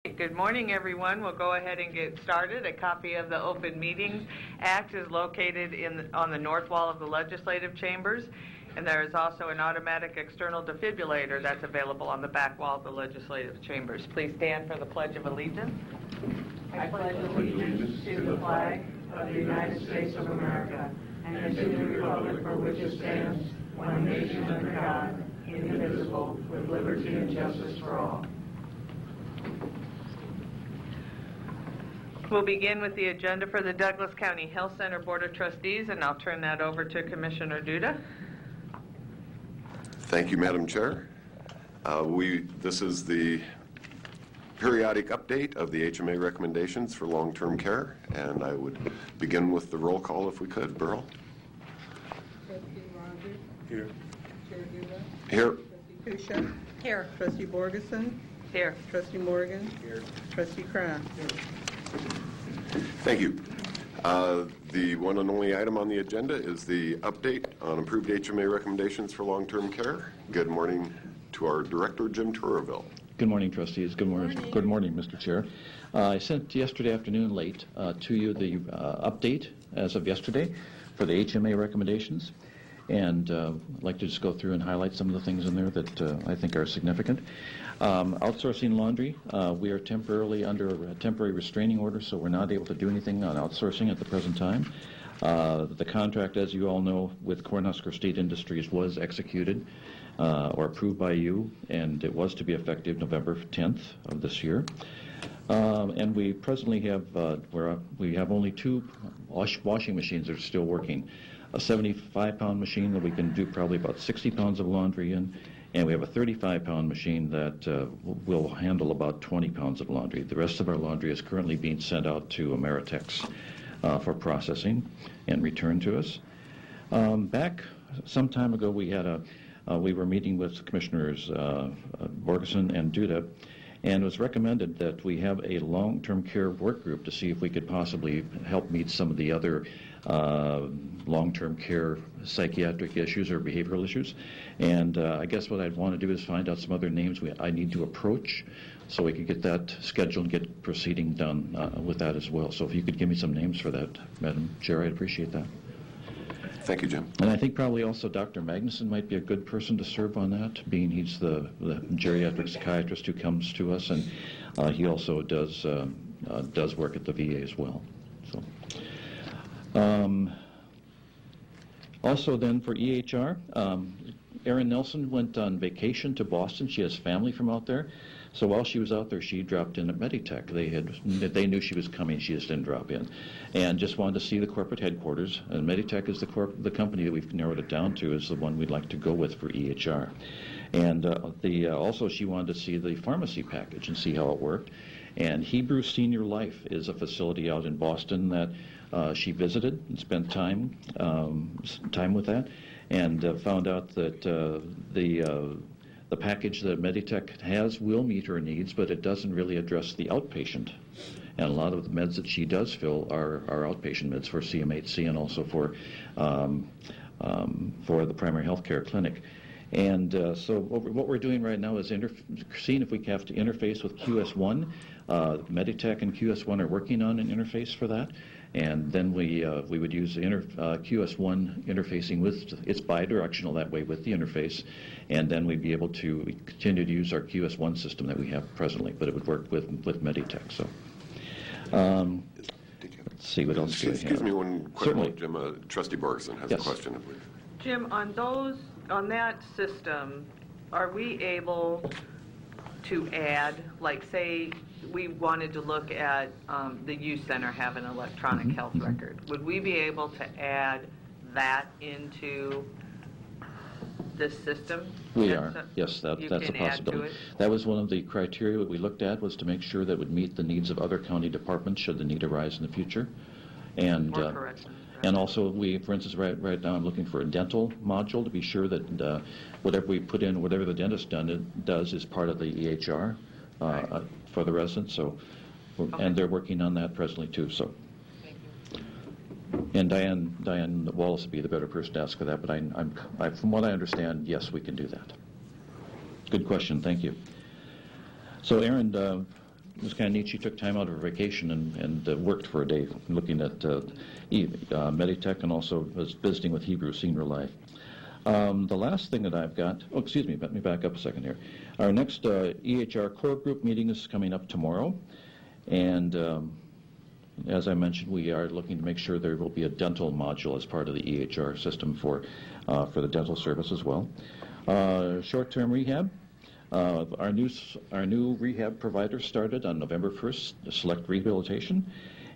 Good morning, everyone. We'll go ahead and get started. A copy of the Open Meetings Act is located on the north wall of the legislative chambers, and there is also an automatic external defibrillator that's available on the back wall of the legislative chambers. Please stand for the Pledge of Allegiance. I pledge allegiance to the flag of the United States of America and to the republic for which it stands, one nation under God, indivisible, with liberty and justice for all. We'll begin with the agenda for the Douglas County Health Center Board of Trustees, and I'll turn that over to Commissioner Duda. Thank you, Madam Chair. This is the periodic update of the HMA recommendations for long-term care, and I would begin with the roll call if we could. Burl? Trustee Rogers? Here. Chair Duda? Here. Trustee Kusha? Here. Trustee Borgeson? Here. Trustee Morgan? Here. Trustee Kraft? Here. Thank you. The one and only item on the agenda is the update on approved HMA recommendations for long-term care. Good morning to our director, Jim Turaville. Good morning, trustees. Good morning. Good morning, Mr. Chair. I sent yesterday afternoon late to you the update as of yesterday for the HMA recommendations, and I'd like to just go through and highlight some of the things in there that I think are significant. Outsourcing laundry, we are temporarily under a temporary restraining order, so we're not able to do anything on outsourcing at the present time. The contract, as you all know, with Cornhusker State Industries was executed or approved by you, and it was to be effective November 10th of this year. And we presently have we have only two washing machines that are still working. A 75-pound machine that we can do probably about 60 pounds of laundry in, and we have a 35-pound machine that will handle about 20 pounds of laundry. The rest of our laundry is currently being sent out to Ameritex for processing and returned to us. Back some time ago, we were meeting with Commissioners Borgeson and Duda, and it was recommended that we have a long-term care work group to see if we could possibly help meet some of the other long-term care psychiatric issues or behavioral issues. And I guess what I'd want to do is find out some other names I need to approach so we could get that scheduled and get proceeding done with that as well. So if you could give me some names for that, Madam Chair, I'd appreciate that. Thank you, Jim. And I think probably also Dr. Magnuson might be a good person to serve on that, being he's the geriatric psychiatrist who comes to us, and he also does work at the VA as well. So. Also then for EHR, Erin Nelson went on vacation to Boston. She has family from out there. So while she was out there, she dropped in at Meditech. They knew she was coming. She just didn't drop in, and just wanted to see the corporate headquarters. And Meditech is the company that we've narrowed it down to is the one we'd like to go with for EHR. And also she wanted to see the pharmacy package and see how it worked. And Hebrew Senior Life is a facility out in Boston that she visited and spent time with that, and found out that the package that Meditech has will meet her needs, but it doesn't really address the outpatient. And a lot of the meds that she does fill are outpatient meds for CMHC and also for the primary health care clinic. And so what we're doing right now is seeing if we have to interface with QS1. Meditech and QS1 are working on an interface for that. And then we would use the QS1 interfacing with, it's bidirectional that way with the interface, and then we'd be able to continue to use our QS1 system that we have presently, but it would work with Meditech. So let's see what else do we have. Excuse me one quick Certainly. moment, Jim. Trustee Borgeson has a question, I believe. Jim, on that system, are we able to add, like say we wanted to look at the youth center have an electronic health record, would we be able to add that into this system? We are, yes, that's a possibility. That was one of the criteria that we looked at, was to make sure that it would meet the needs of other county departments should the need arise in the future. And and also for instance, right now I'm looking for a dental module to be sure that whatever we put in, whatever the dentist does is part of the EHR for the residents. So, and they're working on that presently too. So. And Diane Wallace would be the better person to ask for that, but from what I understand, yes, we can do that. Good question, thank you. So Erin was kind of neat. She took time out of her vacation and worked for a day looking at Meditech, and also was visiting with Hebrew Senior Life. The last thing that I've got, oh, excuse me, let me back up a second here. Our next EHR core group meeting is coming up tomorrow, and as I mentioned, we are looking to make sure there will be a dental module as part of the EHR system for the dental service as well. Short-term rehab. Our new rehab provider started on November 1st, Select Rehabilitation,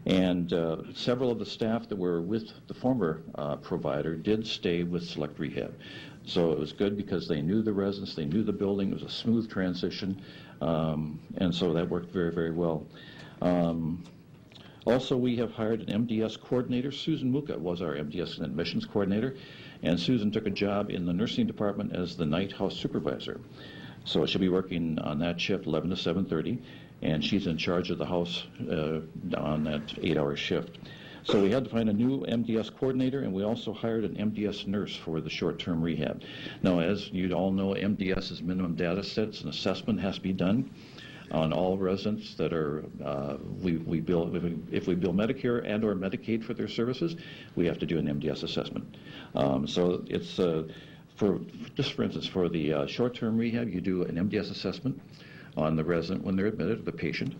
and several of the staff that were with the former provider did stay with Select Rehab. So it was good because they knew the residents, they knew the building, it was a smooth transition, and so that worked very, very well. Also, we have hired an MDS coordinator. Susan Muka was our MDS and admissions coordinator, and Susan took a job in the nursing department as the night house supervisor. So she'll be working on that shift 11 to 7:30, and she's in charge of the house on that 8-hour shift. So we had to find a new MDS coordinator, and we also hired an MDS nurse for the short-term rehab. Now, as you all know, MDS is minimum data sets. An assessment has to be done on all residents that are, we bill, if we bill Medicare and or Medicaid for their services, we have to do an MDS assessment. So it's, just for instance, for the short-term rehab, you do an MDS assessment on the resident when they're admitted, or the patient.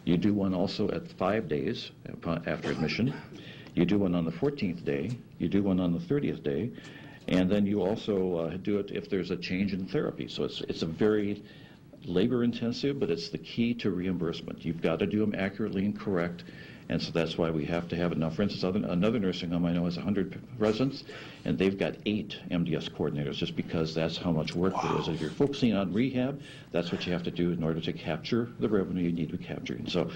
You do one also at 5 days after admission. You do one on the 14th day. You do one on the 30th day. And then you also do it if there's a change in therapy. So it's a very labor intensive, but it's the key to reimbursement. You've got to do them accurately and correct, and so that's why we have to have it. Now, for instance, another nursing home I know has 100 residents, and they've got 8 MDS coordinators, just because that's how much work there is. If you're focusing on rehab, that's what you have to do in order to capture the revenue you need to capture. And so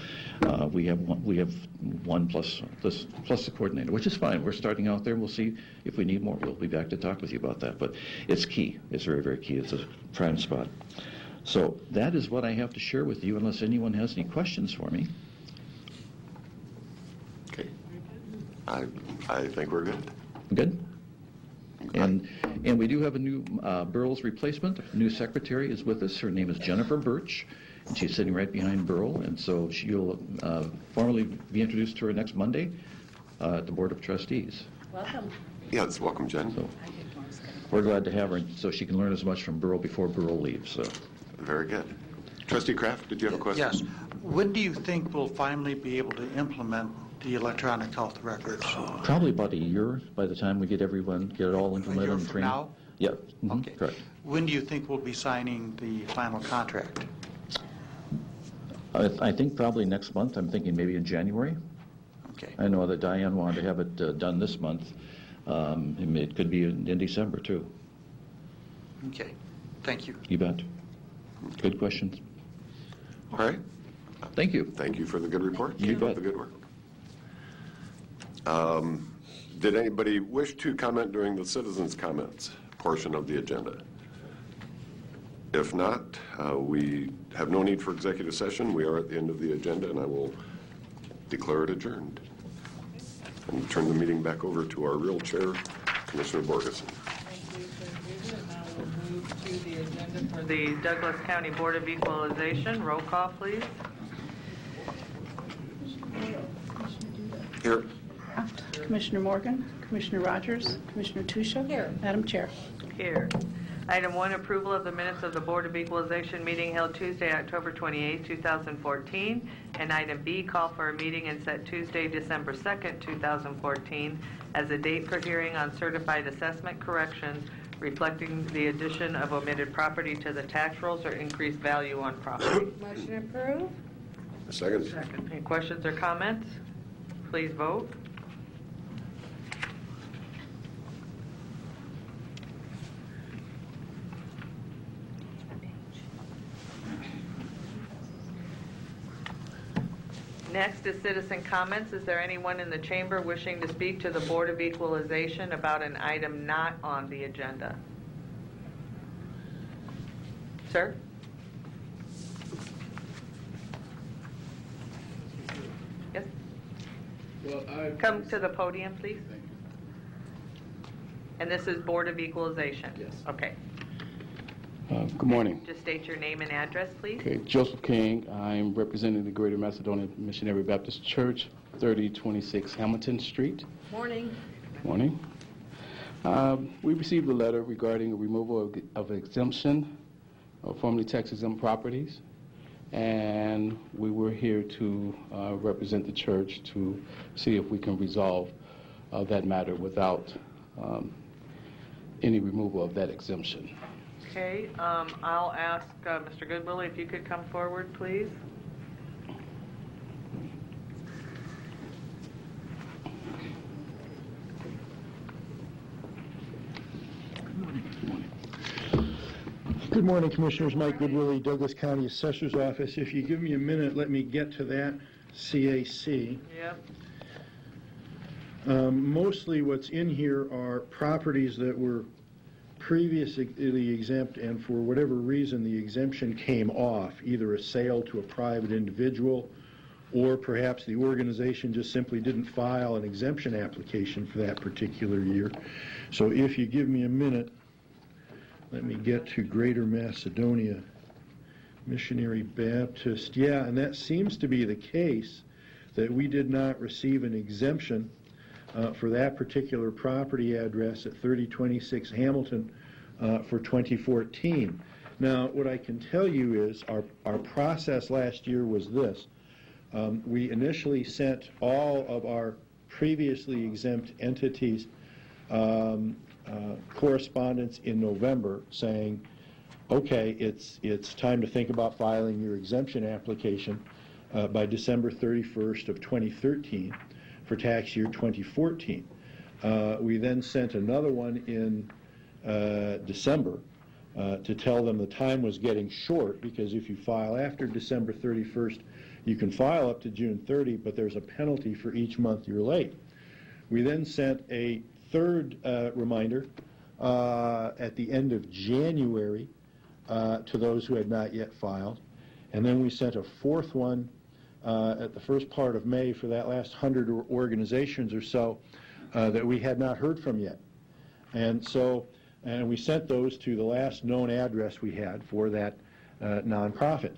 we have one plus the coordinator, which is fine. We're starting out there, and we'll see if we need more. We'll be back to talk with you about that, but it's key. It's very, very key. It's a prime spot. So that is what I have to share with you, unless anyone has any questions for me. Okay. I think we're good. Good? And we do have a new Burl's replacement. A new secretary is with us. Her name is Jennifer Birch, and she's sitting right behind Burl, and so she'll formally be introduced to her next Monday at the Board of Trustees. Welcome. Yes, welcome, Jen. So we're glad to have her, so she can learn as much from Burl before Burl leaves. So. Very good. Trustee Kraft, did you have a question? Yes. When do you think we'll finally be able to implement the electronic health records? Probably about a year by the time we get it all implemented and trained. Now? Yeah. Okay. Correct. When do you think we'll be signing the final contract? I think probably next month. I'm thinking maybe in January. Okay. I know that Diane wanted to have it done this month. It could be in December, too. Okay. Thank you. You bet. Good questions. All right. Thank you. Thank you for the good report. You Keep up bet. the good work. Did anybody wish to comment during the citizens' comments portion of the agenda? If not, we have no need for executive session. We are at the end of the agenda, and I will declare it adjourned and turn the meeting back over to our real chair, Commissioner Borgeson. Thank you, Senator. And now we'll move to the agenda for the Douglas County Board of Equalization. Roll call, please. Here. Commissioner Morgan, Commissioner Rogers, Commissioner Tusha. Here. Madam Chair. Here. Item 1, approval of the minutes of the Board of Equalization meeting held Tuesday, October 28, 2014. And item B, call for a meeting and set Tuesday, December 2nd, 2014 as a date for hearing on certified assessment corrections reflecting the addition of omitted property to the tax rolls or increased value on property. Motion approved. Second. Second. Any questions or comments? Please vote. Next is citizen comments. Is there anyone in the chamber wishing to speak to the Board of Equalization about an item not on the agenda? Sir? Yes? Well, Come to the podium, please. Thank you. And this is Board of Equalization? Yes. Okay. Good morning. Just state your name and address, please. Okay, Joseph King. I'm representing the Greater Macedonia Missionary Baptist Church, 3026 Hamilton Street. Morning. Morning. We received a letter regarding a removal of exemption of formerly tax-exempt properties, and we were here to represent the church to see if we can resolve that matter without any removal of that exemption. Okay, I'll ask Mr. Goodwillie if you could come forward, please. Good morning, Commissioners. Mike Goodwillie, Douglas County Assessor's Office. If you give me a minute, let me get to that CAC. Yep. Mostly what's in here are properties that were previously exempt, and for whatever reason the exemption came off, either a sale to a private individual or perhaps the organization just simply didn't file an exemption application for that particular year. So if you give me a minute, let me get to Greater Macedonia Missionary Baptist. Yeah, and that seems to be the case, that we did not receive an exemption for that particular property address at 3026 Hamilton for 2014. Now, what I can tell you is our process last year was this. We initially sent all of our previously exempt entities correspondence in November saying, okay, it's time to think about filing your exemption application by December 31st of 2013 for tax year 2014. We then sent another one in December to tell them the time was getting short, because if you file after December 31st, you can file up to June 30, but there's a penalty for each month you're late. We then sent a third reminder at the end of January to those who had not yet filed, and then we sent a fourth one at the first part of May for that last 100 organizations or so that we had not heard from yet. And we sent those to the last known address we had for that nonprofit.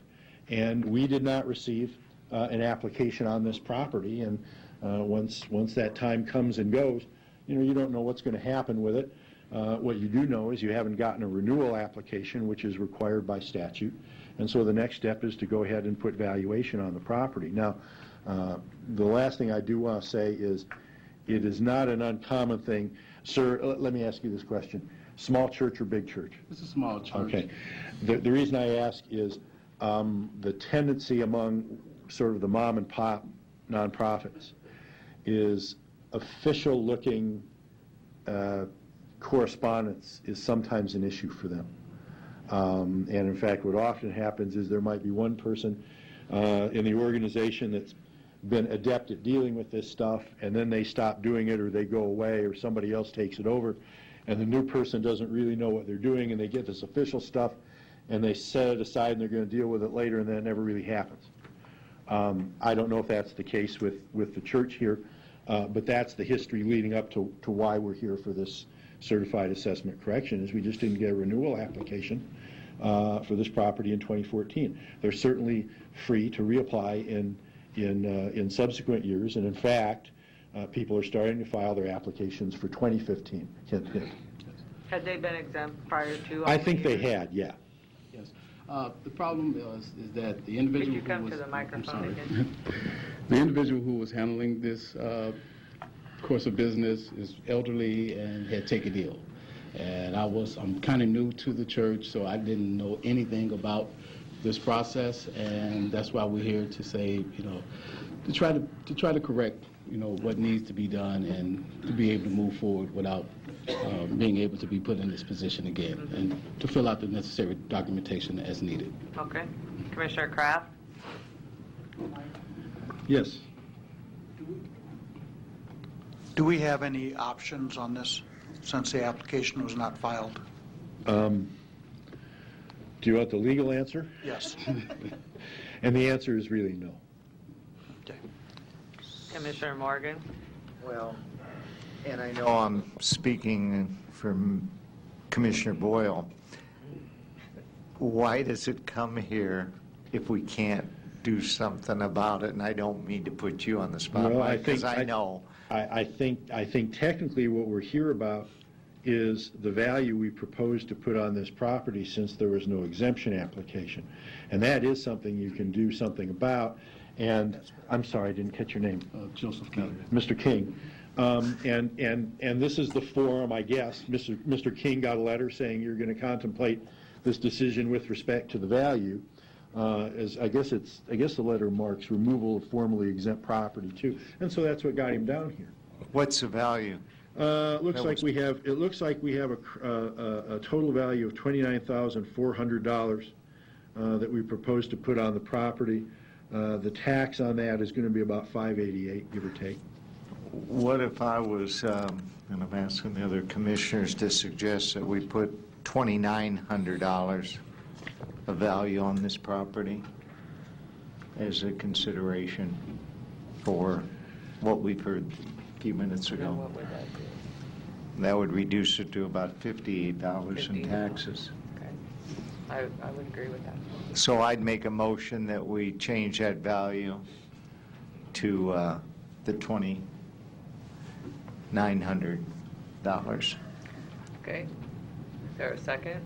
And we did not receive an application on this property, and once that time comes and goes, you don't know what's going to happen with it. What you do know is you haven't gotten a renewal application, which is required by statute. And so the next step is to go ahead and put valuation on the property. Now, the last thing I do want to say is it is not an uncommon thing. Sir, let me ask you this question. Small church or big church? It's a small church. Okay. The reason I ask is the tendency among sort of the mom and pop nonprofits is official-looking correspondence is sometimes an issue for them. And in fact, what often happens is there might be one person in the organization that's been adept at dealing with this stuff, and then they stop doing it, or they go away, or somebody else takes it over, and the new person doesn't really know what they're doing, and they get this official stuff, and they set it aside, and they're going to deal with it later, and then it never really happens. I don't know if that's the case with the church here, but that's the history leading up to why we're here for this certified assessment correction, is we just didn't get a renewal application for this property in 2014. They're certainly free to reapply in subsequent years, and in fact, people are starting to file their applications for 2015. Hint, hint. Had they been exempt prior to? I think they had, yeah. Yes. The problem is that the individual Could you come who to was, the microphone I'm sorry. again? The individual who was handling this course of business is elderly and had taken ill. And I'm kind of new to the church, so I didn't know anything about this process, and that's why we're here to say, to try to correct, what needs to be done, and to be able to move forward without being able to be put in this position again, and to fill out the necessary documentation as needed. Okay. Commissioner Kraft? Yes. Do we have any options on this since the application was not filed? Do you want the legal answer? Yes. And the answer is really no. Okay. Commissioner Morgan? Well, and I know I'm speaking for Commissioner Boyle. why does it come here if we can't do something about it? And I don't mean to put you on the spot, Well, Mike, because I know. I think technically what we're here about is the value we propose to put on this property since there was no exemption application. And that is something you can do something about. And I'm sorry, I didn't catch your name. Joseph King. Mr. King. And this is the forum, I guess. Mr. King got a letter saying you're going to contemplate this decision with respect to the value. As I guess the letter marks removal of formally exempt property too, and so that's what got him down here. What's the value? It looks like we have a total value of $29,400 that we propose to put on the property. The tax on that is going to be about $588, give or take. What if I was, and I'm asking the other commissioners to suggest that we put $2,900 of value on this property as a consideration for what we've heard a few minutes ago? What would that be? That would reduce it to about $58 in taxes. Okay. I would agree with that. So I'd make a motion that we change that value to the $2,900. Okay. Is there a second?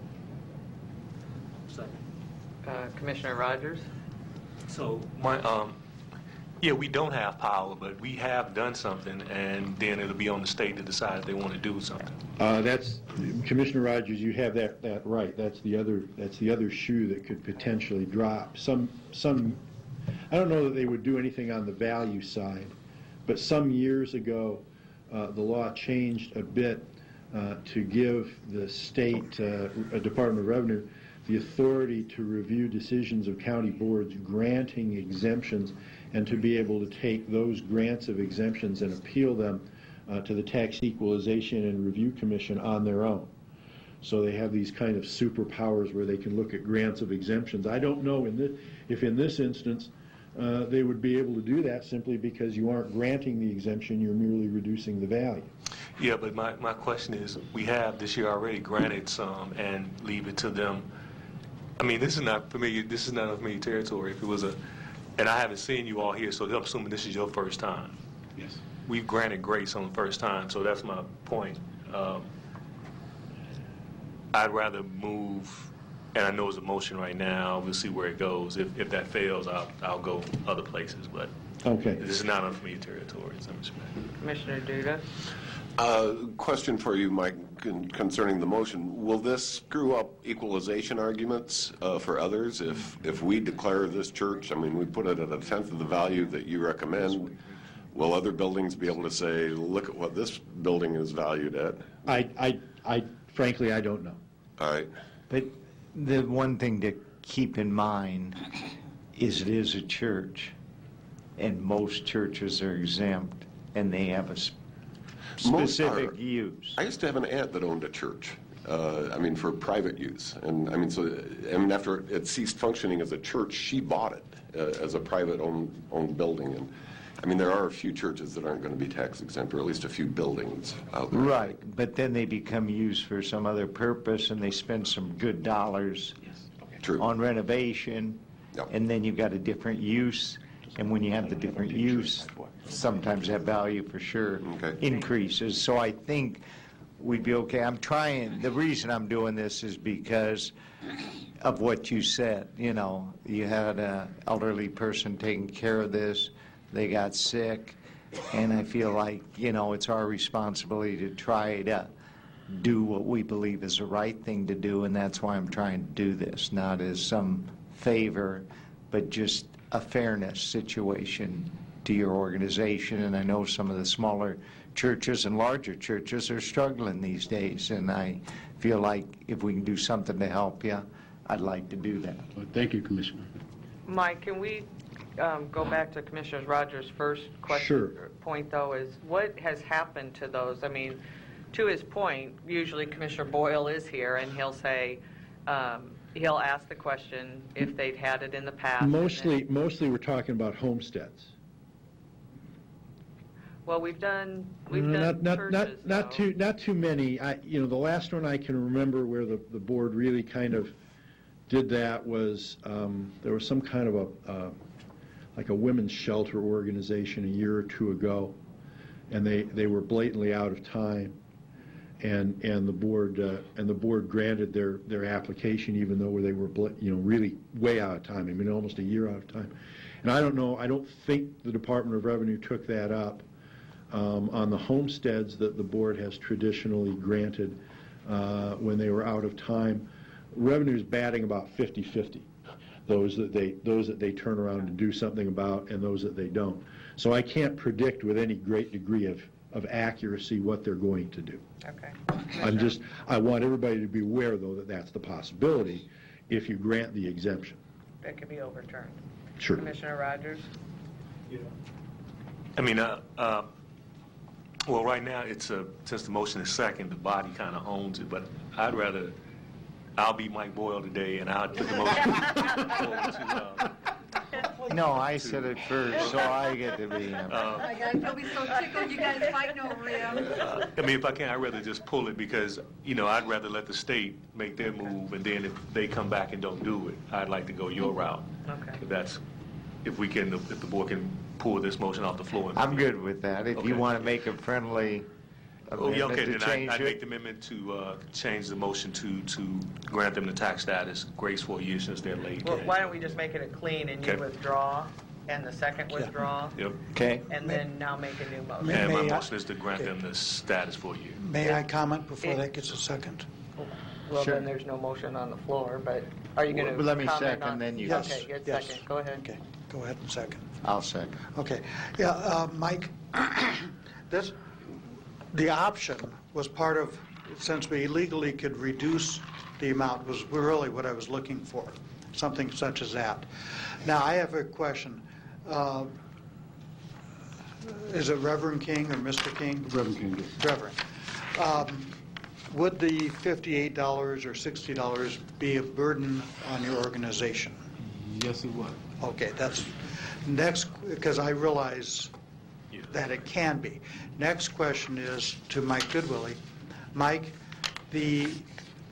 Second. Commissioner Rogers? So yeah, we don't have power, but we have done something, and then it'll be on the state to decide if they want to do something. That's Commissioner Rogers. You have that right. That's the other shoe that could potentially drop. Some. I don't know that they would do anything on the value side, but some years ago, the law changed a bit to give the state Department of Revenue the authority to review decisions of county boards granting exemptions and to be able to take those grants of exemptions and appeal them to the Tax Equalization and Review Commission on their own. So they have these kind of superpowers where they can look at grants of exemptions. I don't know if in this instance they would be able to do that simply because you aren't granting the exemption, you're merely reducing the value. Yeah, but my question is, we have this year already granted some and leave it to them. I mean, this is not familiar territory. If it was and I haven't seen you all here, so I'm assuming this is your first time. Yes. We've granted grace on the first time, so that's my point. I'd rather move, and I know it's a motion right now. We'll see where it goes. If that fails, I'll go other places. But okay, this is not unfamiliar territory in some respect. Commissioner Duda? Question for you, Mike, concerning the motion. Will this screw up equalization arguments for others if we declare this church, I mean, we put it at 1/10 of the value that you recommend, will other buildings be able to say, look at what this building is valued at? I frankly, I don't know. All right. But the one thing to keep in mind is it is a church, and most churches are exempt, and they have a specific use. I used to have an aunt that owned a church, I mean, for private use. And I mean, after it ceased functioning as a church, she bought it as a private owned building. And I mean, there are a few churches that aren't going to be tax exempt, or at least a few buildings out there. Right, but then they become used for some other purpose, and they spend some good dollars on renovation, and then you've got a different use. And when you have the different use, sometimes that value for sure increases. So I think we'd be okay. The reason I'm doing this is because of what you said. You know, you had an elderly person taking care of this, they got sick, and I feel like, you know, it's our responsibility to try to do what we believe is the right thing to do, and that's why I'm trying to do this, not as some favor, but just a fairness situation to your organization. And I know some of the smaller churches and larger churches are struggling these days, and I feel like if we can do something to help you, I'd like to do that. Well, thank you, Commissioner. Mike, can we go back to Commissioner Rogers' first question? Sure. Point, though, is what has happened to those? I mean, to his point, usually Commissioner Boyle is here, and he'll say, he'll ask the question if they'd had it in the past. Mostly we're talking about homesteads. Well, we've done churches, not too many. The last one I can remember where the board really kind of did that was there was some kind of like a women's shelter organization a year or two ago, and they were blatantly out of time, and the board granted their application even though they were really way out of time. I mean, almost a year out of time. And I don't know. I don't think the Department of Revenue took that up on the homesteads that the board has traditionally granted when they were out of time. Revenue's batting about 50-50. Those that they turn around and do something about, and those that they don't. So I can't predict with any great degree of accuracy what they're going to do. Okay. I want everybody to be aware, though, that that's the possibility if you grant the exemption. That could be overturned. Sure. Commissioner Rogers? I mean, well, right now, since the motion is second, the body kind of owns it, but I'll be Mike Boyle today, and I'll put the motion forward to... No, I said it first, so I get to be... my God, he'll be so tickled you guys fighting over him. I mean, if I can, I'd rather just pull it because, I'd rather let the state make their move, and then if they come back and don't do it, I'd like to go your route. Okay. If the board can pull this motion off the floor. I'm good with that. If you want to make a friendly amendment to change I'd it. make the amendment to change the motion to grant them the tax status, grace for a year since they're late. Well, why don't we just make it a clean and you Okay. withdraw, and the second withdraw, Yep. Okay. and then now make a new motion? And my May I- motion is to grant them the status for a year. May I comment before that gets a second? Well, Sure. then there's no motion on the floor, but are you going to Well, let me comment second, on? then you- Yes. Okay, good, Yes. second. Go ahead. Okay, go ahead and second. I'll second. Okay, yeah, Mike, the option was part of, since we legally could reduce the amount, was really what I was looking for, something such as that. Now, I have a question. Is it Reverend King or Mr. King? Reverend King. Reverend. Would the $58 or $60 be a burden on your organization? Yes, it would. Okay, that's next, because I realize that it can be. Next question is to Mike Goodwillie. Mike, the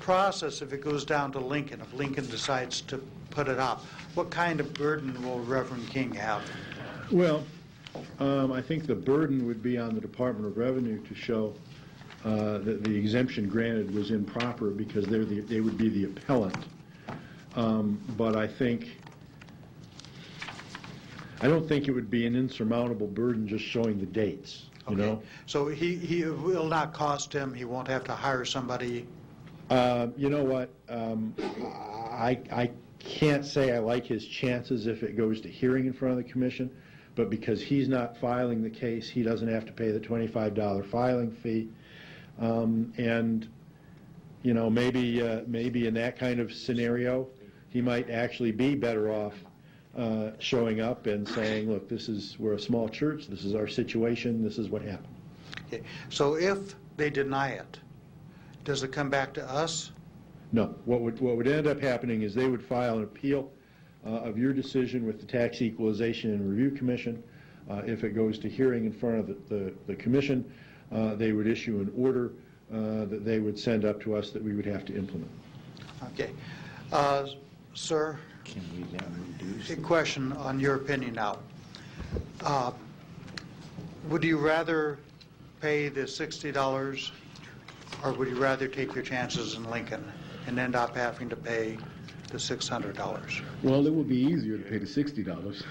process, if it goes down to Lincoln, if Lincoln decides to put it up, what kind of burden will Reverend King have? Well, I think the burden would be on the Department of Revenue to show that the exemption granted was improper because they would be the appellant. But I don't think it would be an insurmountable burden just showing the dates, you know? So he will not cost him, he won't have to hire somebody? You know what? I can't say I like his chances if it goes to hearing in front of the commission, but because he's not filing the case, he doesn't have to pay the $25 filing fee. And, maybe in that kind of scenario, he might actually be better off showing up and saying, look, we're a small church, this is our situation, this is what happened. Okay. So if they deny it, does it come back to us? No. What would end up happening is they would file an appeal of your decision with the Tax Equalization and Review Commission. If it goes to hearing in front of the commission, they would issue an order that they would send up to us that we would have to implement. Okay. Sir? Can we then reduce A question on your opinion now. Would you rather pay the $60 or would you rather take your chances in Lincoln and end up having to pay the $600? Well, it would be easier to pay the $60,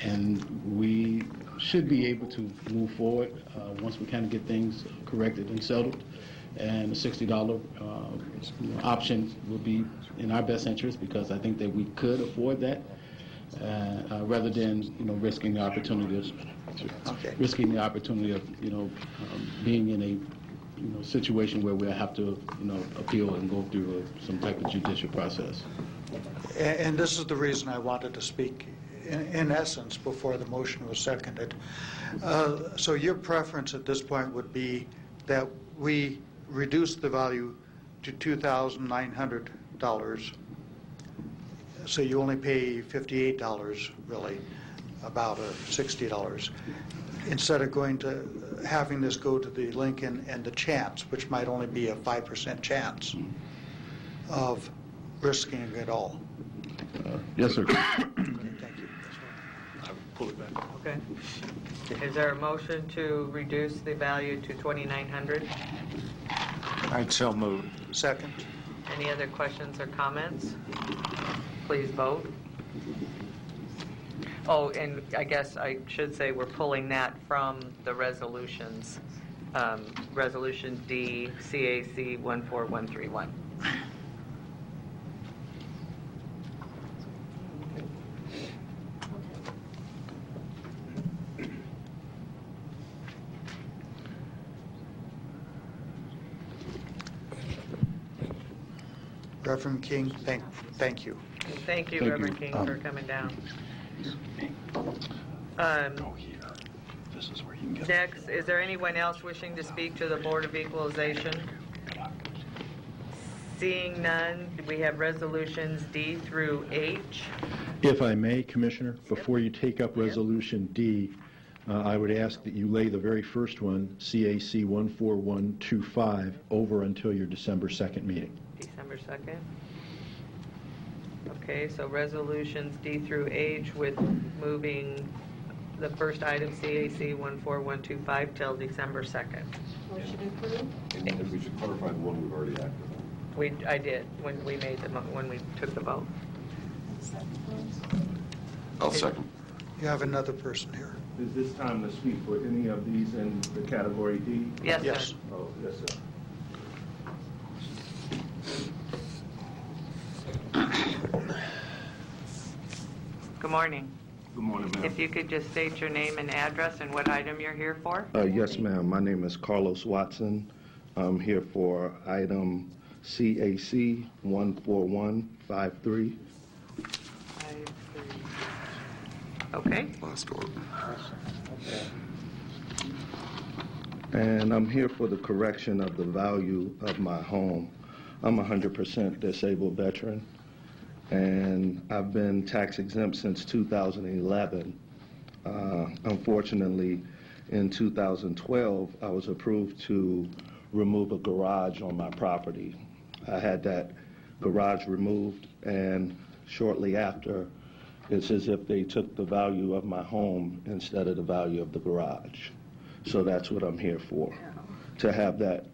and we should be able to move forward once we kind of get things corrected and settled. And the $60 option would be in our best interest because I think that we could afford that rather than risking the opportunity of being in a situation where we'll have to appeal and go through some type of judicial process. And this is the reason I wanted to speak in essence before the motion was seconded. So your preference at this point would be that we reduce the value to $2,900, so you only pay $58 really, about $60, instead of going to having this go to the Lincoln and the chance, which might only be a 5% chance of risking it all. Yes, sir. Okay, thank you. I pull it back. Okay. Is there a motion to reduce the value to $2,900? I'd so move. Second. Any other questions or comments? Please vote. Oh, and I guess I should say we're pulling that from the resolutions. Resolution D, CAC 14131. Reverend King, thank you. Thank you, Thank Reverend you. King, for coming down. This is where you can get. Next, is there anyone else wishing to speak to the Board of Equalization? Seeing none, we have resolutions D through H. If I may, Commissioner, before you take up Resolution D, I would ask that you lay the very first one, CAC 14125, over until your December 2nd meeting. December 2nd. Okay, so resolutions D through H with moving the first item, CAC 14125, till December 2nd. Motion approved. And if we should clarify the one we've already acted on. I did, when we made when we took the vote. I'll second. You have another person here. Is this time to speak for any of these in the category D? Yes, Yes. sir. Oh, yes, sir. Good morning. Good morning, ma'am. If you could just state your name and address and what item you're here for? Yes, ma'am. My name is Carlos Watson. I'm here for item CAC 14153. Okay. Last one. And I'm here for the correction of the value of my home. I'm a 100% disabled veteran, and I've been tax exempt since 2011. Unfortunately, in 2012, I was approved to remove a garage on my property. I had that garage removed, and shortly after, it's as if they took the value of my home instead of the value of the garage. So that's what I'm here for, to have that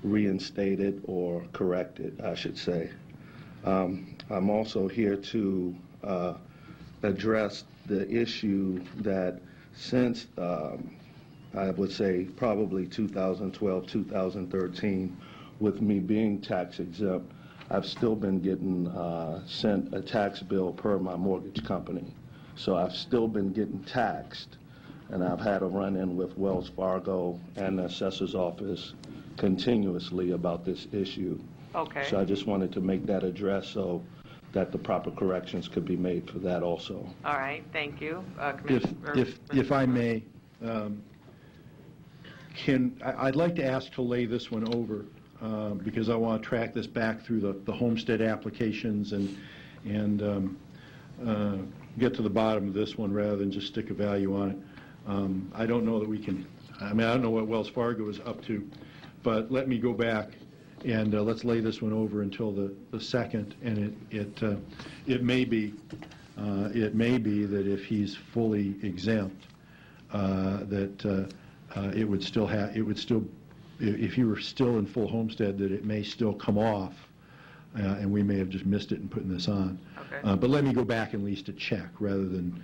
reinstated or corrected, I should say. I'm also here to address the issue that since, I would say, probably 2012, 2013, with me being tax exempt, I've still been getting sent a tax bill per my mortgage company. So I've still been getting taxed, and I've had a run-in with Wells Fargo and the assessor's office continuously about this issue. Okay. So I just wanted to make that address so that the proper corrections could be made for that also. All right, thank you. If I may, I'd like to ask to lay this one over, because I want to track this back through the homestead applications and get to the bottom of this one rather than just stick a value on it. I don't know that we can, I don't know what Wells Fargo is up to, but let me go back and let's lay this one over until the 2nd, and it may be that if he's fully exempt, that it would still, if you were still in full homestead, that it may still come off, and we may have just missed it in putting this on. Okay. But let me go back at least to check, rather than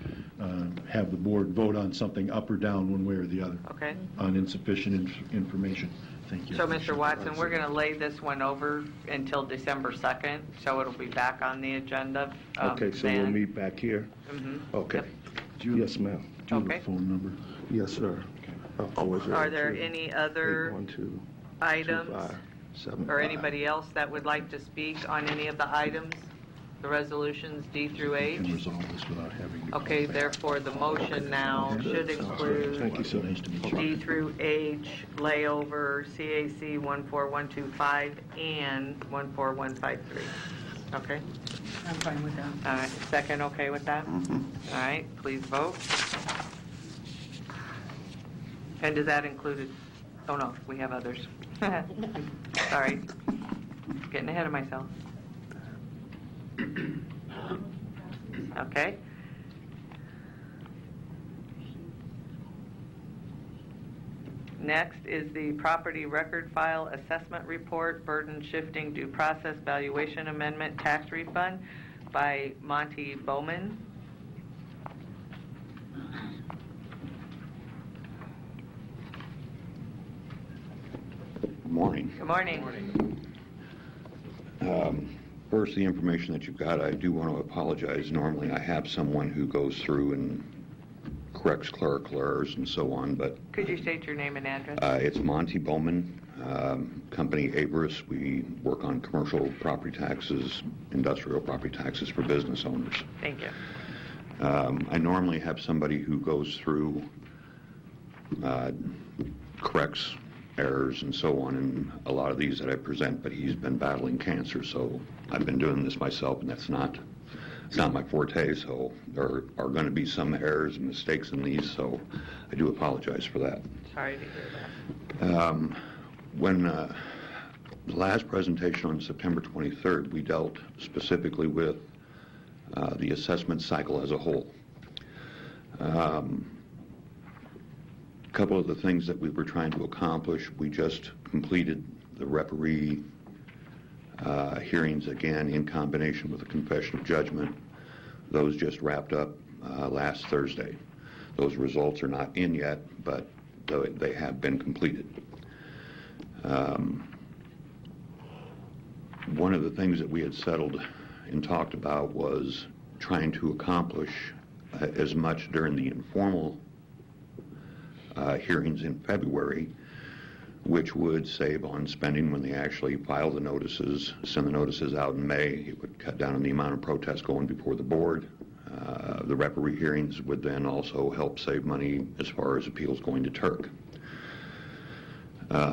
have the board vote on something up or down one way or the other. Okay. On insufficient information. Thank you. So, Mr. Watson, we're going to lay this one over until December 2nd, so it'll be back on the agenda. Okay, so we'll meet back here? Mhm. Okay. Yep. Yes, ma'am. Do you have Okay. a phone number? Yes, sir. Are there any other 812 items 2575. or anybody else that would like to speak on any of the items, the resolutions D through You H? can resolve this without having to. Okay, therefore, the motion now should include Thank you, so nice to meet you. D through H, layover, CAC 14125 and 14153. Okay? I'm fine with that. All right, second okay with that? All right, please vote. And does that include, oh no, we have others. Sorry, getting ahead of myself. Okay. Next is the Property Record File Assessment Report, Burden Shifting Due Process Valuation Amendment Tax Refund by Monty Bowman. Good morning. Good morning. First, the information that you've got, I do want to apologize. Normally, I have someone who goes through and corrects clerical errors and so on, but Could you state your name and address? it's Monty Bowman, company Abris. We work on commercial property taxes, industrial property taxes for business owners. Thank you. I normally have somebody who goes through, corrects errors and so on in a lot of these that I present, but he's been battling cancer, so I've been doing this myself, and it's not my forte, so there are going to be some errors and mistakes in these, so I do apologize for that. Sorry to hear that. When the last presentation on September 23rd, we dealt specifically with the assessment cycle as a whole. A couple of the things that we were trying to accomplish, we just completed the referee hearings again in combination with a confession of judgment. Those just wrapped up last Thursday. Those results are not in yet, but they have been completed. One of the things that we had settled and talked about was trying to accomplish as much during the informal hearings in February, which would save on spending when they actually file the notices, send the notices out in May. It would cut down on the amount of protests going before the board. The referee hearings would then also help save money as far as appeals going to Turk.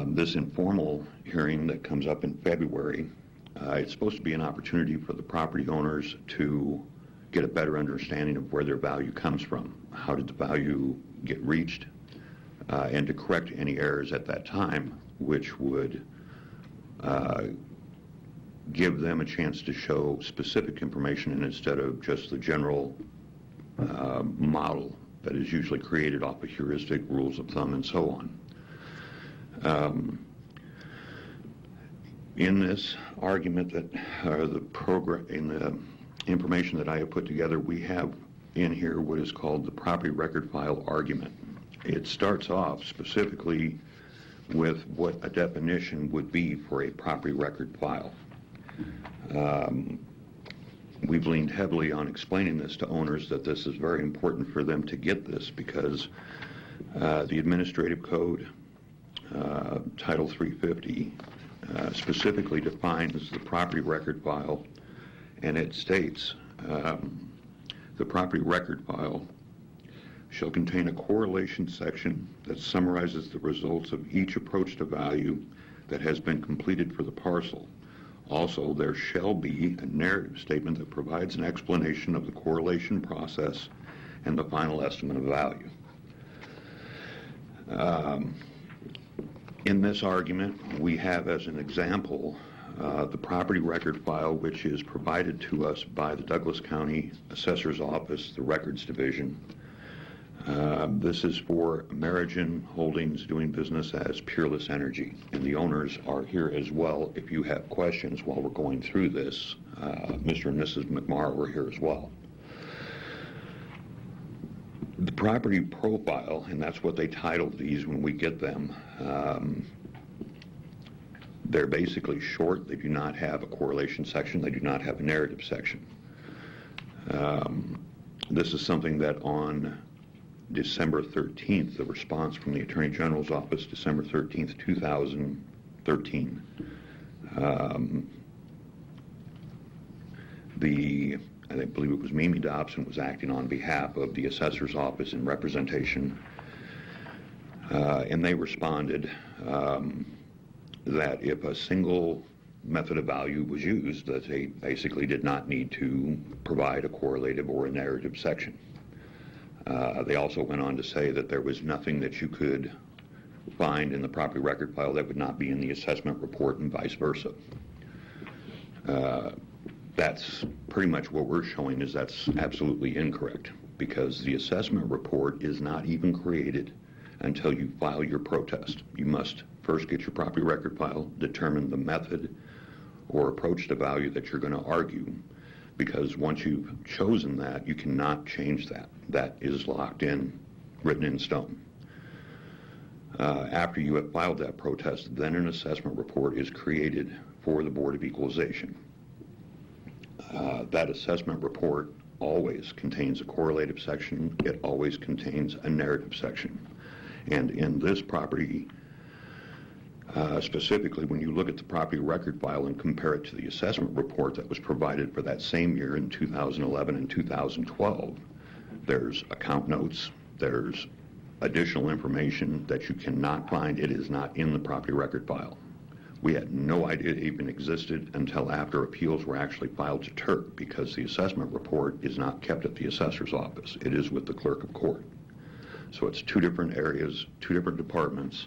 This informal hearing that comes up in February, it's supposed to be an opportunity for the property owners to get a better understanding of where their value comes from. How did the value get reached? And to correct any errors at that time, which would give them a chance to show specific information instead of just the general model that is usually created off of heuristic rules of thumb and so on. In this argument that the program, in the information that I have put together, we have in here what is called the property record file argument. It starts off specifically with what a definition would be for a property record file. We've leaned heavily on explaining this to owners, that this is very important for them to get this, because the Administrative Code, Title 350, specifically defines the property record file, and it states the property record file shall contain a correlation section that summarizes the results of each approach to value that has been completed for the parcel. Also, there shall be a narrative statement that provides an explanation of the correlation process and the final estimate of value. In this argument, we have as an example the property record file, which is provided to us by the Douglas County Assessor's Office, the Records Division. This is for Amerigen Holdings, doing business as Peerless Energy, and the owners are here as well. If you have questions while we're going through this, Mr. and Mrs. McMarr were here as well. The property profile, and that's what they titled these when we get them, they're basically short. They do not have a correlation section. They do not have a narrative section. This is something that on December 13th, the response from the Attorney General's Office, December 13th, 2013, I believe it was Mimi Dobson was acting on behalf of the Assessor's Office in representation, and they responded that if a single method of value was used, that they basically did not need to provide a correlative or a narrative section. They also went on to say that there was nothing that you could find in the property record file that would not be in the assessment report and vice versa. That's pretty much what we're showing is that's absolutely incorrect, because the assessment report is not even created until you file your protest. You must first get your property record file, determine the method or approach to value that you're going to argue, because once you've chosen that, you cannot change that. That is locked in, written in stone. After you have filed that protest, then an assessment report is created for the Board of Equalization. That assessment report always contains a correlative section. It always contains a narrative section. And in this property, specifically when you look at the property record file and compare it to the assessment report that was provided for that same year in 2011 and 2012, there's account notes, there's additional information that you cannot find. It is not in the property record file. We had no idea it even existed until after appeals were actually filed to Turk, because the assessment report is not kept at the assessor's office. It is with the clerk of court. So it's two different areas, two different departments,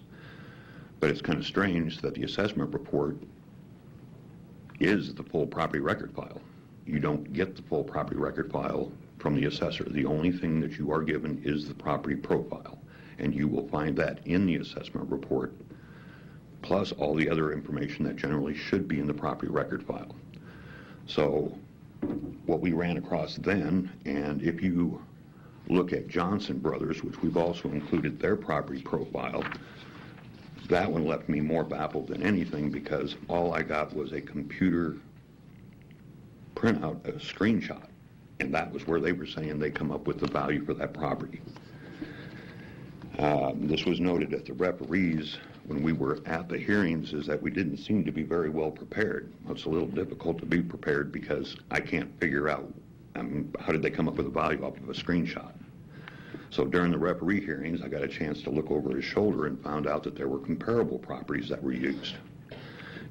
but it's kind of strange that the assessment report is the full property record file. You don't get the full property record file from the assessor. The only thing that you are given is the property profile, and you will find that in the assessment report, plus all the other information that generally should be in the property record file. So what we ran across then, and if you look at Johnson Brothers, which we've also included their property profile, that one left me more baffled than anything, because all I got was a computer printout, a screenshot, and that was where they were saying they come up with the value for that property. This was noted at the referees when we were at the hearings, is that we didn't seem to be very well prepared. Well, it's a little difficult to be prepared because I can't figure out how did they come up with a value off of a screenshot. So during the referee hearings, I got a chance to look over his shoulder and found out that there were comparable properties that were used.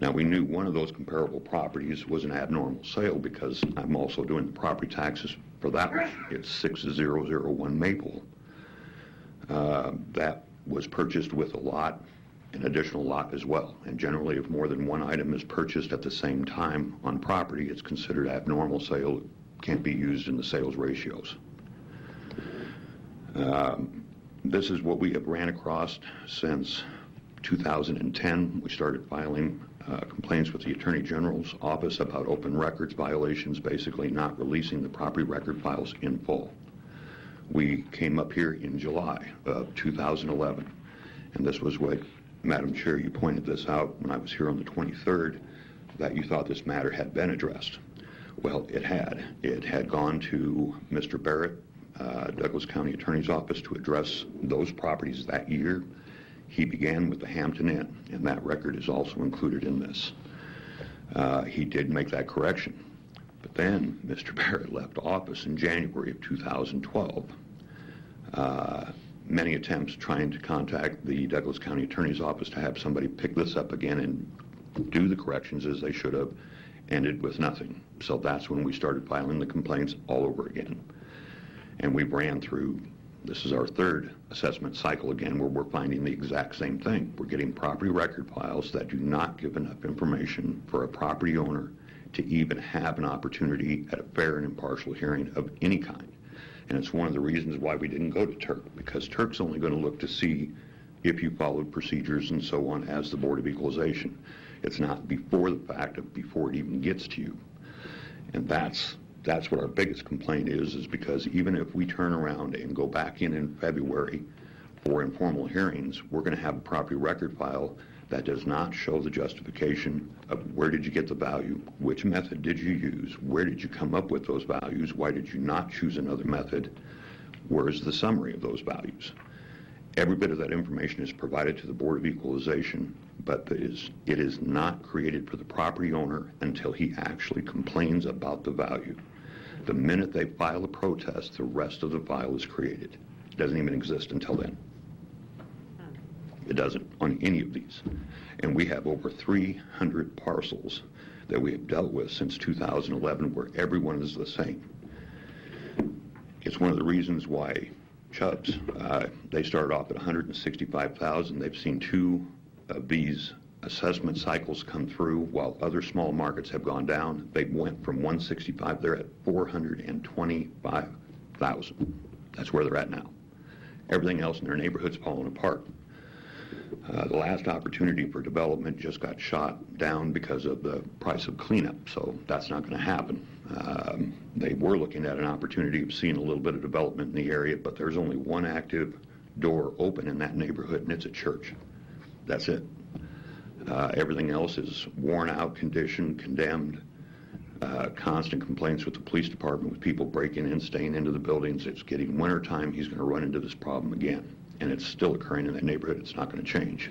Now, we knew one of those comparable properties was an abnormal sale, because I'm also doing the property taxes for that one. It's 6001 Maple. That was purchased with a lot, an additional lot as well. And generally, if more than one item is purchased at the same time on property, it's considered abnormal sale. It can't be used in the sales ratios. This is what we have ran across since 2010. We started filing complaints with the Attorney General's office about open records violations, basically not releasing the property record files in full. We came up here in July of 2011, and this was what, Madam Chair, you pointed this out when I was here on the 23rd, that you thought this matter had been addressed. Well, it had. It had gone to Mr. Barrett, Douglas County Attorney's Office, to address those properties that year. He began with the Hampton Inn, and that record is also included in this. He did make that correction. But then Mr. Barrett left office in January of 2012. Many attempts trying to contact the Douglas County Attorney's Office to have somebody pick this up again and do the corrections as they should have, ended with nothing. So that's when we started filing the complaints all over again. And we ran through, this is our third assessment cycle again, where we're finding the exact same thing. We're getting property record files that do not give enough information for a property owner to even have an opportunity at a fair and impartial hearing of any kind. And it's one of the reasons why we didn't go to Turk, because Turk's only going to look to see if you followed procedures and so on as the Board of Equalization. It's not before the fact of before it even gets to you. And that's what our biggest complaint is because even if we turn around and go back in February for informal hearings, we're going to have a property record file that does not show the justification of where did you get the value, which method did you use, where did you come up with those values, why did you not choose another method, where's the summary of those values. Every bit of that information is provided to the Board of Equalization, but it is not created for the property owner until he actually complains about the value. The minute they file a protest, the rest of the file is created. It doesn't even exist until then. It doesn't on any of these. And we have over 300 parcels that we have dealt with since 2011 where everyone is the same. It's one of the reasons why Chubbs, they started off at $165,000. They've seen two of these assessment cycles come through, while other small markets have gone down, they went from 165, they're at 425,000. That's where they're at now. Everything else in their neighborhood's falling apart. The last opportunity for development just got shot down because of the price of cleanup, so that's not going to happen. They were looking at an opportunity of seeing a little bit of development in the area, but there's only one active door open in that neighborhood, and it's a church. That's it. Everything else is worn out, condition, condemned, constant complaints with the police department, with people breaking in, staying into the buildings. It's getting winter time, he's going to run into this problem again. And it's still occurring in that neighborhood. It's not going to change.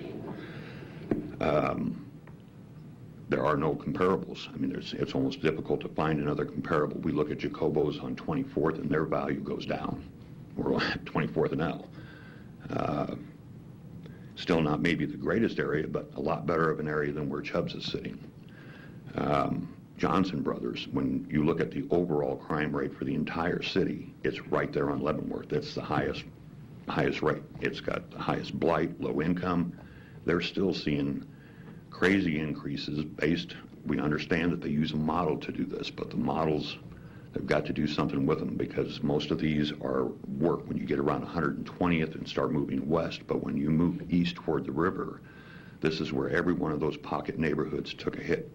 There are no comparables. I mean, it's almost difficult to find another comparable. We look at Jacobo's on 24th, and their value goes down. We're at 24th and L. Still not maybe the greatest area, but a lot better of an area than where Chubbs is sitting. Johnson Brothers, when you look at the overall crime rate for the entire city, it's right there on Leavenworth. It's the highest rate. It's got the highest blight, low income. They're still seeing crazy increases based, we understand that they use a model to do this, but the models, they've got to do something with them, because most of these are work when you get around 120th and start moving west, but when you move east toward the river, this is where every one of those pocket neighborhoods took a hit.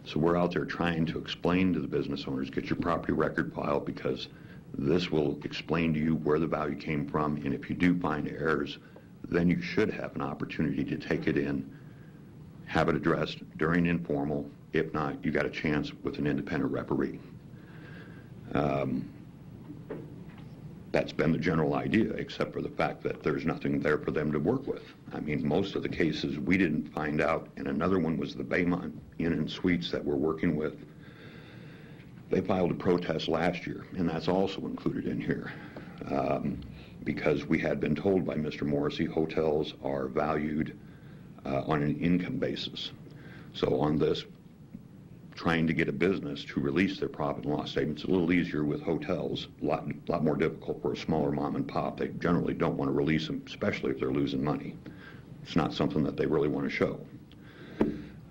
So we're out there trying to explain to the business owners, get your property record file, because this will explain to you where the value came from, and if you do find errors, then you should have an opportunity to take it in, have it addressed during informal. If not, you got a chance with an independent referee. That's been the general idea, except for the fact that there's nothing there for them to work with. I mean, most of the cases we didn't find out, and another one was the Baymont Inn and Suites that we're working with. They filed a protest last year, and that's also included in here, because we had been told by Mr. Morrissey hotels are valued on an income basis. So on this, trying to get a business to release their profit and loss statements, a little easier with hotels, a lot more difficult for a smaller mom and pop. They generally don't want to release them, especially if they're losing money. It's not something that they really want to show.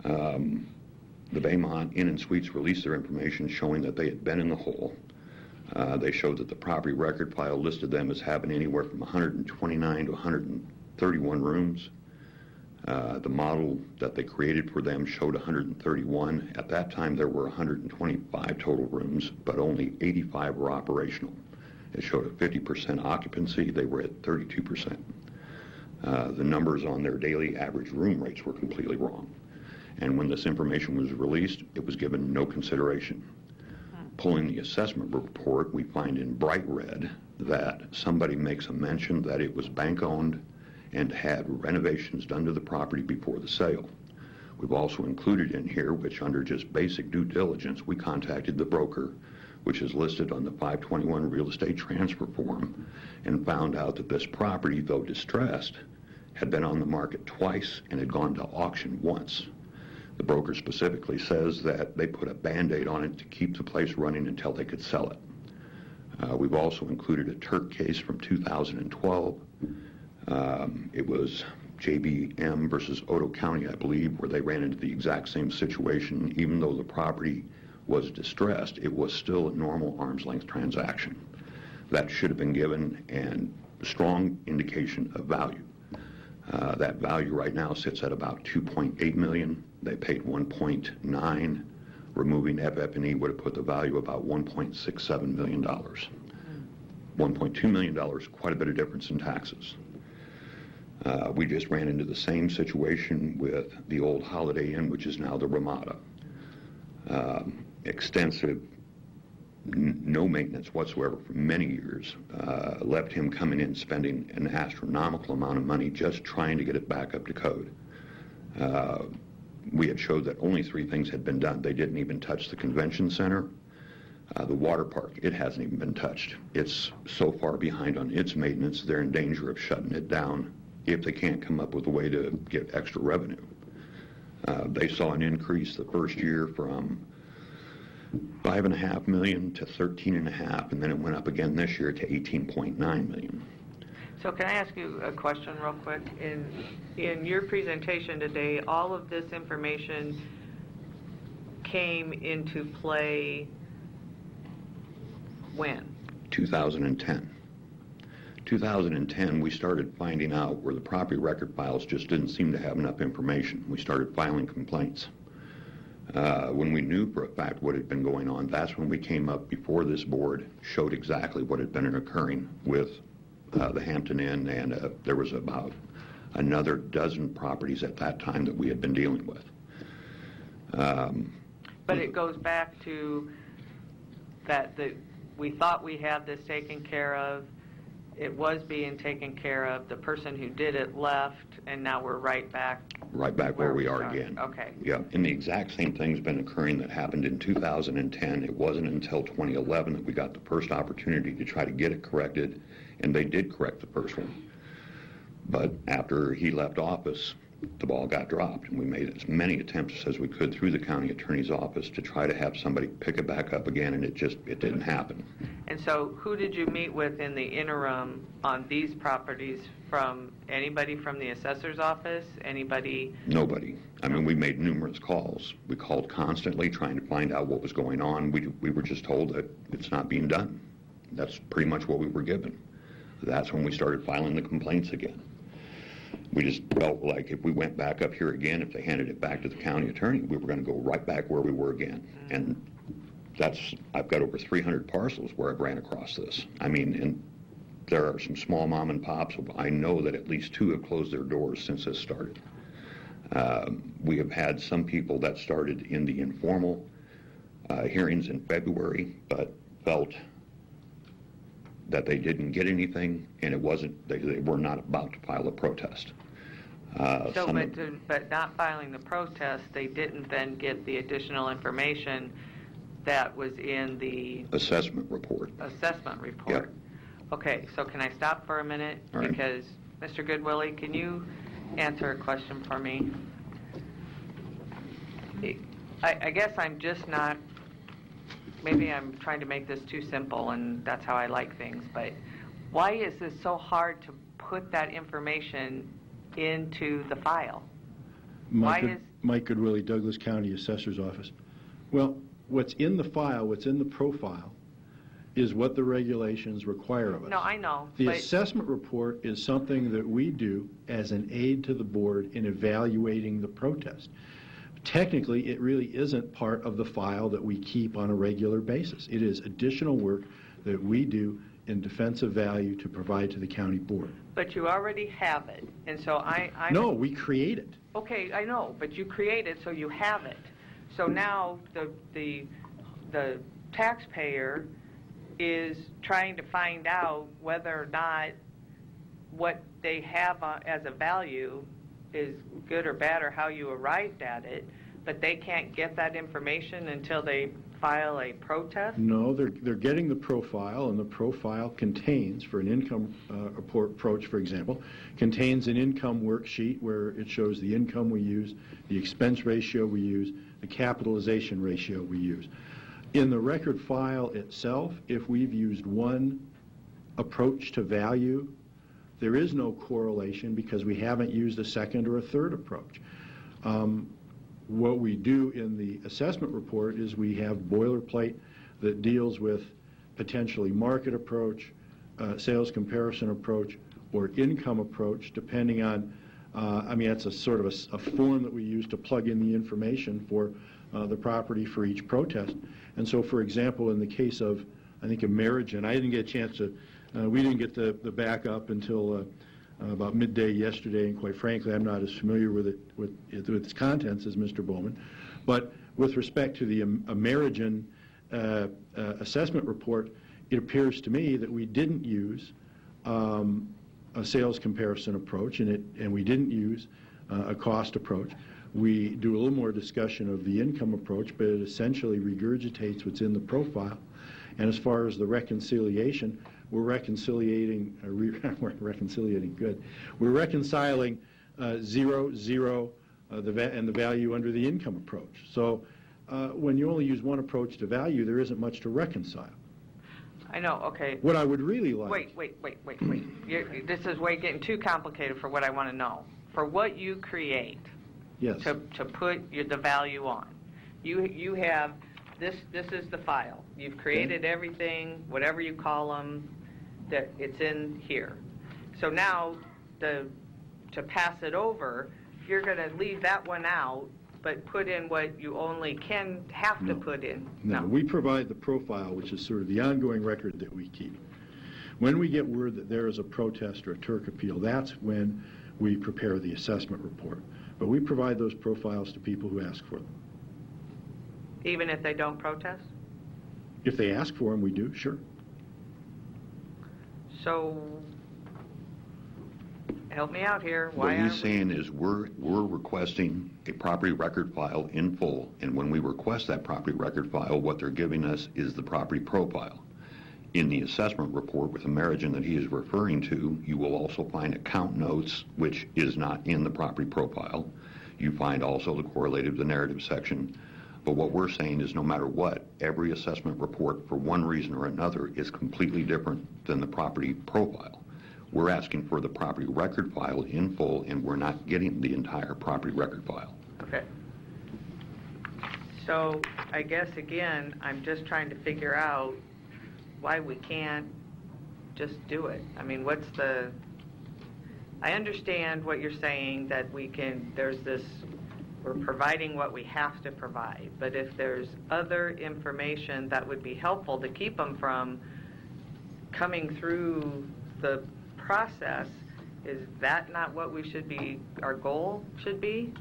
The Baymont Inn and Suites released their information showing that they had been in the hole. They showed that the property record file listed them as having anywhere from 129 to 131 rooms. The model that they created for them showed 131. At that time, there were 125 total rooms, but only 85 were operational. It showed a 50% occupancy. They were at 32%. The numbers on their daily average room rates were completely wrong. And when this information was released, it was given no consideration. Pulling the assessment report, we find in bright red that somebody makes a mention that it was bank-owned and had renovations done to the property before the sale. We've also included in here, which under just basic due diligence, we contacted the broker, which is listed on the 521 real estate transfer form, and found out that this property, though distressed, had been on the market twice and had gone to auction once. The broker specifically says that they put a Band-Aid on it to keep the place running until they could sell it. We've also included a Turk case from 2012. It was JBM versus Otoe County, I believe, where they ran into the exact same situation. Even though the property was distressed, it was still a normal arm's length transaction. That should have been given, and strong indication of value. That value right now sits at about $2.8 million. They paid $1.9. Removing FF&E would have put the value about $1.67 million. $1.2 million, quite a bit of difference in taxes. We just ran into the same situation with the old Holiday Inn, which is now the Ramada. Extensive, no maintenance whatsoever for many years, left him coming in spending an astronomical amount of money just trying to get it back up to code. We had showed that only 3 things had been done. They didn't even touch the convention center. The water park, it hasn't even been touched. It's so far behind on its maintenance, they're in danger of shutting it down if they can't come up with a way to get extra revenue. They saw an increase the first year from $5.5 million to $13.5 million, and then it went up again this year to $18.9 million. So can I ask you a question real quick? In your presentation today, all of this information came into play when? 2010. 2010, we started finding out where the property record files just didn't seem to have enough information. We started filing complaints. When we knew for a fact what had been going on, that's when we came up before this board, showed exactly what had been occurring with the Hampton Inn, and there was about another dozen properties at that time that we had been dealing with. But it goes back to that we thought we had this taken care of. It was being taken care of. The person who did it left, and now we're right back. Right back where we are again. Okay. Yeah, and the exact same thing's been occurring that happened in 2010. It wasn't until 2011 that we got the first opportunity to try to get it corrected, and they did correct the first one. But after he left office, the ball got dropped, and we made as many attempts as we could through the county attorney's office to try to have somebody pick it back up again, and it didn't happen. And so who did you meet with in the interim on these properties? From anybody from the assessor's office? Anybody? Nobody. I mean, we made numerous calls. We called constantly trying to find out what was going on. We were just told that it's not being done. That's pretty much what we were given. That's when we started filing the complaints again. We just felt like if we went back up here again, if they handed it back to the county attorney, we were going to go right back where we were again. And I've got over 300 parcels where I've ran across this. I mean, and there are some small mom and pops. I know that at least 2 have closed their doors since this started. We have had some people that started in the informal hearings in February, but felt that they didn't get anything, and it wasn't, they were not about to file a protest. But not filing the protest, they didn't then get the additional information that was in the assessment report. Yep. Okay, so can I stop for a minute? Right. Because, Mr. Goodwillie, can you answer a question for me? I guess I'm just not, maybe I'm trying to make this too simple, and that's how I like things, but why is this so hard to put that information into the file? Mike Goodwillie, Douglas County Assessor's Office. Well, what's in the file, what's in the profile, is what the regulations require of us. No, I know. The assessment report is something that we do as an aid to the board in evaluating the protest. Technically, it really isn't part of the file that we keep on a regular basis. It is additional work that we do in defense of value to provide to the county board. But you already have it, and so No, we create it. Okay, I know, but you create it, so you have it. So now the taxpayer is trying to find out whether or not what they have as a value is good or bad, or how you arrived at it, but they can't get that information until they file a protest? No, they're getting the profile, and the profile contains, for an income approach, for example, contains an income worksheet where it shows the income we use, the expense ratio we use, the capitalization ratio we use. In the record file itself, if we've used one approach to value, there is no correlation because we haven't used a second or a third approach. What we do in the assessment report is we have boilerplate that deals with potentially market approach, sales comparison approach, or income approach, depending on, I mean, that's a sort of a form that we use to plug in the information for the property for each protest. And so, for example, in the case of, I think, a marriage, and I didn't get a chance to, we didn't get the backup until about midday yesterday, and quite frankly, I'm not as familiar with its contents as Mr. Bowman. But with respect to the Amerigen assessment report, it appears to me that we didn't use a sales comparison approach, and we didn't use a cost approach. We do a little more discussion of the income approach, but it essentially regurgitates what's in the profile. And as far as the reconciliation, we're reconciling good. We're reconciling 0, 0, and the value under the income approach. So when you only use one approach to value, there isn't much to reconcile. I know, okay. What I would really like... Wait. This is getting too complicated for what I want to know. For what you create, Yes. to put the value on, you have, this is the file. You've created everything, whatever you call them, that it's in here. So now, to pass it over, you're going to leave that one out, but put in what you only have to put in. No, we provide the profile, which is sort of the ongoing record that we keep. When we get word that there is a protest or a Turk appeal, that's when we prepare the assessment report. But we provide those profiles to people who ask for them. Even if they don't protest? If they ask for them, we do, sure. So, help me out here. What he's saying is we're requesting a property record file in full, and when we request that property record file, what they're giving us is the property profile. In the assessment report with the margin that he is referring to, you will also find account notes, which is not in the property profile. You find also the correlated, the narrative section. But what we're saying is no matter what, every assessment report for one reason or another is completely different than the property profile. We're asking for the property record file in full, and we're not getting the entire property record file. Okay. So, I guess, again, I'm just trying to figure out why we can't just do it. I mean, I understand what you're saying, that we're providing what we have to provide, but if there's other information that would be helpful to keep them from coming through the process, is that not what our goal should be?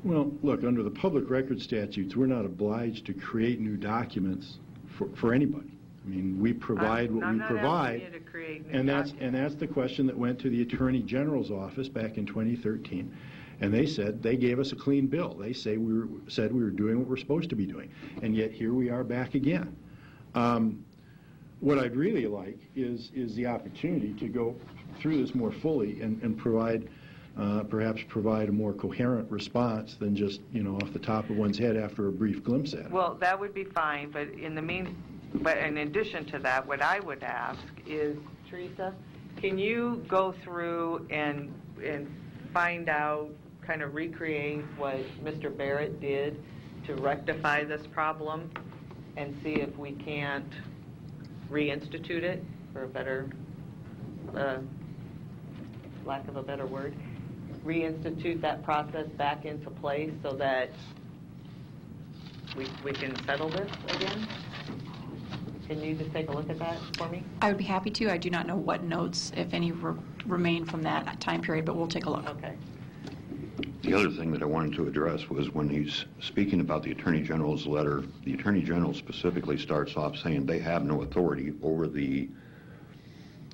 Well, look, under the public record statutes, we're not obliged to create new documents for anybody. I mean, we provide what we provide, you to create new and documents. that's the question that went to the Attorney General's office back in 2013, and they gave us a clean bill. They said we were doing what we're supposed to be doing, and yet here we are back again. What I'd really like is the opportunity to go through this more fully and perhaps provide a more coherent response than just, off the top of one's head after a brief glimpse at it. Well, that would be fine, but in addition to that, what I would ask is, Teresa, can you go through and find out, kind of recreate what Mr. Barrett did to rectify this problem, and see if we can't reinstitute it, for a better, lack of a better word, reinstitute that process back into place so that we can settle this again? Can you just take a look at that for me? I would be happy to. I do not know what notes, if any, remain from that time period, but we'll take a look. Okay. The other thing that I wanted to address was when he's speaking about the Attorney General's letter, the Attorney General specifically starts off saying they have no authority over the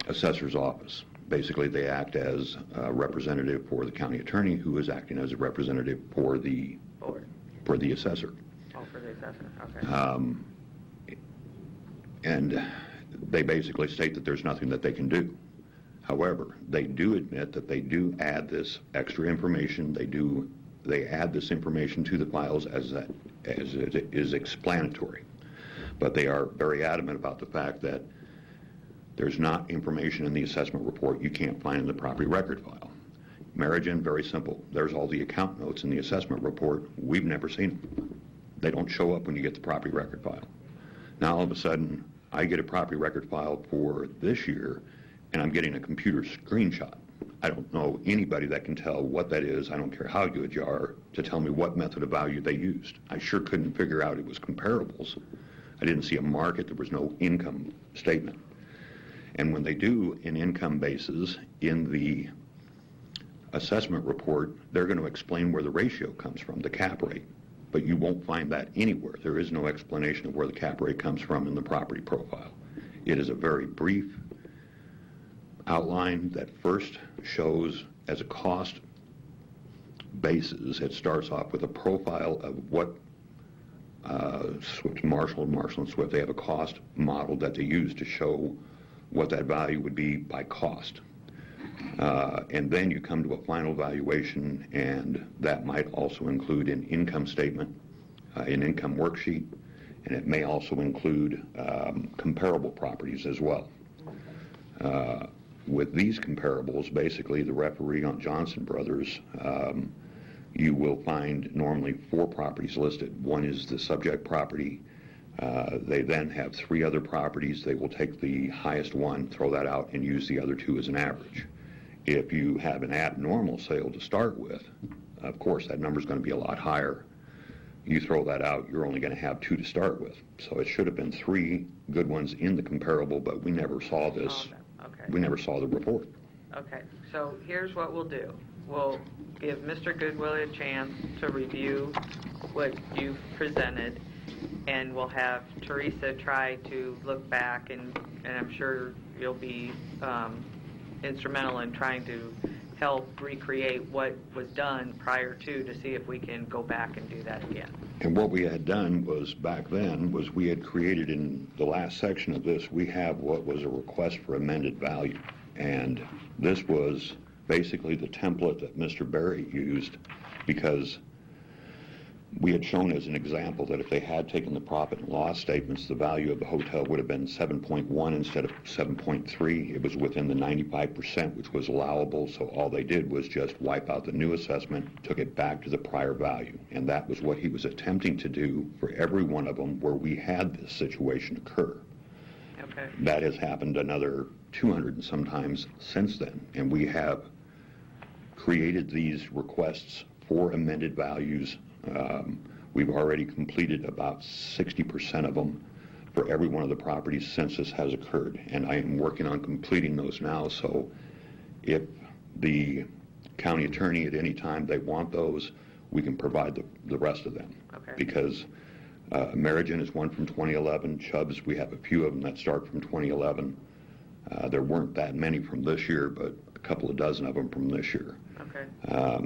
assessor's office. Basically, they act as a representative for the county attorney, who is acting as a representative for the assessor. Oh, for the assessor, okay. And they basically state that there's nothing that they can do. However, they do admit that they do add this extra information. They add this information to the files as it is explanatory. But they are very adamant about the fact that there's not information in the assessment report you can't find in the property record file. Marriage-in, very simple. There's all the account notes in the assessment report. We've never seen them. They don't show up when you get the property record file. Now, all of a sudden, I get a property record file for this year, and I'm getting a computer screenshot. I don't know anybody that can tell what that is. I don't care how good you are to tell me what method of value they used. I sure couldn't figure out it was comparables. I didn't see a market. There was no income statement. And when they do an income basis in the assessment report, they're going to explain where the ratio comes from, the cap rate. But you won't find that anywhere. There is no explanation of where the cap rate comes from in the property profile. It is a very brief outline that first shows as a cost basis. It starts off with a profile of what Marshall and Swift, they have a cost model that they use to show what that value would be by cost. And then you come to a final valuation, and that might also include an income statement, an income worksheet, and it may also include comparable properties as well. With these comparables, basically the referee on Johnson Brothers, you will find normally 4 properties listed. One is the subject property. They then have 3 other properties. They will take the highest one, throw that out, and use the other 2 as an average. If you have an abnormal sale to start with, of course that number is going to be a lot higher. You throw that out, you're only going to have 2 to start with. So it should have been 3 good ones in the comparable, but we never saw this. Okay. We never saw the report. Okay, so here's what we'll do. We'll give Mr. Goodwill a chance to review what you've presented, and we'll have Teresa try to look back, and I'm sure you'll be instrumental in trying to help recreate what was done prior to see if we can go back and do that again. And what we had done was, back then, was we had created in the last section of this, we have what was a request for amended value. And this was basically the template that Mr. Berry used, because we had shown as an example that if they had taken the profit and loss statements, the value of the hotel would have been 7.1 instead of 7.3. It was within the 95%, which was allowable, so all they did was just wipe out the new assessment, took it back to the prior value. And that was what he was attempting to do for every one of them where we had this situation occur. Okay. That has happened another 200 and sometimes since then. And we have created these requests for amended values. We've already completed about 60% of them for every one of the properties since this has occurred, and I am working on completing those now. So if the county attorney at any time they want those, we can provide the rest of them. Okay. Because Amerigen is one from 2011. Chubb's, we have a few of them that start from 2011. There weren't that many from this year, but a couple of dozen of them from this year. Okay.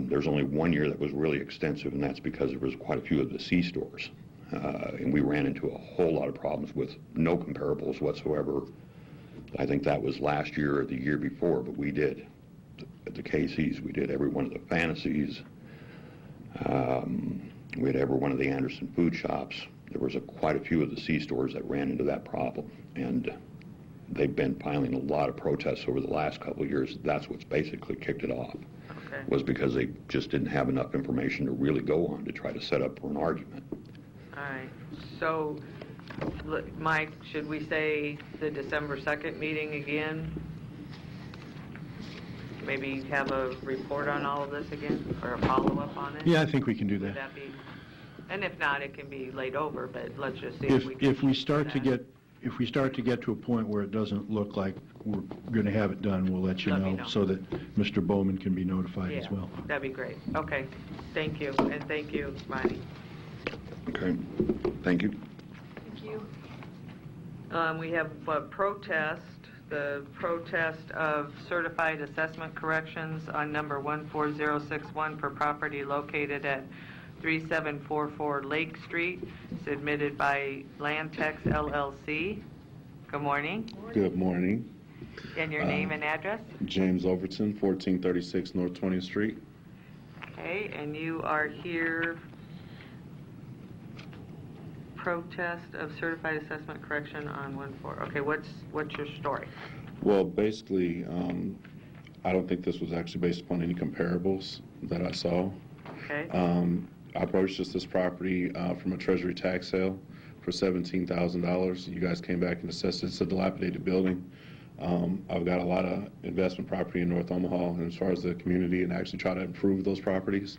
There's only one year that was really extensive, and that's because there was quite a few of the C-stores. And we ran into a whole lot of problems with no comparables whatsoever. I think that was last year or the year before, but we did at the Casey's, we did every one of the Fantasies. We had every one of the Anderson food shops. There was quite a few of the C-stores that ran into that problem, and they've been filing a lot of protests over the last couple of years. That's what's basically kicked it off. Okay. Was because they just didn't have enough information to really go on to try to set up for an argument. All right. So, Mike, should we say the December 2nd meeting again? Maybe have a report on all of this again, or a follow-up on it? Yeah, I think we can do Would that. that be? And if not, it can be laid over, but let's just see if we can. If we start to get to a point where it doesn't look like we're going to have it done, we'll let you Let me know know. so that Mr. Bowman can be notified as well. That'd be great. Okay. Thank you, and thank you, Monty. Okay. Thank you. Thank you. We have a protest, the protest of certified assessment corrections on number 14061 for property located at 3744 Lake Street, submitted by Landtex LLC. Good morning. Good morning. And your name and address? James Overton, 1436 North 20th Street. Okay, and you are here, protest of certified assessment correction on 14. Okay, what's your story? Well, basically, I don't think this was actually based upon any comparables that I saw. Okay. I purchased this property from a treasury tax sale for $17,000. You guys came back and assessed it. It's a dilapidated building. I've got a lot of investment property in North Omaha, and as far as the community, and actually try to improve those properties.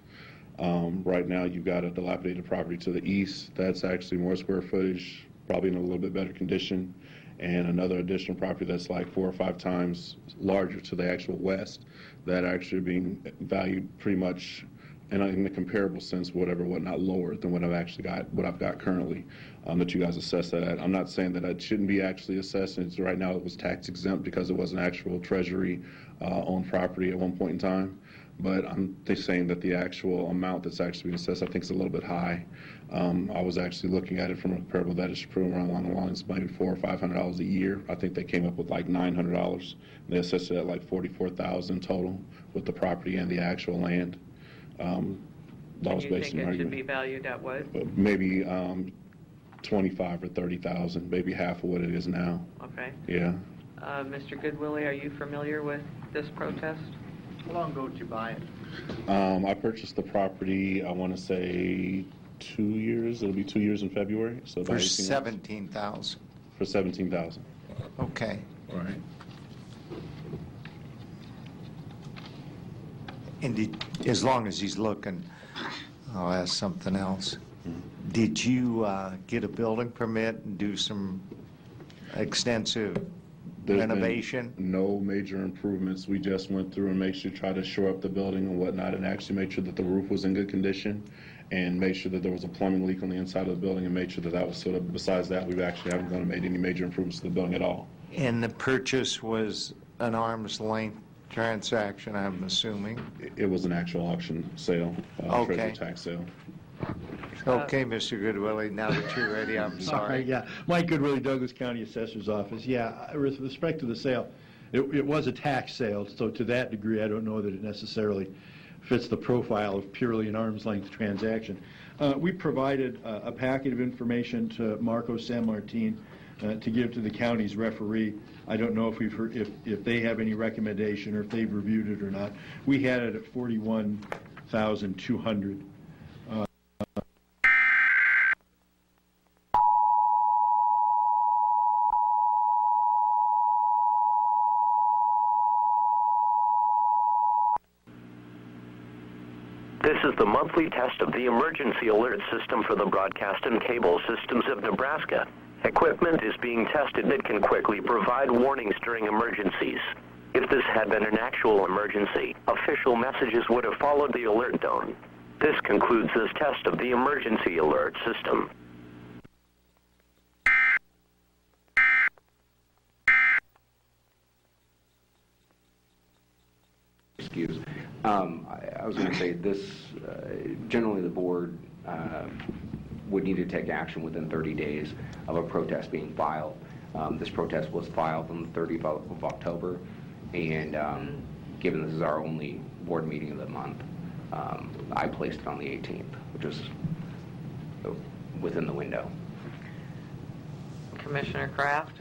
Right now, you've got a dilapidated property to the east. That's actually more square footage, probably in a little bit better condition, and another additional property that's like 4 or 5 times larger to the actual west, that actually being valued pretty much in the comparable sense, not lower than what I've got currently, that you guys assess that at. I'm not saying that it shouldn't be actually assessed. Right now it was tax exempt because it was an actual treasury owned property at one point in time. But I'm saying that the actual amount that's actually being assessed, I think, is a little bit high. I was actually looking at it from a comparable that is pretty around along the lines maybe $400 or $500 a year. I think they came up with like $900. They assessed it at like $44,000 total with the property and the actual land. That was You based think on it should argument. be valued at what? Maybe 25 or 30,000, maybe half of what it is now. Okay. Yeah. Mr. Goodwillie, are you familiar with this protest? How long ago did you buy it? I purchased the property, I want to say 2 years. It'll be 2 years in February. So For about 18 months. 17,000. For 17,000. Okay. All right. And as long as he's looking, I'll ask something else. Did you get a building permit and do some extensive There's been renovation? no major improvements. We just went through and try to shore up the building and whatnot, and actually make sure that the roof was in good condition, and make sure that there was a plumbing leak on the inside of the building, and make sure that that was sort of, besides that, we actually haven't gone and made any major improvements to the building at all. And the purchase was an arm's length transaction, I'm assuming? It was an actual auction sale, Okay. treasury tax sale. Okay, Mr. Goodwillie, now that you're ready, I'm sorry. Yeah, Mike Goodwillie, Douglas County Assessor's Office. Yeah, with respect to the sale, it was a tax sale, so to that degree, I don't know that it necessarily fits the profile of purely an arm's length transaction. We provided a packet of information to Marco San Martin to give to the county's referee. I don't know if we've heard, if they have any recommendation or if they've reviewed it or not. We had it at $41,200. This is the monthly test of the emergency alert system for the broadcast and cable systems of Nebraska. Equipment is being tested that can quickly provide warnings during emergencies. If this had been an actual emergency, official messages would have followed the alert tone. This concludes this test of the emergency alert system. Excuse. I was going to say this, generally the board would need to take action within 30 days of a protest being filed. This protest was filed on the 30th of October, and given this is our only board meeting of the month, I placed it on the 18th, which was within the window. Commissioner Kraft?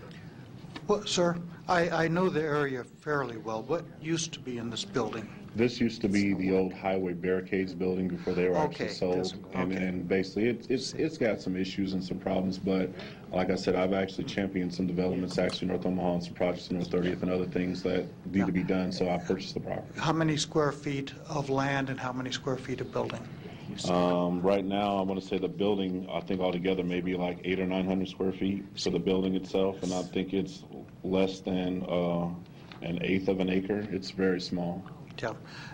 Well, sir, I know the area fairly well. What used to be in this building? This used to be the old highway barricades building before they were actually sold, and basically it's got some issues and some problems, but like I said, I've actually championed some developments actually in North Omaha and some projects in North 30th and other things that need to be done, so I purchased the property. How many square feet of land and how many square feet of building? Right now, I want to say the building, I think altogether maybe like 800 or 900 square feet for the building itself, and I think it's less than an eighth of an acre. It's very small.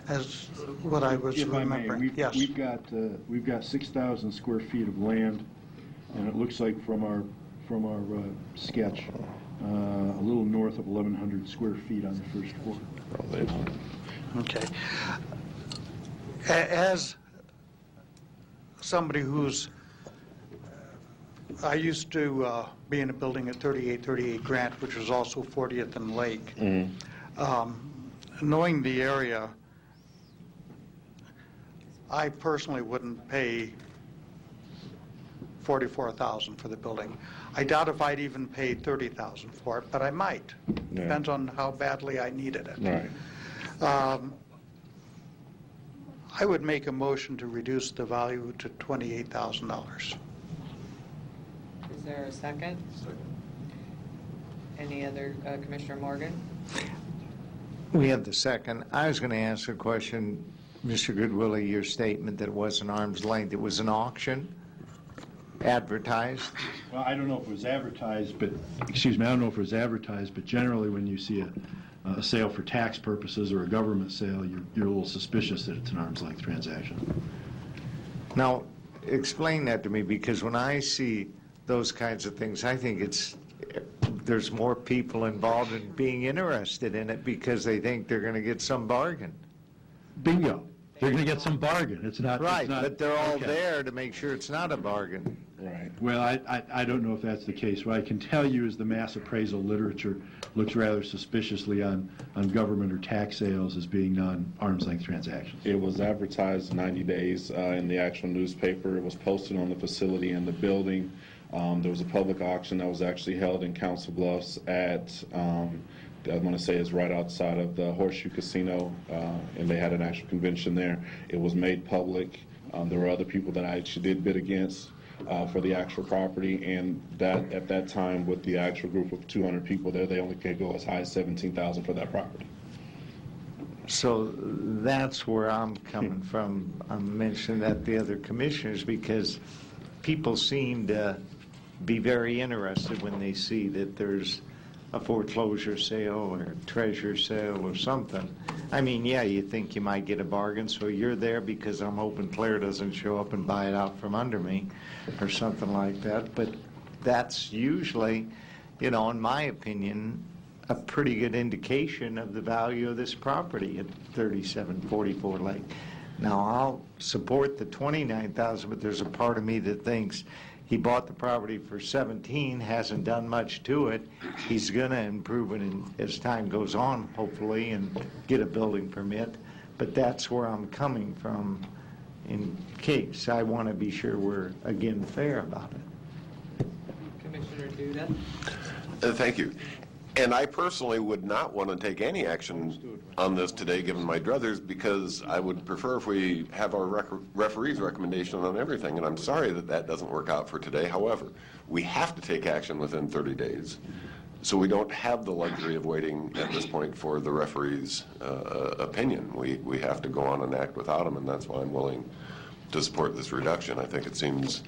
As what I was remembering. Yes. We've got 6,000 square feet of land, and it looks like from our sketch, a little north of 1,100 square feet on the first floor. Okay. As somebody who's, I used to be in a building at 3838 Grant, which was also 40th and Lake. Knowing the area, I personally wouldn't pay $44,000 for the building. I doubt if I'd even pay $30,000 for it, but I might. Yeah. Depends on how badly I needed it. Right. I would make a motion to reduce the value to $28,000. Is there a second? Any other, Commissioner Morgan? We have the second. I was going to ask a question, Mr. Goodwillie, your statement that it was an arm's length. It was an auction, advertised? Well, I don't know if it was advertised, but, excuse me, I don't know if it was advertised, but generally when you see a sale for tax purposes or a government sale, you're a little suspicious that it's an arm's length transaction. Now, explain that to me, because when I see those kinds of things, I think there's more people involved in being interested in it because they think they're going to get some bargain. Bingo. They're going to get some bargain. It's not right, it's not, but they're all okay. there to make sure it's not a bargain. Right. Well, I don't know if that's the case. What I can tell you is the mass appraisal literature looks rather suspiciously on government or tax sales as being non-arm's length transactions. It was advertised 90 days in the actual newspaper. It was posted on the facility and the building. There was a public auction that was actually held in Council Bluffs at, I want to say it's right outside of the Horseshoe Casino, and they had an actual convention there. It was made public. There were other people that I actually did bid against for the actual property, and that at that time with the actual group of 200 people there, they only could go as high as $17,000 for that property. So that's where I'm coming from. I'm mentioning that the other commissioners, because people seem to be very interested when they see that there's a foreclosure sale or a treasure sale or something. I mean, yeah, you think you might get a bargain, so you're there because I'm hoping Claire doesn't show up and buy it out from under me or something like that. But that's usually, you know, in my opinion, a pretty good indication of the value of this property at 3744 Lake. Now, I'll support the $29,000, but there's a part of me that thinks he bought the property for 17, hasn't done much to it. He's going to improve it as time goes on, hopefully, and get a building permit. But that's where I'm coming from in case. I want to be sure we're, again, fair about it. Commissioner Duda? Thank you. And I personally would not want to take any action on this today, given my druthers, because I would prefer if we have our referee's recommendation on everything, and I'm sorry that that doesn't work out for today. However, we have to take action within 30 days, so we don't have the luxury of waiting at this point for the referee's opinion. We have to go on and act without him, and that's why I'm willing to support this reduction. I think it seems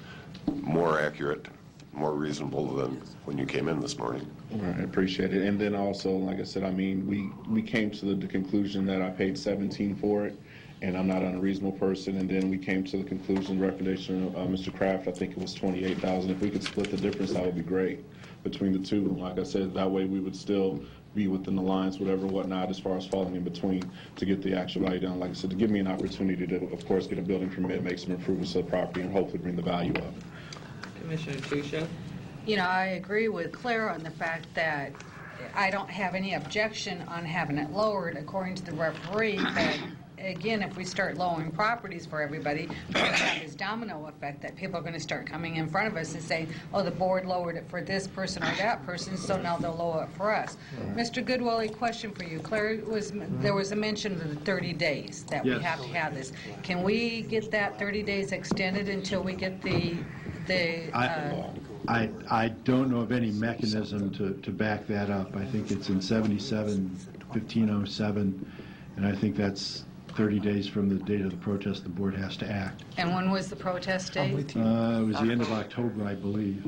more accurate, more reasonable than when you came in this morning. Right, I appreciate it. And then also, like I said, I mean, we came to the conclusion that I paid 17 for it, and I'm not an unreasonable person. And then we came to the conclusion, recommendation of Mr. Kraft, I think it was 28,000. If we could split the difference, that would be great between the two. Like I said, that way we would still be within the lines, whatever, whatnot, as far as falling in between to get the actual value down. Like I said, to give me an opportunity to, of course, get a building permit, make some improvements to the property, and hopefully bring the value up. Commissioner Tusha? You know, I agree with Claire on the fact that I don't have any objection on having it lowered according to the referee, but again, if we start lowering properties for everybody, we're going to have this domino effect that people are going to start coming in front of us and saying, oh, the board lowered it for this person or that person, so now they'll lower it for us. Mr. Goodwill, a question for you. Claire, there was a mention of the 30 days that we have to have this. Can we get that 30 days extended until we get I don't know of any mechanism to back that up. I think it's in 77-1507, and I think that's 30 days from the date of the protest the board has to act. And when was the protest date? It was the end of October, I believe.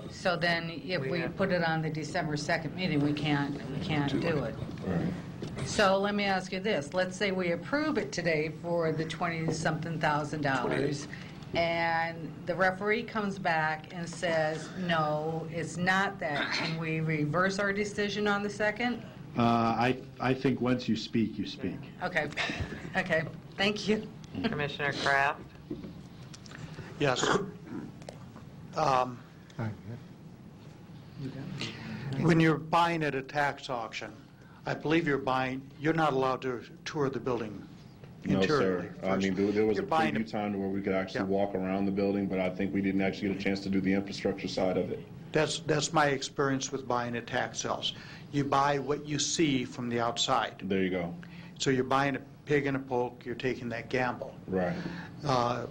So then if we put it on the December 2nd meeting, we can't do it. Right. So let me ask you this. Let's say we approve it today for the $20-something thousand, and the referee comes back and says, no, it's not that. Can we reverse our decision on the 2nd? I think once you speak, you speak. Okay. Okay. Thank you. Commissioner Kraft? Yes. When you're buying at a tax auction, I believe you're not allowed to tour the building interiorly. No, sir. I mean, there was a preview time where we could actually walk around the building, but I think we didn't actually get a chance to do the infrastructure side of it. That's my experience with buying at tax sales. You buy what you see from the outside. There you go. So you're buying a pig in a poke, you're taking that gamble. Right. I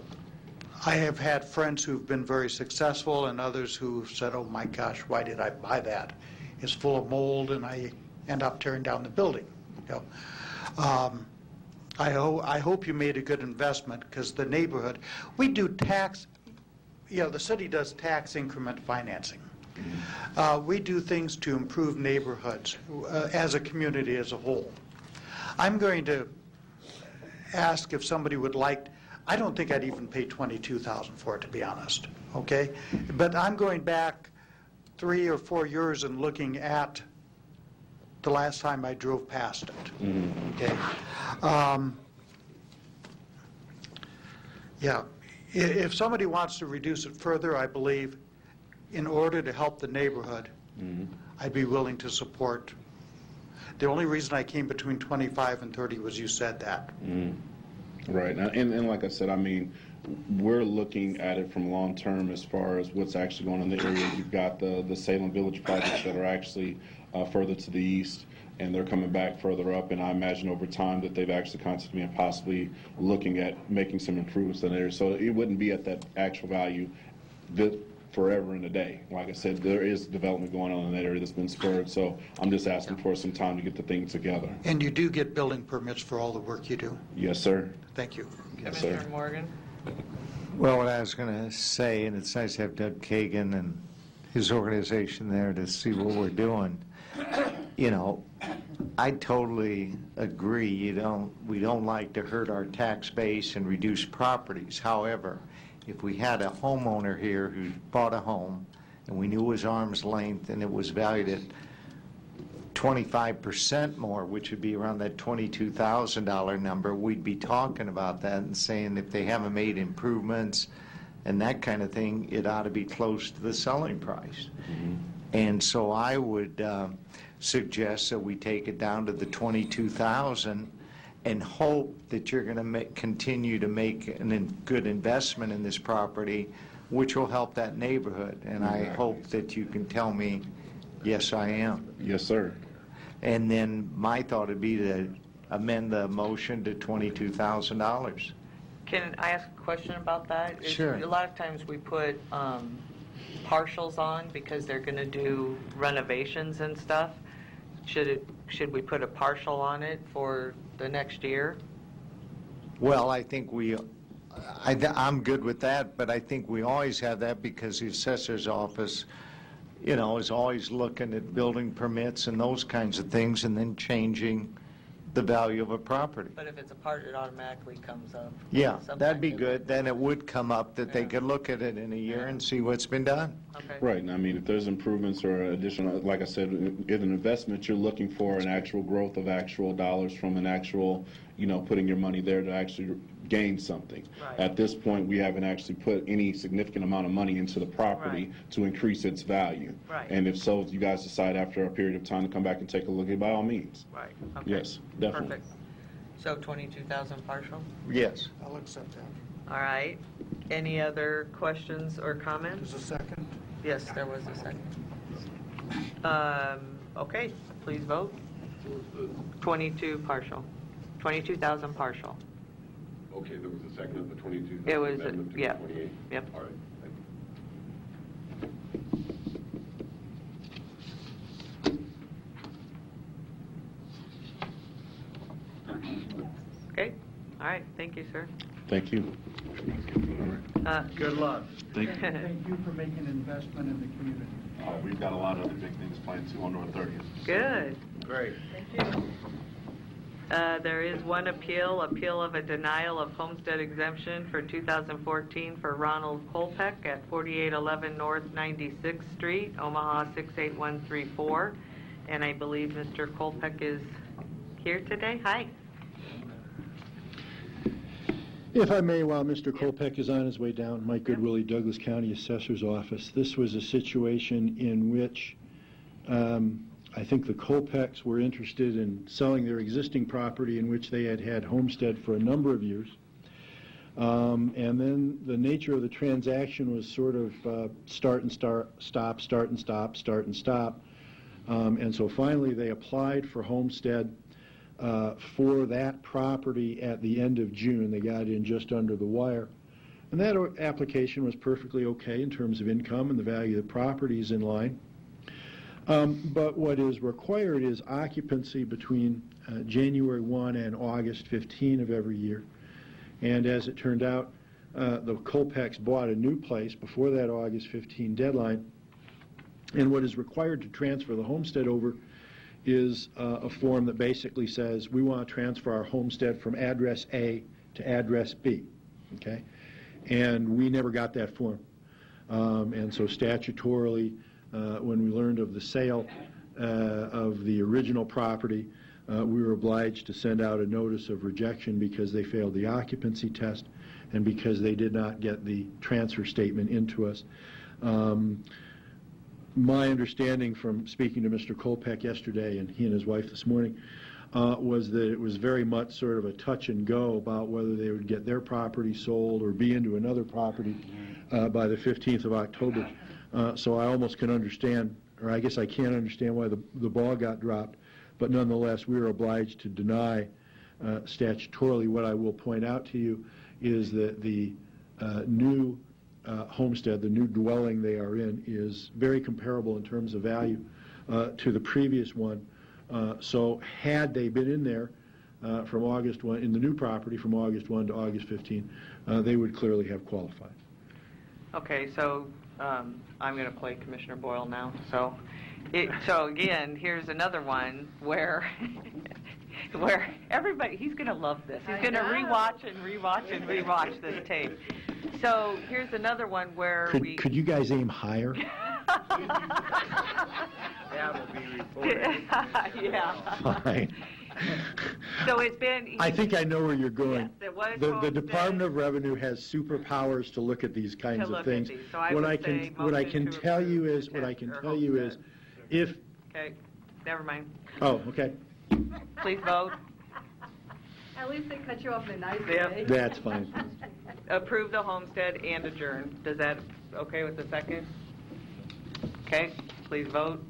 have had friends who've been very successful and others who've said, oh my gosh, why did I buy that? It's full of mold and I end up tearing down the building. You know? I hope you made a good investment because the neighborhood, we do tax, the city does tax increment financing. We do things to improve neighborhoods as a community as a whole. I'm going to ask if somebody would like, I don't think I'd even pay $22,000 for it, to be honest, okay? But I'm going back 3 or 4 years and looking at the last time I drove past it, okay? Yeah, if somebody wants to reduce it further, I believe, in order to help the neighborhood, I'd be willing to support. The only reason I came between 25 and 30 was you said that. Right. And like I said, I mean, we're looking at it from long term as far as what's actually going on in the area. You've got the Salem Village projects that are actually further to the east, and they're coming back further up. And I imagine over time that they've actually constantly and possibly looking at making some improvements in there. So it wouldn't be at that actual value that forever and a day. Like I said, there is development going on in that area that's been spurred. So I'm just asking for some time to get the things together. And you do get building permits for all the work you do? Yes, sir. Thank you. Yes, sir. Commissioner Morgan? Well, what I was going to say, and it's nice to have Doug Kagan and his organization there to see what we're doing. You know, I totally agree. We don't like to hurt our tax base and reduce properties. However, if we had a homeowner here who bought a home and we knew his arm's length and it was valued at 25% more, which would be around that $22,000 number, we'd be talking about that and saying if they haven't made improvements and that kind of thing, it ought to be close to the selling price. Mm-hmm. And so I would suggest that we take it down to the $22,000 and hope that you're going to continue to make a good investment in this property, which will help that neighborhood. And I hope that you can tell me, yes, I am. Yes, sir. And then my thought would be to amend the motion to $22,000. Can I ask a question about that? Sure. A lot of times we put partials on because they're going to do renovations and stuff. Should we put a partial on it for the next year? Well, I think I'm good with that, but I think we always have that because the assessor's office, you know, is always looking at building permits and those kinds of things and then changing the value of a property. But if it's a part, it automatically comes up. Yeah, that'd be good. Then it would come up that they could look at it in a year and see what's been done. Okay. Right. And I mean, if there's improvements or additional, like I said, in an investment, you're looking for an actual growth of actual dollars from an actual, you know, putting your money there to actually gain something. Right. At this point, we haven't actually put any significant amount of money into the property to increase its value. Right. And if so, if you guys decide after a period of time to come back and take a look at it, by all means. Right. Okay. Yes, definitely. Perfect. So 22,000 partial? Yes. I'll accept that. All right. Any other questions or comments? There's a second? Yes, there was a second. Okay, please vote. 22 partial. 22,000 partial. Okay, there was a second of the 22. It was, yeah. 28. Yep. All right. Okay. All right. Thank you, sir. Thank you. Good luck. Thank you. Thank you for making an investment in the community. We've got a lot of other big things planned too on North 30th. Good. Great. Thank you. There is one appeal of a denial of homestead exemption for 2014 for Ronald Kolpeck at 4811 North 96th Street, Omaha 68134. And I believe Mr. Kolpeck is here today. Hi. If I may, while Mr. Kolpeck is on his way down, Mike Goodwillie, Douglas County Assessor's Office. This was a situation in which I think the Kolpecks were interested in selling their existing property in which they had had homestead for a number of years. And then the nature of the transaction was sort of start and stop, start and stop, start and stop. And so finally they applied for homestead for that property at the end of June. They got in just under the wire. And that application was perfectly okay in terms of income and the value of the property is in line. But what is required is occupancy between January 1 and August 15 of every year. And as it turned out, the Kolpecks bought a new place before that August 15 deadline. And what is required to transfer the homestead over is a form that basically says we want to transfer our homestead from address A to address B, okay? And we never got that form. And so statutorily, when we learned of the sale of the original property, we were obliged to send out a notice of rejection because they failed the occupancy test and because they did not get the transfer statement into us. My understanding from speaking to Mr. Kolpeck yesterday and he and his wife this morning was that it was very much sort of a touch and go about whether they would get their property sold or be into another property by the 15th of October. So I almost can understand, or I guess I can't understand why the ball got dropped, but nonetheless we were obliged to deny statutorily. What I will point out to you is that the new homestead, the new dwelling they are in, is very comparable in terms of value to the previous one. So had they been in there from August 1, in the new property from August 1 to August 15, they would clearly have qualified. Okay, so I'm going to play Commissioner Boyle now. So again, here's another one where where everybody, he's going to love this. He's going to rewatch and rewatch and rewatch this tape. So here's another one where could you guys aim higher? That will be reported. Yeah. Fine. So it's been... I think I know where you're going. Yes, it was the Department of Revenue has superpowers to look at these kinds of things. So I what would I can say what I motion can to tell you approve is what I can or tell you is if Okay, never mind. oh okay. Please vote. At least they cut you off in a nice Yep. way. That's fine. Approve the homestead and adjourn. Does that okay with the second? Okay, please vote.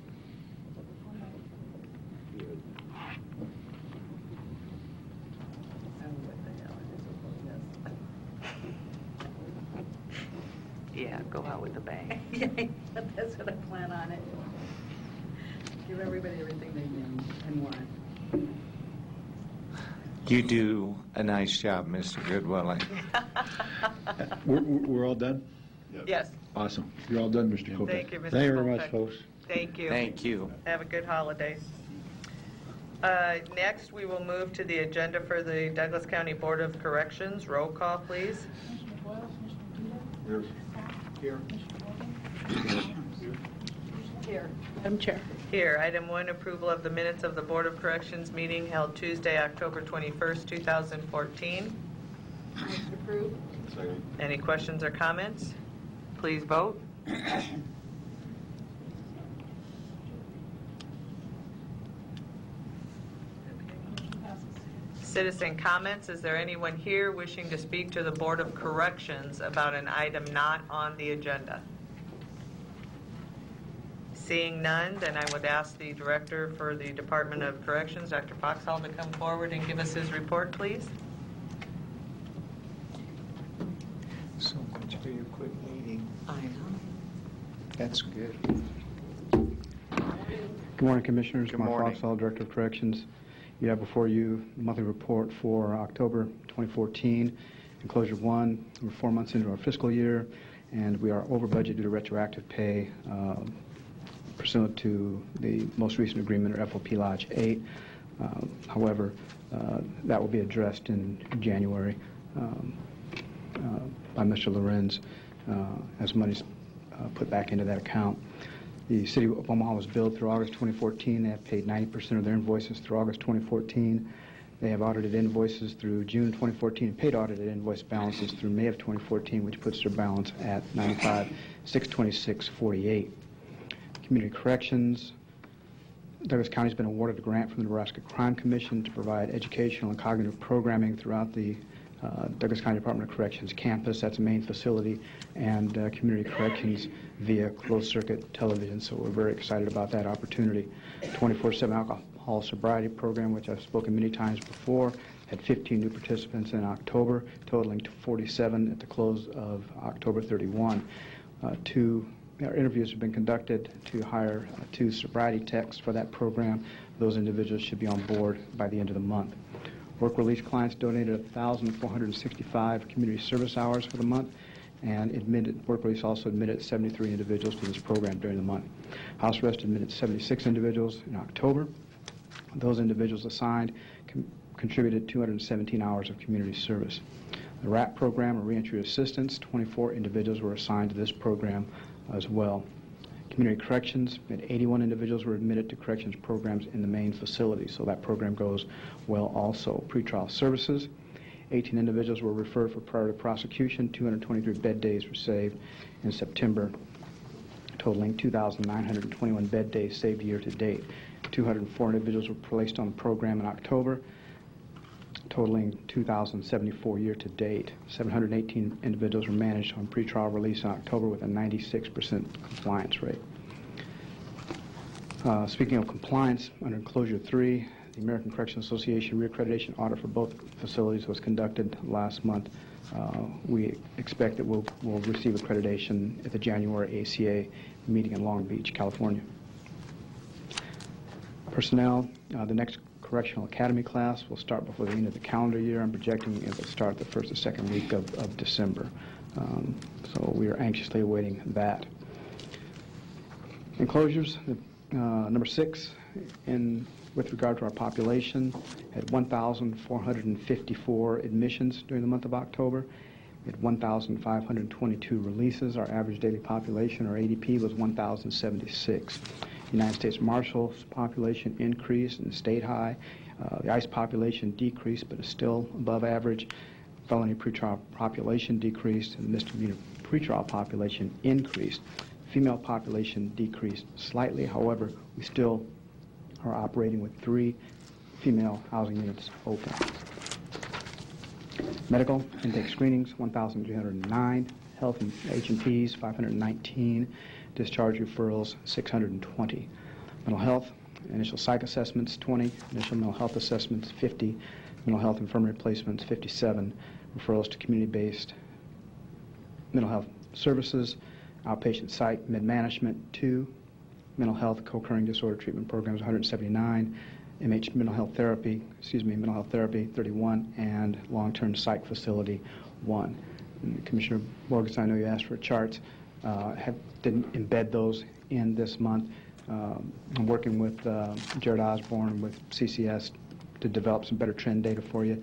Yeah, go out with a bang. That's what I plan on it. Give everybody everything they need and want. You do a nice job, Mr. Goodwillie. We're all done? Yes. Awesome. You're all done, Mr. Kopech. Thank you, Mr. Thank you very Kopech. much, folks. Thank you. Thank you. Have a good holiday. Next, we will move to the agenda for the Douglas County Board of Corrections. Roll call, please. Here. Here. Madam Chair. Here, item 1, approval of the minutes of the Board of Corrections meeting held Tuesday, October 21st, 2014. Approved. Any questions or comments? Please vote. Citizen comments. Is there anyone here wishing to speak to the Board of Corrections about an item not on the agenda? Seeing none, then I would ask the Director for the Department of Corrections, Dr. Foxhall, to come forward and give us his report, please. So much for your quick meeting. I know. That's good. Good morning, Commissioners. Good Mark morning. Foxall, Director of Corrections. You have before you the monthly report for October 2014. Enclosure 1, we're 4 months into our fiscal year, and we are over budget due to retroactive pay pursuant to the most recent agreement, or FOP Lodge 8. However, that will be addressed in January by Mr. Lorenz as money's put back into that account. The City of Omaha was billed through August 2014. They have paid 90% of their invoices through August 2014. They have audited invoices through June 2014 and paid audited invoice balances through May of 2014, which puts their balance at $95,626.48. Community Corrections. Douglas County has been awarded a grant from the Nebraska Crime Commission to provide educational and cognitive programming throughout the Douglas County Department of Corrections campus. That's a main facility, and community corrections via closed-circuit television. So we're very excited about that opportunity. 24/7 alcohol sobriety program, which I've spoken many times before, had 15 new participants in October, totaling to 47 at the close of October 31. Our interviews have been conducted to hire 2 sobriety techs for that program. Those individuals should be on board by the end of the month. Work release clients donated 1,465 community service hours for the month, and work release also admitted 73 individuals to this program during the month. House arrest admitted 76 individuals in October. Those individuals assigned contributed 217 hours of community service. The RAP program, or Reentry Assistance, 24 individuals were assigned to this program as well. Community Corrections, 81 individuals were admitted to corrections programs in the main facility, so that program goes well also. Pretrial services, 18 individuals were referred for prior to prosecution, 223 bed days were saved in September, totaling 2,921 bed days saved year to date. 204 individuals were placed on the program in October, totaling 2,074 year-to-date. 718 individuals were managed on pretrial release in October with a 96% compliance rate. Speaking of compliance, under Enclosure 3, the American Correctional Association reaccreditation audit for both facilities was conducted last month. We expect that we'll receive accreditation at the January ACA meeting in Long Beach, California. Personnel, the next Correctional Academy class will start before the end of the calendar year. I'm projecting it will start the first or second week of December. So we are anxiously awaiting that. Enclosures, number 6, with regard to our population, had 1,454 admissions during the month of October. We had 1,522 releases. Our average daily population, or ADP, was 1,076. United States Marshals population increased and stayed high. The ICE population decreased, but is still above average. Felony pretrial population decreased, and the misdemeanor pretrial population increased. Female population decreased slightly. However, we still are operating with 3 female housing units open. Medical intake screenings, 1,309. Health and H&Ps, 519. Discharge referrals, 620. Mental health, initial psych assessments, 20. Initial mental health assessments, 50. Mental health infirmary placements, 57. Referrals to community-based mental health services, outpatient psych mid-management, 2. Mental health co-occurring disorder treatment programs, 179. mental health therapy, 31, and long-term psych facility, 1. And Commissioner Borges, I know you asked for charts. Didn't embed those in this month. I'm working with Jared Osborne with CCS to develop some better trend data for you.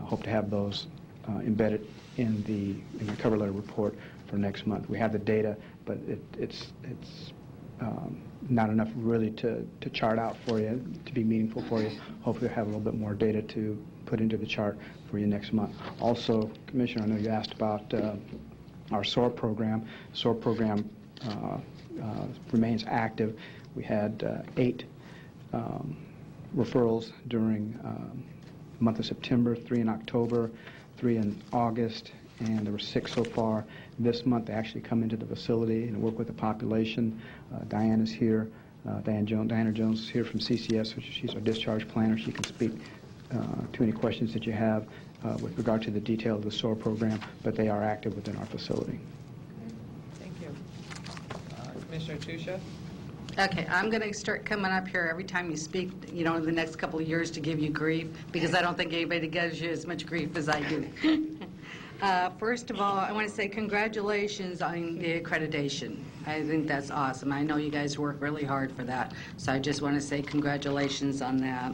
Hope to have those embedded in the cover letter report for next month. We have the data, but it's not enough really to chart out for you, to be meaningful for you. Hopefully we'll have a little bit more data to put into the chart for you next month. Also, Commissioner, I know you asked about our SOAR program. SOAR program remains active. We had 8 referrals during the month of September, 3 in October, 3 in August, and there were 6 so far. This month they actually come into the facility and work with the population. Diana's here. Diana Jones is here from CCS, which she's our discharge planner. She can speak to any questions that you have with regard to the detail of the SOAR program, but they are active within our facility. Thank you. Commissioner Tusha? Okay, I'm going to start coming up here every time you speak, in the next couple of years to give you grief, because I don't think anybody gives you as much grief as I do. First of all, I want to say congratulations on the accreditation. I think that's awesome. I know you guys work really hard for that, so I just want to say congratulations on that.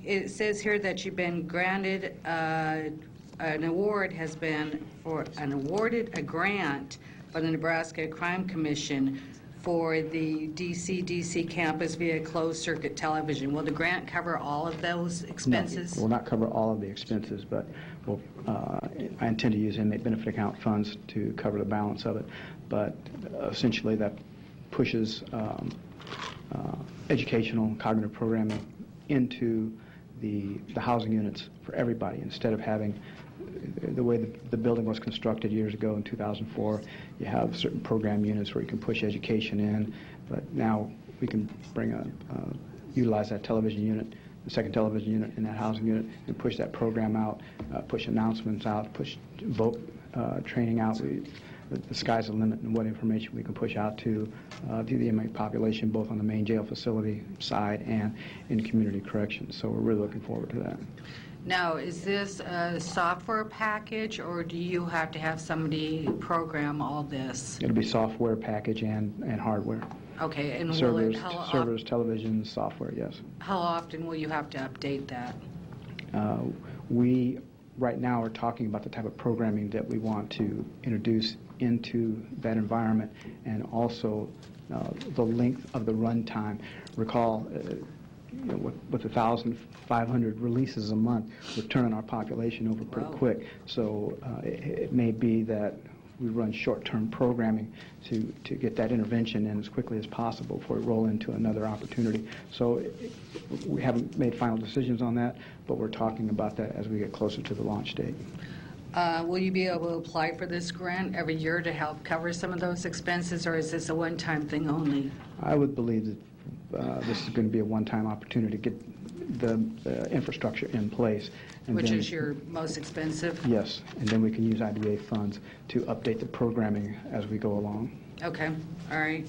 It says here that you've been granted an award has been for awarded a grant by the Nebraska Crime Commission for the DC campus via closed-circuit television. Will the grant cover all of those expenses? No, it will not cover all of the expenses, but I intend to use inmate benefit account funds to cover the balance of it. But essentially that pushes educational and cognitive programming into the housing units for everybody, instead of having the way the building was constructed years ago in 2004. You have certain program units where you can push education in, but now we can utilize that television unit, the second television unit in that housing unit, and push that program out, push announcements out, push vote training out. The sky's the limit in what information we can push out to the inmate population, both on the main jail facility side and in community corrections. So we're really looking forward to that. Now, is this a software package, or do you have to have somebody program all this? It'll be software package and hardware. Okay, and servers, television, software, yes. How often will you have to update that? We, right now, are talking about the type of programming that we want to introduce into that environment, and also the length of the runtime. Recall, with 1,500 releases a month, we're turning our population over pretty quick. So it may be that we run short-term programming to get that intervention in as quickly as possible before we roll into another opportunity. So we haven't made final decisions on that, but we're talking about that as we get closer to the launch date. Will you be able to apply for this grant every year to help cover some of those expenses, or is this a one-time thing only? I would believe that this is going to be a one-time opportunity to get the infrastructure in place. And Which then, is your most expensive? Yes, and then we can use IDA funds to update the programming as we go along. Okay, all right.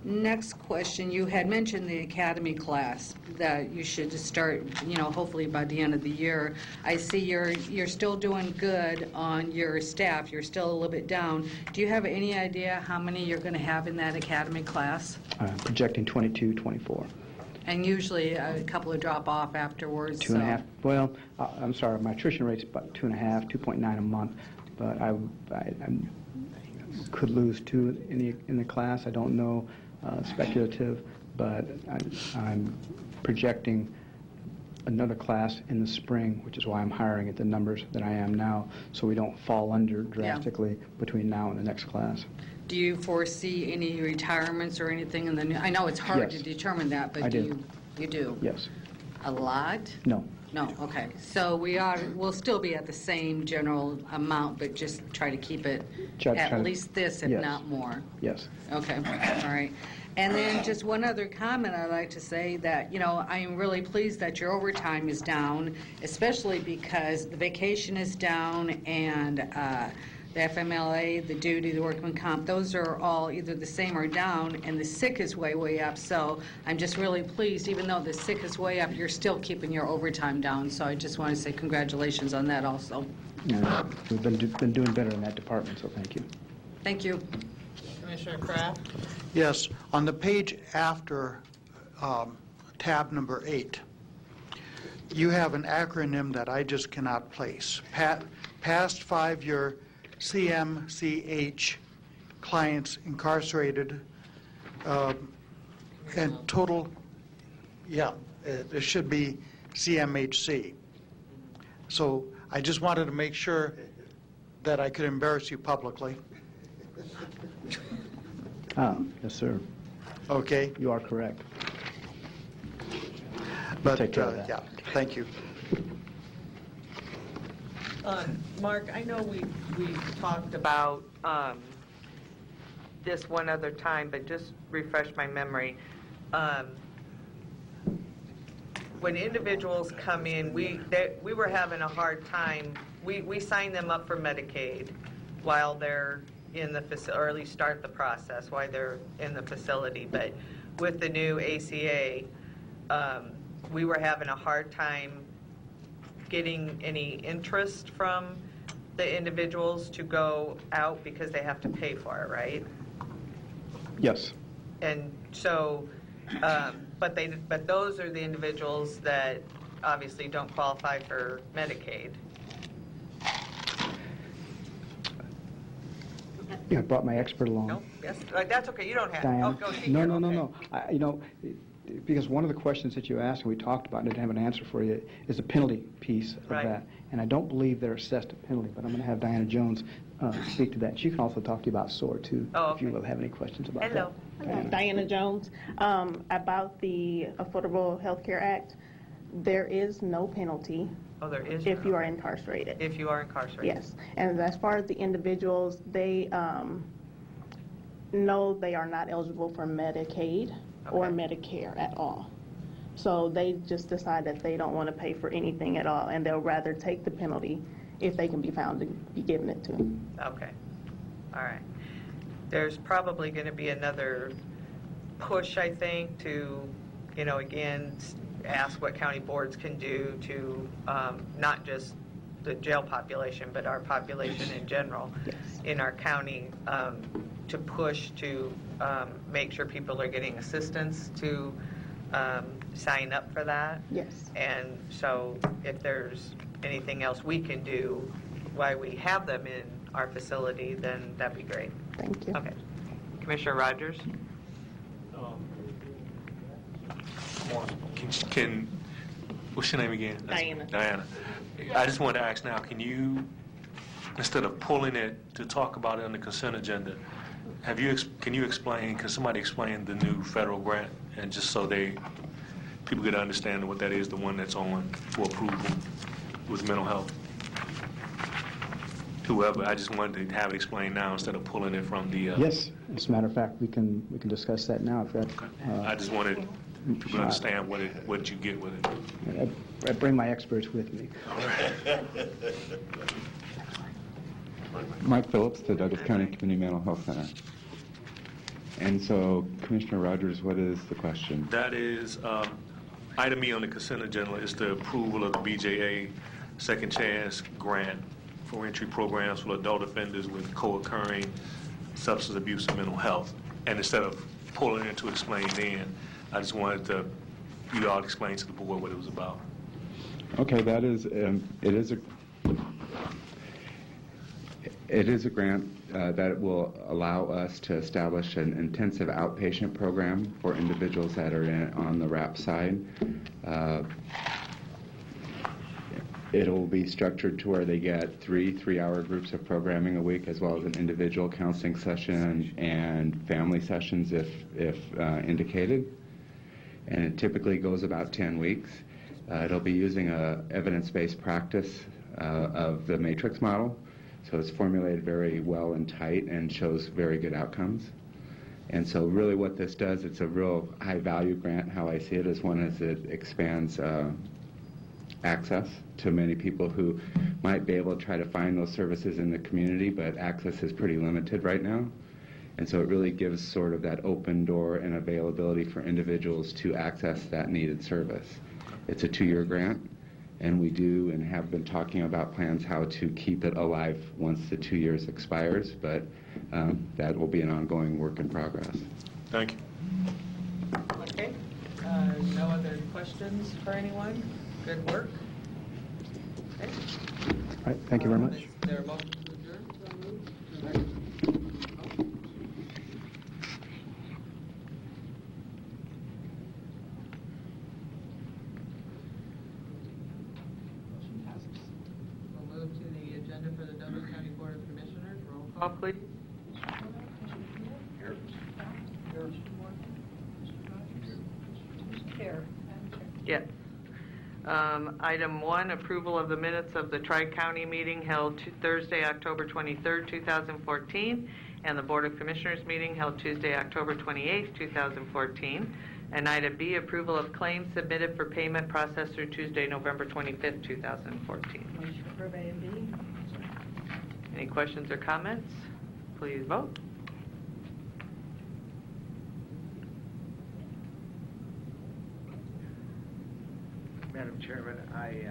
Next question, you had mentioned the academy class that you should start, hopefully by the end of the year. I see you're still doing good on your staff. You're still a little bit down. Do you have any idea how many you're going to have in that academy class? Projecting 22, 24. And usually a couple of drop off afterwards. 2.5. Well, I'm sorry, my attrition rate's about 2.5, 2.9 a month, but I could lose 2 in the class. I don't know, speculative, but I'm projecting another class in the spring, which is why I'm hiring at the numbers that I am now, so we don't fall under drastically between now and the next class. Do you foresee any retirements or anything in the new? I know it's hard to determine that, but you do? Yes. A lot? No. No, okay. So we'll still be at the same general amount, but just try to keep it at least this, if not more. Yes. Okay, all right. And then just one other comment I'd like to say that, I am really pleased that your overtime is down, especially because the vacation is down and the FMLA, the duty, the workman comp, those are all either the same or down, and the sick is way, way up. So I'm just really pleased, even though the sick is way up, you're still keeping your overtime down. So I just want to say congratulations on that also. Yeah, we've been doing better in that department, so thank you. Thank you. Commissioner Kraft? Yes, on the page after tab number 8, you have an acronym that I just cannot place. Past 5-year CMCH clients incarcerated and total, it should be CMHC. So I just wanted to make sure that I could embarrass you publicly. Yes, sir. Okay. You are correct. But, take care of that. yeah, thank you. Mark, I know we've talked about this one other time, but just refresh my memory. When individuals come in, we were having a hard time. We sign them up for Medicaid while they're in the facility, or at least start the process while they're in the facility. But with the new ACA, we were having a hard time getting any interest from the individuals to go out because they have to pay for it, right? Yes. And so, but those are the individuals that obviously don't qualify for Medicaid. Yeah, I brought my expert along. No, yes, that's okay. You don't have. Diana. Oh, go see No, her. no, no, Okay. no. Because one of the questions that you asked and we talked about and didn't have an answer for you is the penalty piece of that. And I don't believe they're assessed a penalty, but I'm going to have Diana Jones speak to that. She can also talk to you about SOAR, too, if you will have any questions about that. Hello, Diana Jones. About the Affordable Health Care Act, there is no penalty. Oh, there is. If you are incarcerated. If you are incarcerated. Yes. And as far as the individuals, they know they are not eligible for Medicaid or Medicare at all. So they just decide that they don't want to pay for anything at all, and they'll rather take the penalty if they can be found to be given it to them. Okay. All right. There's probably going to be another push, I think, to, again, ask what county boards can do to not just the jail population, but our population in general in our county, to push to make sure people are getting assistance to sign up for that. Yes. And so if there's anything else we can do while we have them in our facility, then that'd be great. Thank you. Okay. Commissioner Rogers? What's your name again? Diana. Diana. I just wanted to ask now, can you instead of pulling it to talk about it on the consent agenda, can you explain, can somebody explain the new federal grant, and just so people get to understand what that is, the one that's on for approval with mental health? Whoever, I just wanted to have it explained now instead of pulling it from the... Yes, as a matter of fact, we can discuss that now if that... I just wanted people to understand what you get with it. I bring my experts with me. Mike Phillips, the Douglas County Community Mental Health Center. And so, Commissioner Rogers, what is the question? That is, item E on the consent agenda is the approval of the BJA Second Chance Grant for entry programs for adult offenders with co-occurring substance abuse and mental health. And instead of pulling it to explain then, I just wanted you all to explain to the board what it was about. Okay, that is, it is a grant that will allow us to establish an intensive outpatient program for individuals that are on the RAP side. It'll be structured to where they get three-hour groups of programming a week, as well as an individual counseling session and family sessions if indicated. And it typically goes about 10 weeks. It'll be using a evidence-based practice of the matrix model. So it's formulated very well and tight and shows very good outcomes. And so really what this does, it's a real high-value grant. How I see it is one is it expands access to many people who might be able to try to find those services in the community, but access is pretty limited right now. And so it really gives sort of that open door and availability for individuals to access that needed service. It's a 2-year grant, and we do and have been talking about plans how to keep it alive once the 2 years expires, but that will be an ongoing work in progress. Thank you. Okay. No other questions for anyone? Good work. Okay. All right, thank you very much. Is there a motion to adjourn? We'll move to the agenda for the Douglas County Board of Commissioners. Roll call, please. Here. Yes. Item 1, approval of the minutes of the Tri-County meeting held Thursday, October 23rd, 2014, and the Board of Commissioners meeting held Tuesday, October 28th, 2014. And item B, approval of claims submitted for payment processed through Tuesday, November 25th, 2014. Motion to approve A and B. Any questions or comments? Please vote. Madam Chairman, I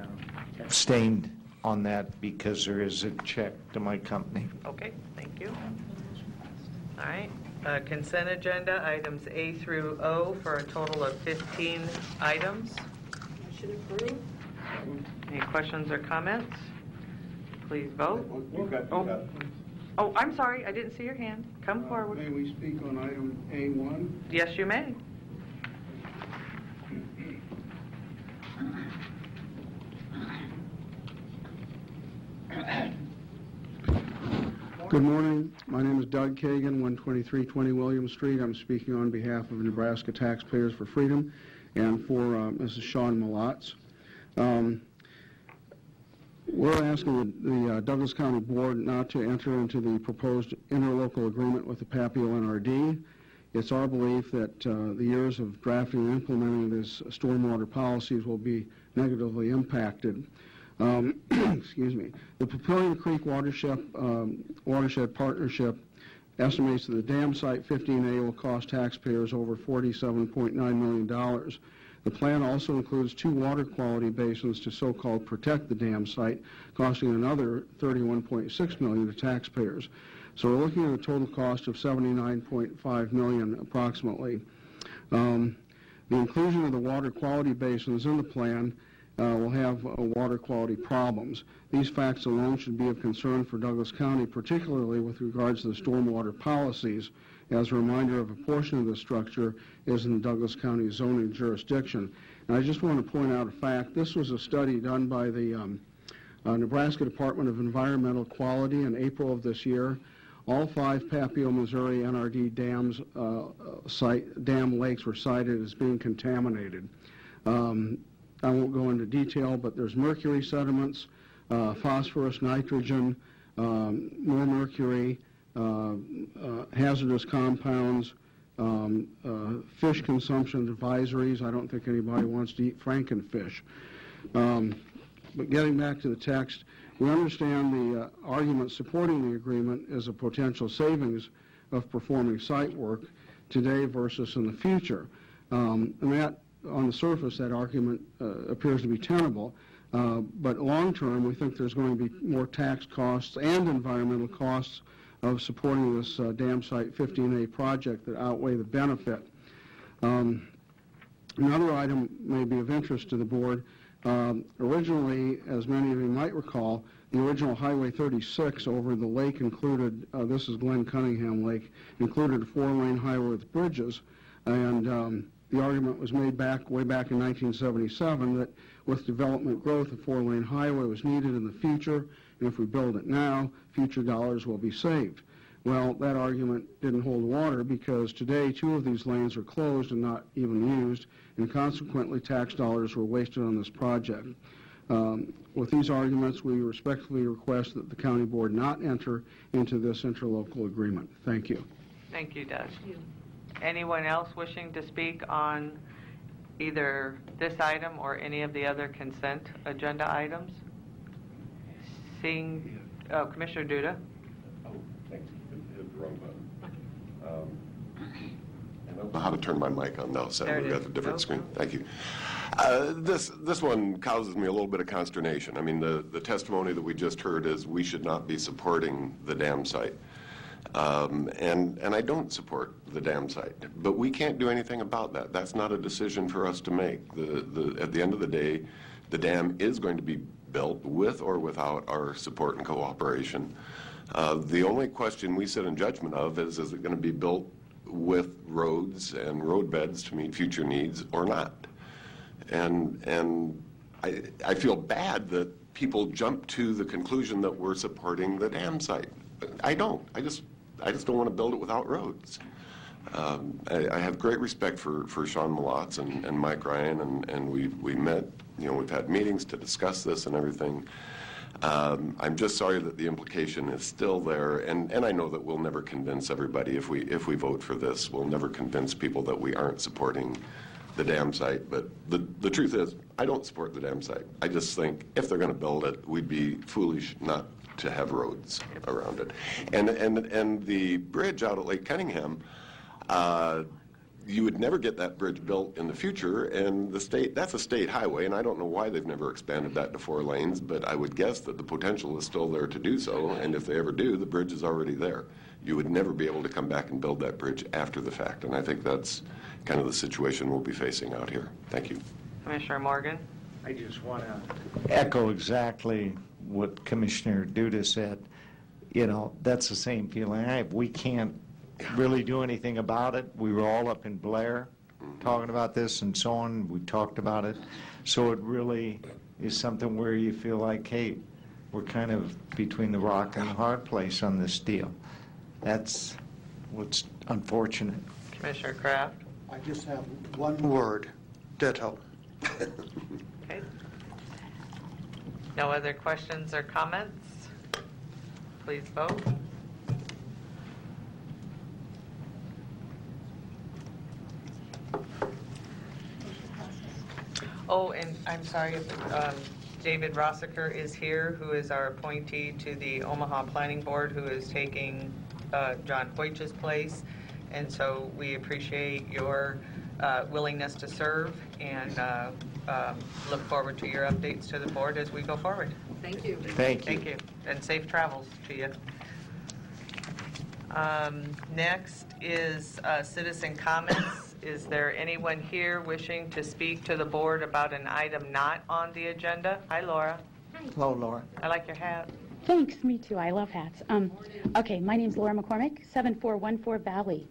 abstained on that because there is a check to my company. Okay, thank you. All right, consent agenda, items A through O for a total of 15 items. Motion approved. Any questions or comments? Please vote. Oh, I'm sorry, I didn't see your hand. Come forward. May we speak on item A1? Yes, you may. Good morning. My name is Doug Kagan, 12320 William Street. I'm speaking on behalf of Nebraska Taxpayers for Freedom and for Mrs. Shawn Malatz. We're asking the Douglas County Board not to enter into the proposed interlocal agreement with the Papio NRD. It's our belief that the years of drafting and implementing these stormwater policies will be negatively impacted. Excuse me. The Papillion Creek Watershed Partnership estimates that the dam site 15A will cost taxpayers over $47.9 million. The plan also includes 2 water quality basins to so-called protect the dam site, costing another $31.6 million to taxpayers. So we're looking at a total cost of $79.5 million approximately. The inclusion of the water quality basins in the plan will have water quality problems. These facts alone should be of concern for Douglas County, particularly with regards to the stormwater policies. As a reminder, of a portion of the structure is in the Douglas County zoning jurisdiction. And I just want to point out a fact. This was a study done by the Nebraska Department of Environmental Quality in April of this year. All 5 Papio, Missouri NRD dams, dam lakes were cited as being contaminated. I won't go into detail, but there's mercury sediments, phosphorus, nitrogen, more mercury, hazardous compounds, fish consumption advisories. I don't think anybody wants to eat frankenfish. But getting back to the text, we understand the argument supporting the agreement is a potential savings of performing site work today versus in the future. And that, on the surface, that argument appears to be tenable. But long term, we think there's going to be more tax costs and environmental costs of supporting this dam site 15A project that outweigh the benefit. Another item may be of interest to the board. Originally, as many of you might recall, the original Highway 36 over the lake included, this is Glen Cunningham Lake, included a 4-lane highway with bridges, and the argument was made way back in 1977 that with development growth, a 4-lane highway was needed in the future, and if we build it now, future dollars will be saved. Well, that argument didn't hold water because today 2 of these lanes are closed and not even used, and consequently tax dollars were wasted on this project. With these arguments, we respectfully request that the county board not enter into this interlocal agreement. Thank you. Thank you, Doug. Anyone else wishing to speak on either this item or any of the other consent agenda items? Seeing, Commissioner Duda. Oh, thank you. Hit the wrong button. I don't know how to turn my mic on now, so we've got a different screen. Thank you. This one causes me a little bit of consternation. I mean, the testimony that we just heard is we should not be supporting the dam site. And I don't support the dam site, but we can't do anything about that. That's not a decision for us to make. At the end of the day, the dam is going to be built with or without our support and cooperation. The only question we sit in judgment of is it going to be built with roads and road beds to meet future needs or not? And I feel bad that people jump to the conclusion that we're supporting the dam site. I don't. I just don't want to build it without roads. I have great respect for Sean Malotz and Mike Ryan, and we met, we've had meetings to discuss this and everything. I'm just sorry that the implication is still there, and I know that we'll never convince everybody if we vote for this. We'll never convince people that we aren't supporting the dam site, but the truth is, I don't support the dam site. I just think if they're going to build it, we'd be foolish not to have roads around it. And the bridge out at Lake Cunningham, you would never get that bridge built in the future, and that's a state highway, and I don't know why they've never expanded that to 4 lanes, but I would guess that the potential is still there to do so, and if they ever do, the bridge is already there. You would never be able to come back and build that bridge after the fact, and I think that's kind of the situation we'll be facing out here. Thank you. Commissioner Morgan. I just want to echo exactly what Commissioner Duda said. That's the same feeling I have. We can't really do anything about it. We were all up in Blair talking about this and so on. We talked about it. So it really is something where you feel like, hey, we're kind of between the rock and the hard place on this deal. That's what's unfortunate. Commissioner Kraft. I just have one word, ditto. Okay. No other questions or comments? Please vote. Oh, and I'm sorry if David Rossiker is here, who is our appointee to the Omaha Planning Board, who is taking John Hoyt's place. And so we appreciate your willingness to serve and look forward to your updates to the board as we go forward. Thank you. Thank you. Thank you. And safe travels to you. Next is citizen comments. Is there anyone here wishing to speak to the board about an item not on the agenda? Hi, Laura. Hi. Hello, Laura. I like your hat. Thanks, me too. I love hats. Okay, my name's Laura McCormick, 7414 Valley.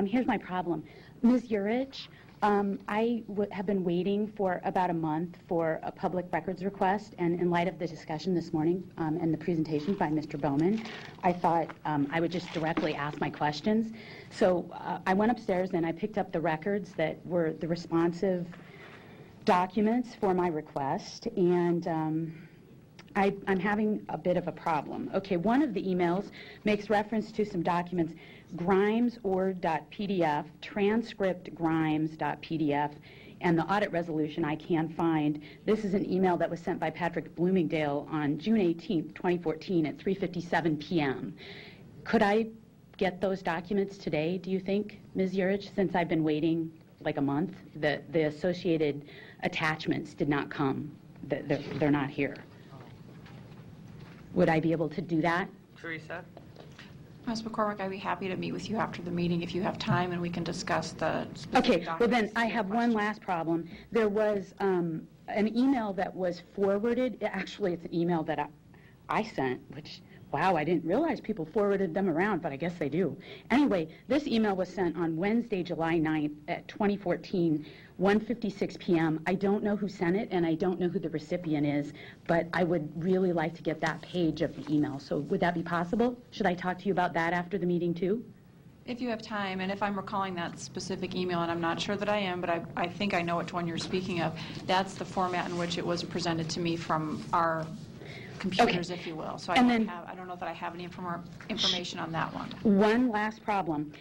Here's my problem. Ms. Urich I have been waiting for about a month for a public records request, and in light of the discussion this morning and the presentation by Mr. Bowman, I thought I would just directly ask my questions. So I went upstairs and I picked up the records that were the responsive documents for my request, and I'm having a bit of a problem. Okay, one of the emails makes reference to some documents, grimes.org.pdf, transcript grimes.pdf, and the audit resolution I can find. This is an email that was sent by Patrick Bloomingdale on June 18th, 2014 at 3:57 p.m. Could I get those documents today, do you think, Ms. Urich, since I've been waiting like a month? The associated attachments did not come. They're not here. Would I be able to do that? Teresa? Ms. McCormick, I'd be happy to meet with you after the meeting if you have time, and we can discuss the specific Okay, well then, documents. I have one last problem. There was an email that was forwarded. Actually, it's an email that I sent, which, wow, I didn't realize people forwarded them around, but I guess they do. Anyway, this email was sent on Wednesday, July 9th at 2014, 1:56 p.m. I don't know who sent it, and I don't know who the recipient is, but I would really like to get that page of the email. So would that be possible? Should I talk to you about that after the meeting, too? If you have time, and if I'm recalling that specific email, and I'm not sure that I am, but I think I know which one you're speaking of, that's the format in which it was presented to me from our computers, if you will. So I don't know that I have any information on that one. One last problem.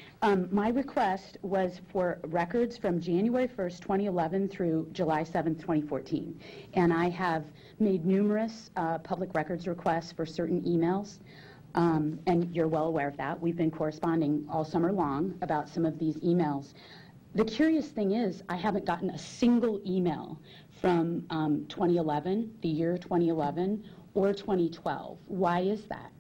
My request was for records from January 1st, 2011 through July 7th, 2014. And I have made numerous public records requests for certain emails. And you're well aware of that. We've been corresponding all summer long about some of these emails. The curious thing is I haven't gotten a single email from 2011, the year 2011, or 2012. Why is that?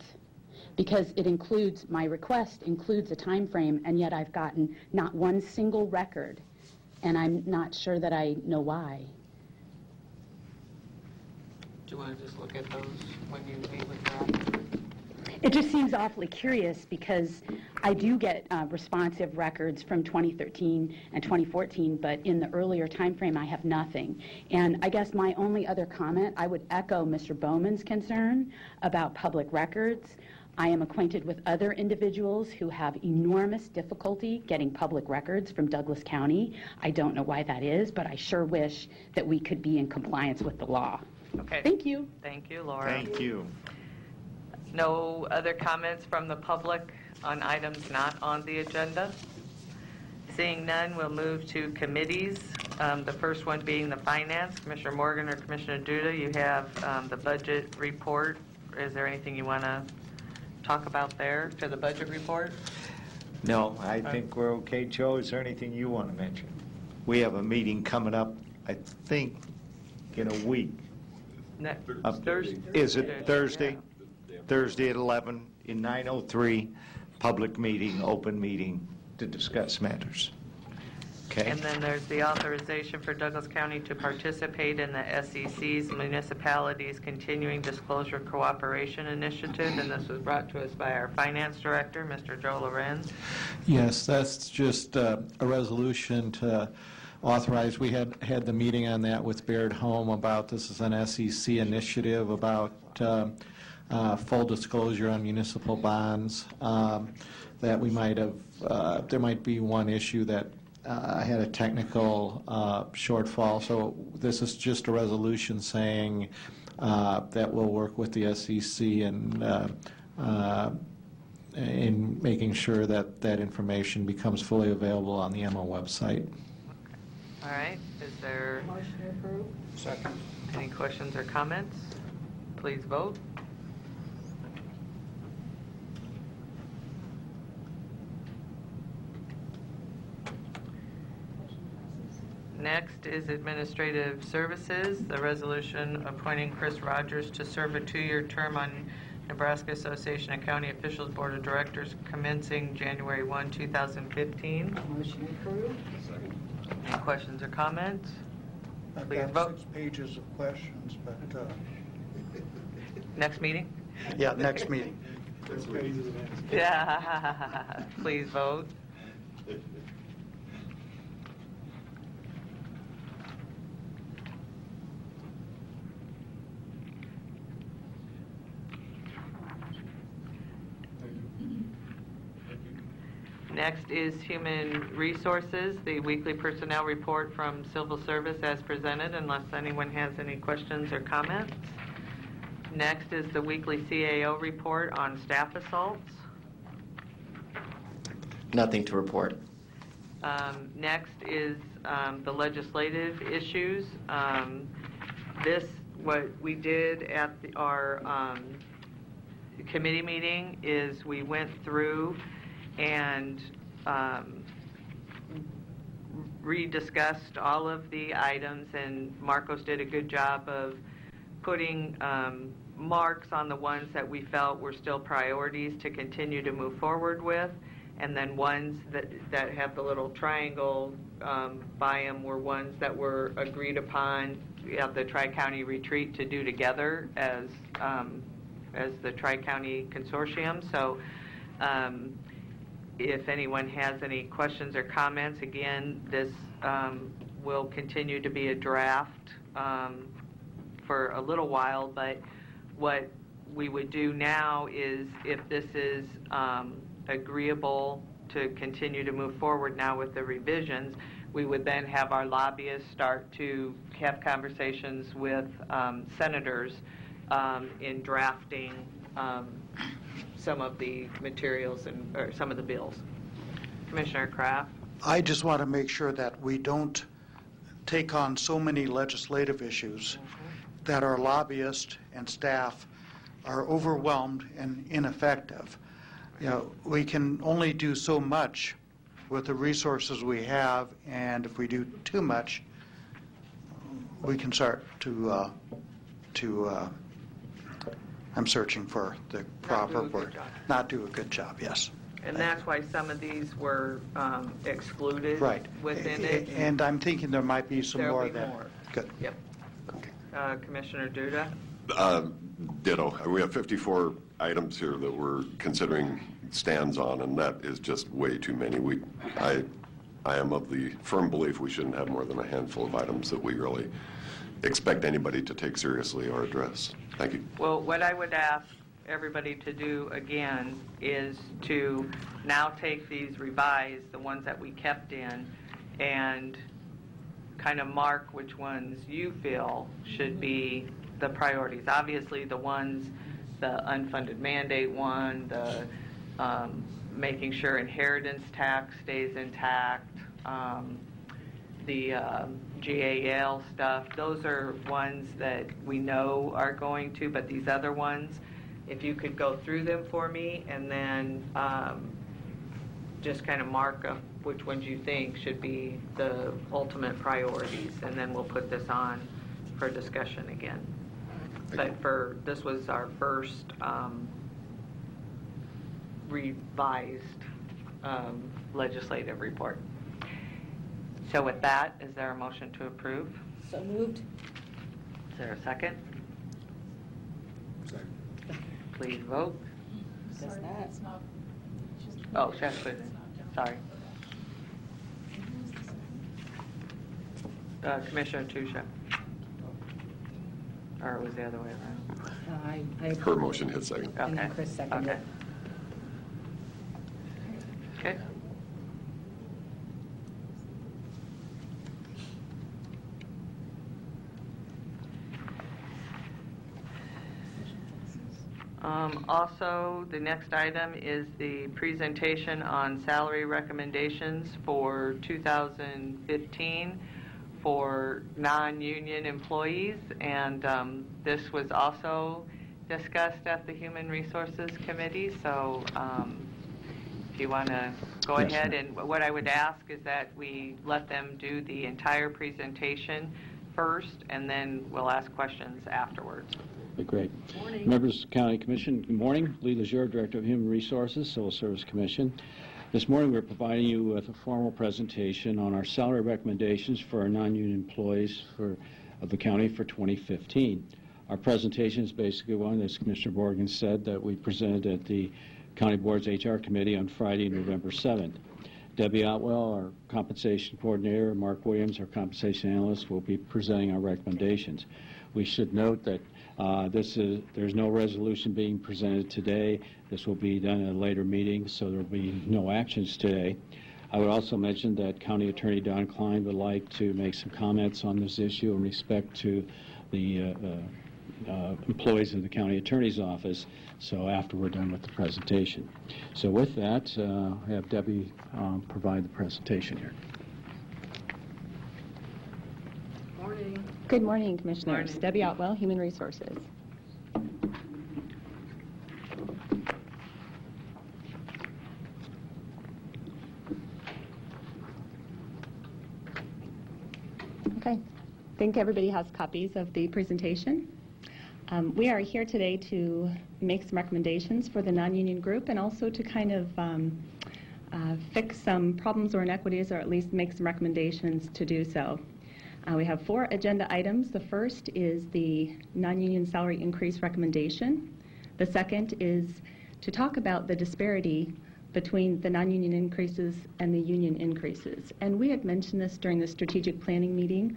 Because it includes, my request includes a time frame, and yet I've gotten not one single record, and I'm not sure that I know why. Do you want to just look at those when you meet with her? It just seems awfully curious because I do get responsive records from 2013 and 2014, but in the earlier time frame I have nothing. And I guess my only other comment, I would echo Mr. Bowman's concern about public records. I am acquainted with other individuals who have enormous difficulty getting public records from Douglas County. I don't know why that is, but I sure wish that we could be in compliance with the law. Okay. Thank you. Thank you, Laura. Thank you. No other comments from the public on items not on the agenda? Seeing none, we'll move to committees. The first one being the finance. Commissioner Morgan or Commissioner Duda, you have the budget report. Is there anything you want to talk about there to the budget report? No, I think we're okay. Joe, is there anything you want to mention? We have a meeting coming up, I think, in a week. Thursday? Is it Thursday? Thursday at 11 in 903, public meeting, open meeting to discuss matters. Okay. And then there's the authorization for Douglas County to participate in the SEC's Municipalities Continuing Disclosure Cooperation Initiative, and this was brought to us by our Finance Director, Mr. Joe Lorenz. Yes, that's just a resolution to authorize. We had the meeting on that with Baird Home about this is an SEC initiative about full disclosure on municipal bonds, that we might have, there might be one issue that had a technical shortfall. So this is just a resolution saying that we'll work with the SEC in making sure that that information becomes fully available on the MO website. All right. Is there Motion to approve. Second. any questions or comments? Please vote. Next is Administrative Services, the resolution appointing Chris Rogers to serve a 2-year term on Nebraska Association of County Officials Board of Directors commencing January 1, 2015. Motion approved. Any questions or comments? I've Please got vote. 6 pages of questions, but... Next meeting? Yeah, next meeting. Yeah. Please vote. Next is Human Resources, the weekly personnel report from Civil Service as presented, unless anyone has any questions or comments. Next is the weekly CAO report on staff assaults. Nothing to report. Next is the legislative issues. What we did at our committee meeting is we went through and rediscussed all of the items, and Marcos did a good job of putting marks on the ones that we felt were still priorities to continue to move forward with, and then ones that have the little triangle by them were ones that were agreed upon at the Tri-County retreat to do together as the Tri-County Consortium. So if anyone has any questions or comments, again, this will continue to be a draft for a little while, but what we would do now is, if this is agreeable to continue to move forward now with the revisions, we would then have our lobbyists start to have conversations with senators in drafting some of the materials or some of the bills. Commissioner Kraft? I just want to make sure that we don't take on so many legislative issues that our lobbyists and staff are overwhelmed and ineffective. You know, we can only do so much with the resources we have, and if we do too much, we can start to I'm searching for the proper word. Not do a good job, yes. And that's why some of these were excluded Right. within it. And I'm thinking there might be some more There'll be that. more. Good. Yep. Commissioner Duda? Ditto. We have 54 items here that we're considering stands on, and that is just way too many. I am of the firm belief we shouldn't have more than a handful of items that we really expect anybody to take seriously or address. Thank you. Well, what I would ask everybody to do again is to now take these revised, the ones that we kept in, and kind of mark which ones you feel should be the priorities. Obviously, the ones, the unfunded mandate one, the making sure inheritance tax stays intact, the GAL stuff, those are ones that we know are going to, but these other ones, if you could go through them for me and then just kind of mark up which ones you think should be the ultimate priorities, and then we'll put this on for discussion again. But this was our first revised legislative report. So with that, is there a motion to approve? So moved. Is there a second? Please vote. Oh, Shasta, sorry. Commissioner Tusha. Or it was the other way around? Her motion hit second. Okay. And then Chris seconded. Okay. Also, the next item is the presentation on salary recommendations for 2015 for non-union employees, and this was also discussed at the Human Resources Committee, so if you want to go ahead, and what I would ask is that we let them do the entire presentation first, and then we'll ask questions afterwards. Great. Morning. Members of the County Commission, good morning. Lee Leger, Director of Human Resources, Civil Service Commission. This morning we're providing you with a formal presentation on our salary recommendations for our non-union employees of the county for 2015. Our presentation is basically one, as Commissioner Morgan said, that we presented at the County Board's HR Committee on Friday, November 7th. Debbie Otwell, our compensation coordinator, and Mark Williams, our compensation analyst, will be presenting our recommendations. We should note that There's no resolution being presented today. This will be done at a later meeting, so there will be no actions today. I would also mention that County Attorney Don Klein would like to make some comments on this issue in respect to the employees of the County Attorney's Office, so after we're done with the presentation. So with that, I'll have Debbie provide the presentation here. Morning. Good morning, Commissioners. Morning. Debbie Otwell, Human Resources. Okay. I think everybody has copies of the presentation. We are here today to make some recommendations for the non-union group and also to kind of fix some problems or inequities, or at least make some recommendations to do so. We have 4 agenda items. The first is the non-union salary increase recommendation. The second is to talk about the disparity between the non-union increases and the union increases. And we had mentioned this during the strategic planning meeting.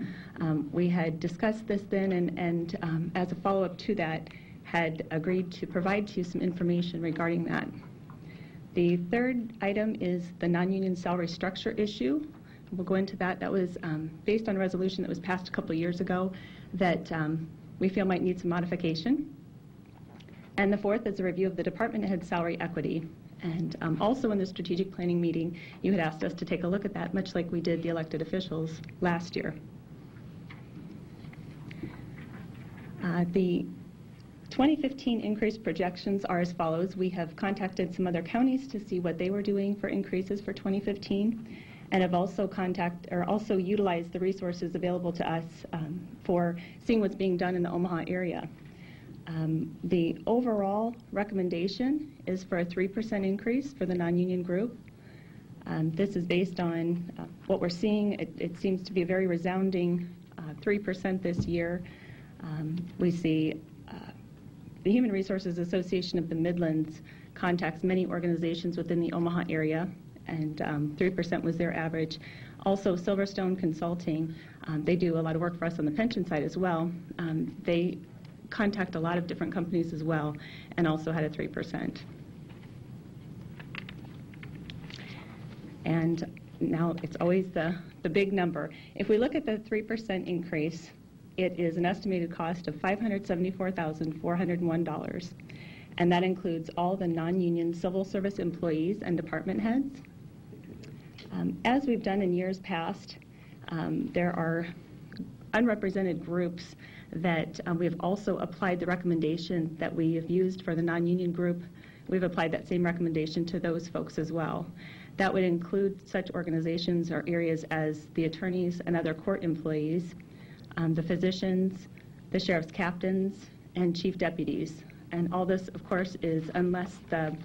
We had discussed this then, and as a follow-up to that, had agreed to provide to you some information regarding that. The third item is the non-union salary structure issue. We'll go into that. That was based on a resolution that was passed a couple of years ago that we feel might need some modification. And the fourth is a review of the department head salary equity. And also in the strategic planning meeting, you had asked us to take a look at that, much like we did the elected officials last year. The 2015 increase projections are as follows. We have contacted some other counties to see what they were doing for increases for 2015, and have also utilized the resources available to us for seeing what's being done in the Omaha area. The overall recommendation is for a 3% increase for the non-union group. This is based on what we're seeing. It seems to be a very resounding 3% this year. We see the Human Resources Association of the Midlands contacts many organizations within the Omaha area, and 3% was their average. Also, Silverstone Consulting, they do a lot of work for us on the pension side as well. They contact a lot of different companies as well, and also had a 3%. And now it's always the big number. If we look at the 3% increase, it is an estimated cost of $574,401, and that includes all the non-union civil service employees and department heads. As we've done in years past, there are unrepresented groups that we've also applied the recommendation that we have used for the non-union group. We've applied that same recommendation to those folks as well. That would include such organizations or areas as the attorneys and other court employees, the physicians, the sheriff's captains, and chief deputies. And all this, of course, is unless the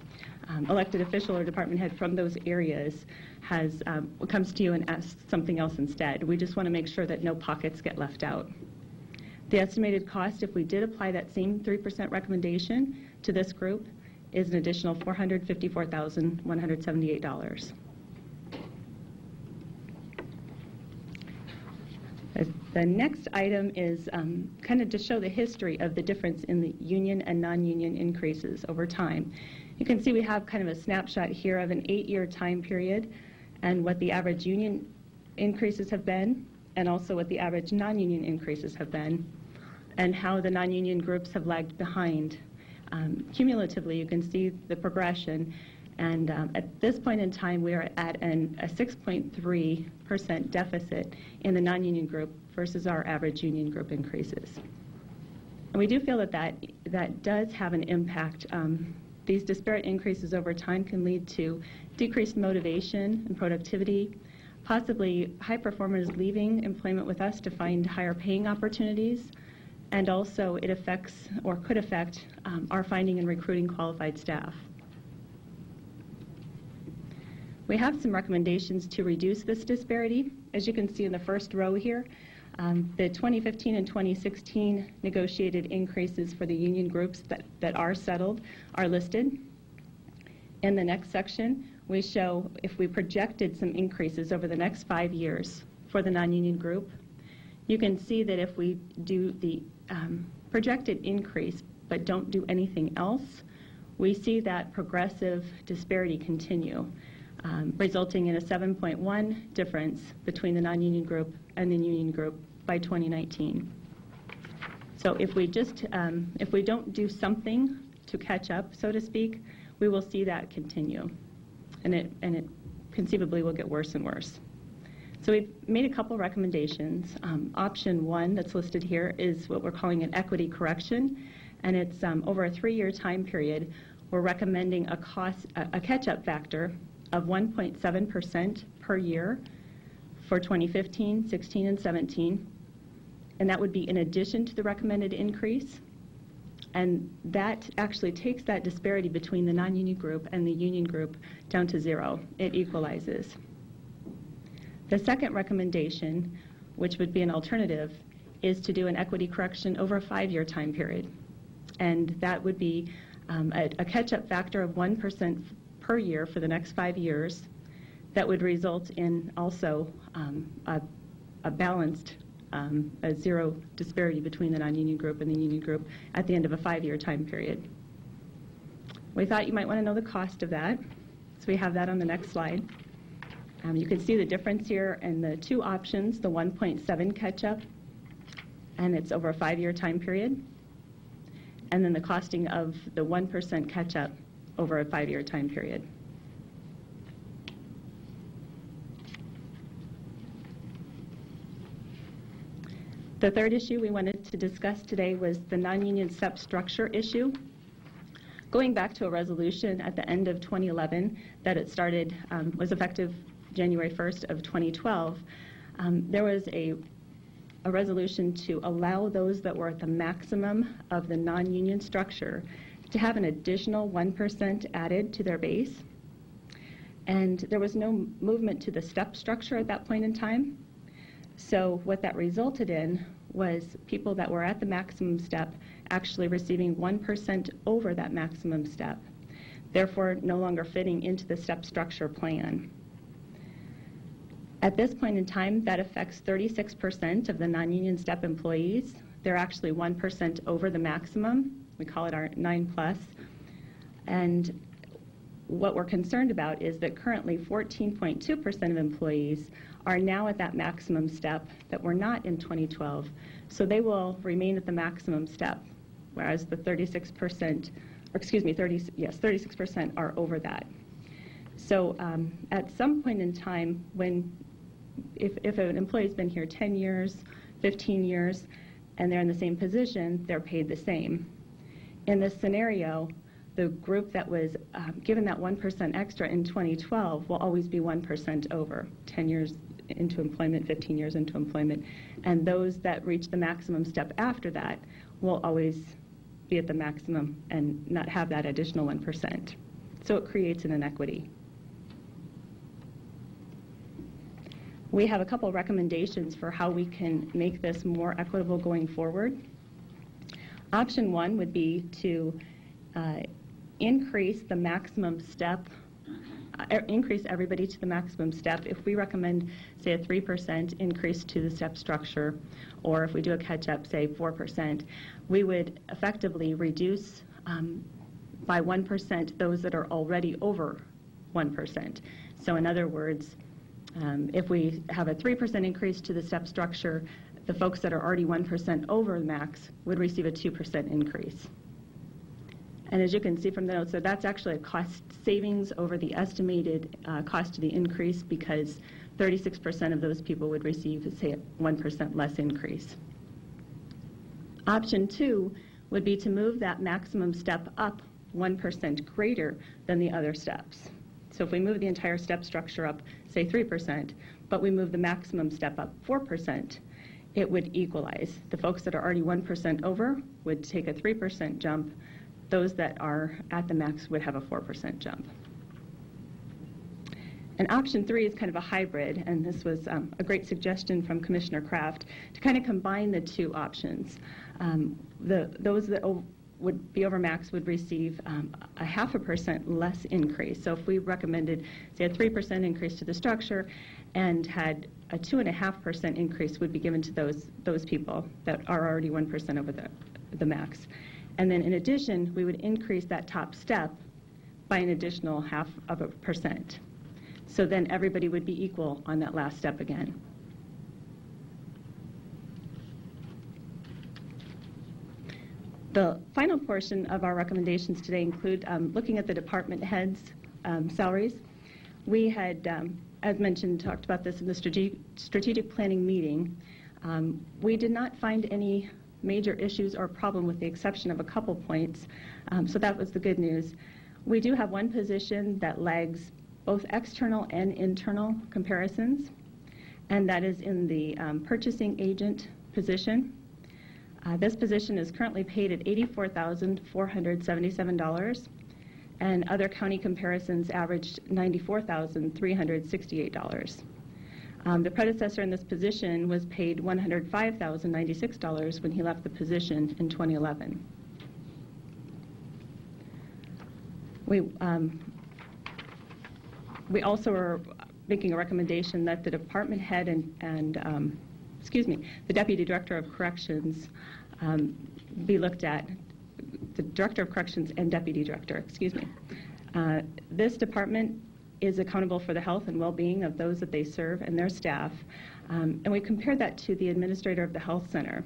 elected official or department head from those areas comes to you and asks something else instead. We just want to make sure that no pockets get left out. The estimated cost, if we did apply that same 3% recommendation to this group, is an additional $454,178. The next item is kind of to show the history of the difference in the union and non-union increases over time. You can see we have kind of a snapshot here of an 8-year time period and what the average union increases have been, and also what the average non-union increases have been, and how the non-union groups have lagged behind. Cumulatively, you can see the progression, and at this point in time, we are at a 6.3% deficit in the non-union group versus our average union group increases. And we do feel that does have an impact. These disparate increases over time can lead to decreased motivation and productivity, possibly high performers leaving employment with us to find higher paying opportunities, and also it affects or could affect our finding and recruiting qualified staff. We have some recommendations to reduce this disparity. As you can see in the first row here, the 2015 and 2016 negotiated increases for the union groups that are settled are listed. In the next section, we show if we projected some increases over the next 5 years for the non-union group. You can see that if we do the projected increase but don't do anything else, we see that progressive disparity continue, resulting in a 7.1 difference between the non-union group and the union group by 2019. So if we don't do something to catch up, so to speak, we will see that continue, and it conceivably will get worse and worse. So we've made a couple recommendations. Option 1 that's listed here is what we're calling an equity correction, and it's over a 3-year time period. We're recommending a catch-up factor of 1.7% per year for 2015, 16, and 17, and that would be in addition to the recommended increase. And that actually takes that disparity between the non-union group and the union group down to 0. It equalizes. The second recommendation, which would be an alternative, is to do an equity correction over a 5-year time period. And that would be a catch-up factor of 1% per year for the next 5 years. That would result in also a balanced, a 0 disparity between the non-union group and the union group at the end of a 5-year time period. We thought you might want to know the cost of that, so we have that on the next slide. You can see the difference here in the two options, the 1.7 catch-up, and it's over a 5-year time period, and then the costing of the 1% catch-up over a 5-year time period. The third issue we wanted to discuss today was the non-union step structure issue. Going back to a resolution at the end of 2011 that it started, was effective January 1st of 2012, there was a resolution to allow those that were at the maximum of the non-union structure to have an additional 1% added to their base. And there was no movement to the step structure at that point in time. So what that resulted in was people that were at the maximum step actually receiving 1% over that maximum step, therefore no longer fitting into the step structure plan. At this point in time, that affects 36% of the non-union step employees. They're actually 1% over the maximum. We call it our 9+. And what we're concerned about is that currently 14.2% of employees are now at that maximum step that were not in 2012. So they will remain at the maximum step, whereas the 36%, or excuse me, 36% are over that. So at some point in time, when if an employee's been here 10 years, 15 years, and they're in the same position, they're paid the same. In this scenario, the group that was given that 1% extra in 2012 will always be 1% over, 10 years into employment, 15 years into employment, and those that reach the maximum step after that will always be at the maximum and not have that additional 1%. So it creates an inequity. We have a couple recommendations for how we can make this more equitable going forward. Option 1 would be to increase the maximum step, increase everybody to the maximum step. If we recommend, say, a 3% increase to the step structure, or if we do a catch-up, say, 4%, we would effectively reduce by 1% those that are already over 1%. So in other words, if we have a 3% increase to the step structure, the folks that are already 1% over the max would receive a 2% increase. And as you can see from the notes, so that's actually a cost savings over the estimated cost of the increase, because 36% of those people would receive, say, a 1% less increase. Option 2 would be to move that maximum step up 1% greater than the other steps. So if we move the entire step structure up, say 3%, but we move the maximum step up 4%, it would equalize. The folks that are already 1% over would take a 3% jump. Those that are at the max would have a 4% jump. And option 3 is kind of a hybrid, and this was a great suggestion from Commissioner Kraft to kind of combine the two options. Those that would be over max would receive a 0.5% less increase. So if we recommended, say, a 3% increase to the structure and had a 2.5% increase would be given to those people that are already 1% over the max. And then in addition, we would increase that top step by an additional 0.5%. So then everybody would be equal on that last step again. The final portion of our recommendations today include looking at the department heads' salaries. We had, as mentioned, talked about this in the strategic planning meeting. We did not find any major issues or problem with the exception of a couple points, so that was the good news. We do have one position that lags both external and internal comparisons, and that is in the purchasing agent position. This position is currently paid at $84,477, and other county comparisons averaged $94,368. The predecessor in this position was paid $105,096 when he left the position in 2011. We also are making a recommendation that the department head and the Deputy Director of Corrections be looked at, the Director of Corrections and Deputy Director, this department is accountable for the health and well-being of those that they serve and their staff. And we compared that to the administrator of the health center.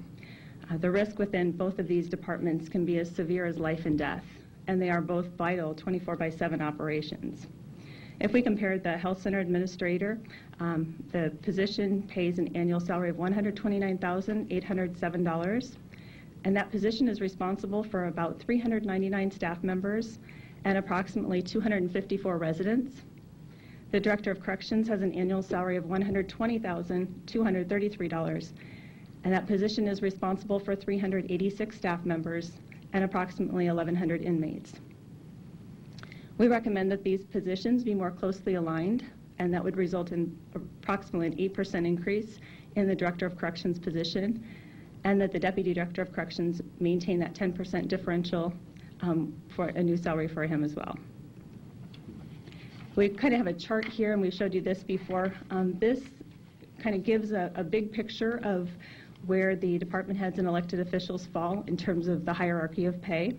The risk within both of these departments can be as severe as life and death, and they are both vital 24/7 operations. If we compare the health center administrator, the position pays an annual salary of $129,807, and that position is responsible for about 399 staff members and approximately 254 residents. The Director of Corrections has an annual salary of $120,233, and that position is responsible for 386 staff members and approximately 1,100 inmates. We recommend that these positions be more closely aligned, and that would result in approximately an 8% increase in the Director of Corrections position, and that the Deputy Director of Corrections maintain that 10% differential for a new salary for him as well. We kind of have a chart here, and we showed you this before. This kind of gives a big picture of where the department heads and elected officials fall in terms of the hierarchy of pay.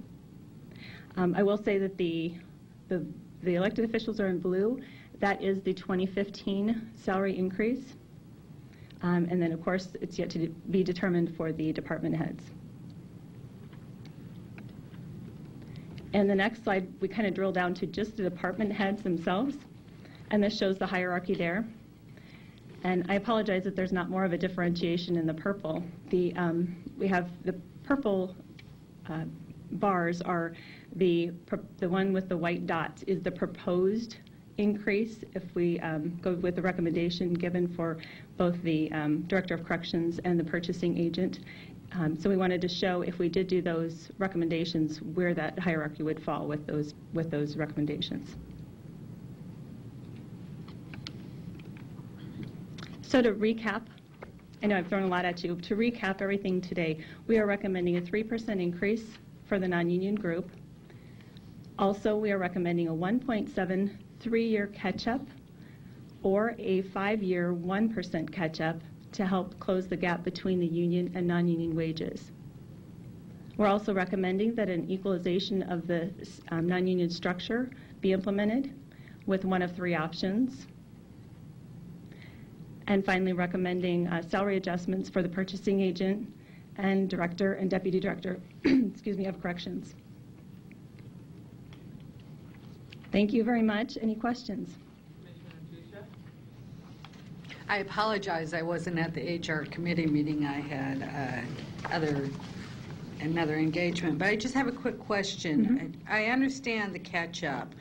I will say that the elected officials are in blue. That is the 2015 salary increase. And then, of course, it's yet to be determined for the department heads. And the next slide, we kind of drill down to just the department heads themselves, and this shows the hierarchy there. And I apologize that there's not more of a differentiation in the purple. We have the purple bars are the one with the white dots is the proposed increase if we go with the recommendation given for both the Director of Corrections and the purchasing agent. So we wanted to show if we did do those recommendations where that hierarchy would fall with those recommendations. So to recap, I know I've thrown a lot at you. To recap everything today, we are recommending a 3% increase for the non-union group. Also, we are recommending a 1.7 3-year catch-up or a 5-year 1% catch-up to help close the gap between the union and non-union wages. We're also recommending that an equalization of the non-union structure be implemented with one of 3 options. And finally, recommending salary adjustments for the purchasing agent and director and deputy director of corrections. Thank you very much. Any questions? I apologize, I wasn't at the HR committee meeting. I had another engagement, but I just have a quick question. I understand the catch-up,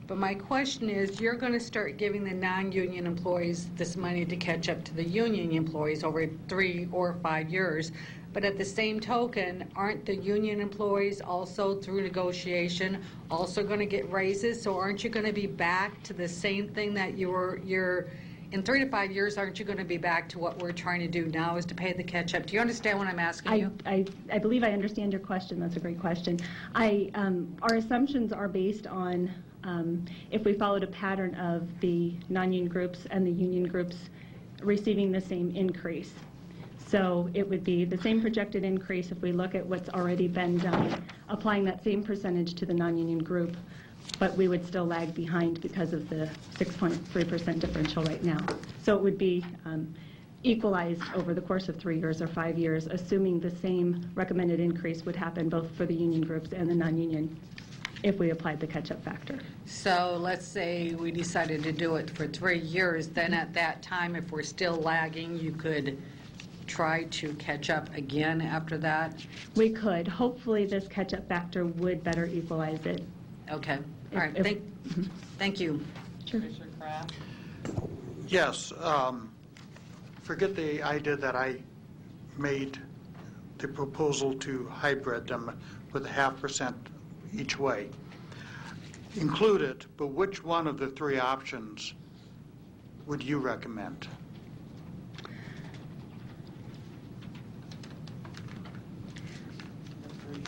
but my question is, you're going to start giving the non-union employees this money to catch up to the union employees over 3 or 5 years, but at the same token, aren't the union employees also through negotiation also going to get raises? So aren't you going to be back to the same thing that you're in 3 to 5 years, aren't you going to be back to what we're trying to do now, is to pay the catch-up? Do you understand what I'm asking you? I believe I understand your question. That's a great question. Our assumptions are based on if we followed a pattern of the non-union groups and the union groups receiving the same increase. So it would be the same projected increase if we look at what's already been done, applying that same percentage to the non-union group, but we would still lag behind because of the 6.3% differential right now. So it would be equalized over the course of 3 years or 5 years, assuming the same recommended increase would happen both for the union groups and the non-union if we applied the catch-up factor. So let's say we decided to do it for 3 years, then at that time, if we're still lagging, you could try to catch up again after that? We could. Hopefully this catch-up factor would better equalize it. Okay. All right. Thank you. Sure. Commissioner Kraft? Yes. Forget the idea that I made the proposal to hybrid them with 0.5% each way. Include it, but which one of the 3 options would you recommend?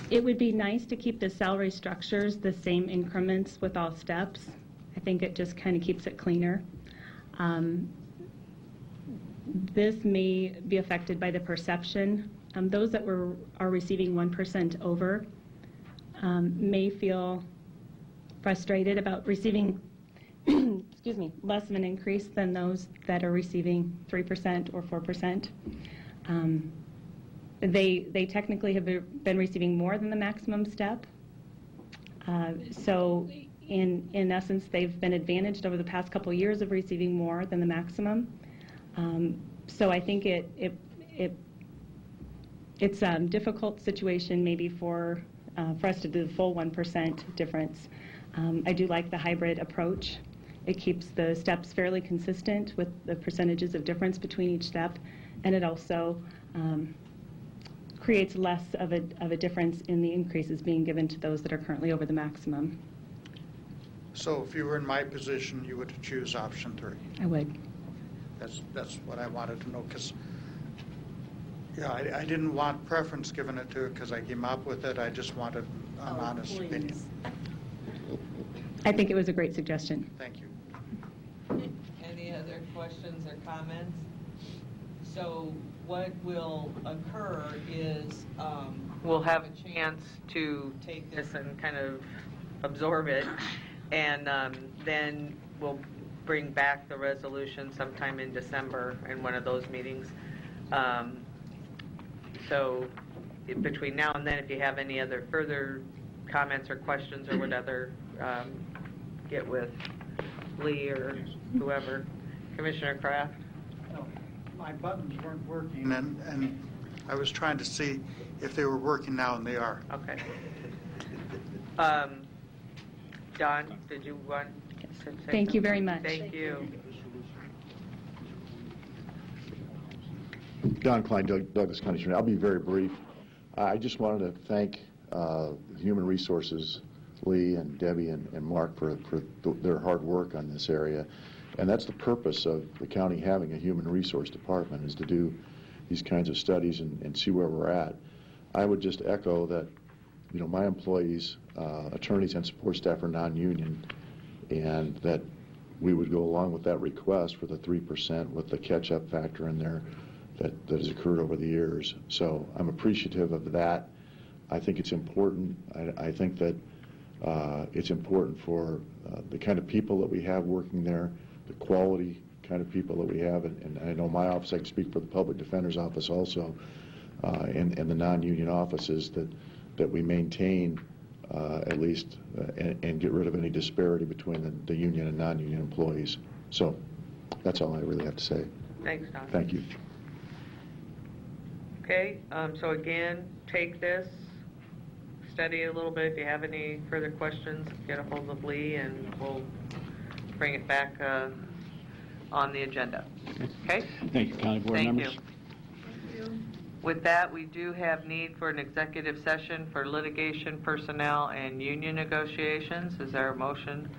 It would be nice to keep the salary structures the same increments with all steps. I think it just kind of keeps it cleaner. This may be affected by the perception. Those that are receiving 1% over may feel frustrated about receiving excuse me, less of an increase than those that are receiving 3% or 4%. They technically have been receiving more than the maximum step. So in essence, they've been advantaged over the past couple of years of receiving more than the maximum. So I think it's a difficult situation maybe for us to do the full 1% difference. I do like the hybrid approach. It keeps the steps fairly consistent with the percentages of difference between each step, and it also creates less of a difference in the increases being given to those that are currently over the maximum. So if you were in my position, you would choose option 3? I would. That's what I wanted to know, because I didn't want preference given it to it because I came up with it. I just wanted an honest opinion. I think it was a great suggestion. Thank you. Any other questions or comments? So what will occur is we'll have a chance to take this and kind of absorb it, and then we'll bring back the resolution sometime in December in one of those meetings. So between now and then, if you have any other further comments or questions or whatever, get with Lee or whoever. Commissioner Kraft? My buttons weren't working, and I was trying to see if they were working now, and they are. Okay. Don, did you want to say Thank you very much. Thank you. Don Klein, Douglas County Attorney. I'll be very brief. I just wanted to thank Human Resources, Lee and Debbie and Mark for their hard work on this area. And that's the purpose of the county having a human resource department, is to do these kinds of studies and see where we're at. I would just echo that, you know, my employees, attorneys and support staff are non-union, and that we would go along with that request for the 3% with the catch-up factor in there that has occurred over the years. So I'm appreciative of that. I think it's important. I think that it's important for the kind of people that we have working there, the quality kind of people that we have, and I know my office, I can speak for the Public Defender's Office also, and the non-union offices, that we maintain at least and get rid of any disparity between the union and non-union employees. So that's all I really have to say. Thanks, Don. Thank you. Okay, so again, take this, study it a little bit. If you have any further questions, get a hold of Lee, and we'll bring it back on the agenda. Okay? Thank you, County Board members. Thank you. With that, we do have need for an executive session for litigation, personnel, and union negotiations. Is there a motion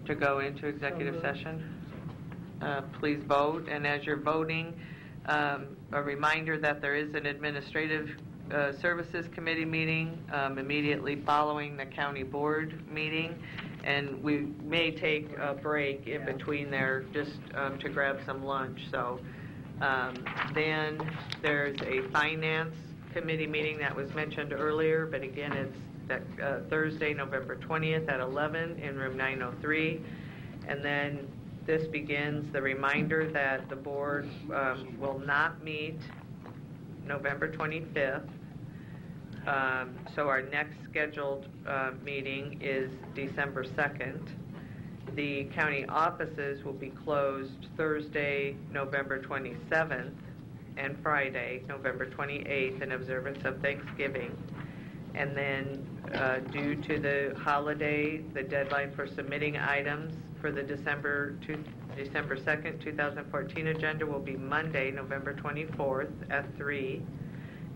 to go into executive session? Please vote. And as you're voting, a reminder that there is an administrative services committee meeting immediately following the county board meeting, and we may take a break in between there just to grab some lunch. So Then there's a finance committee meeting that was mentioned earlier, but again, it's that, Thursday, November 20th at 11 in room 903. And then this begins the reminder that the board will not meet November 25th. So our next scheduled meeting is December 2nd. The county offices will be closed Thursday, November 27th, and Friday, November 28th, in observance of Thanksgiving. And then due to the holiday, the deadline for submitting items for the December 2nd, 2014 agenda will be Monday, November 24th at 3.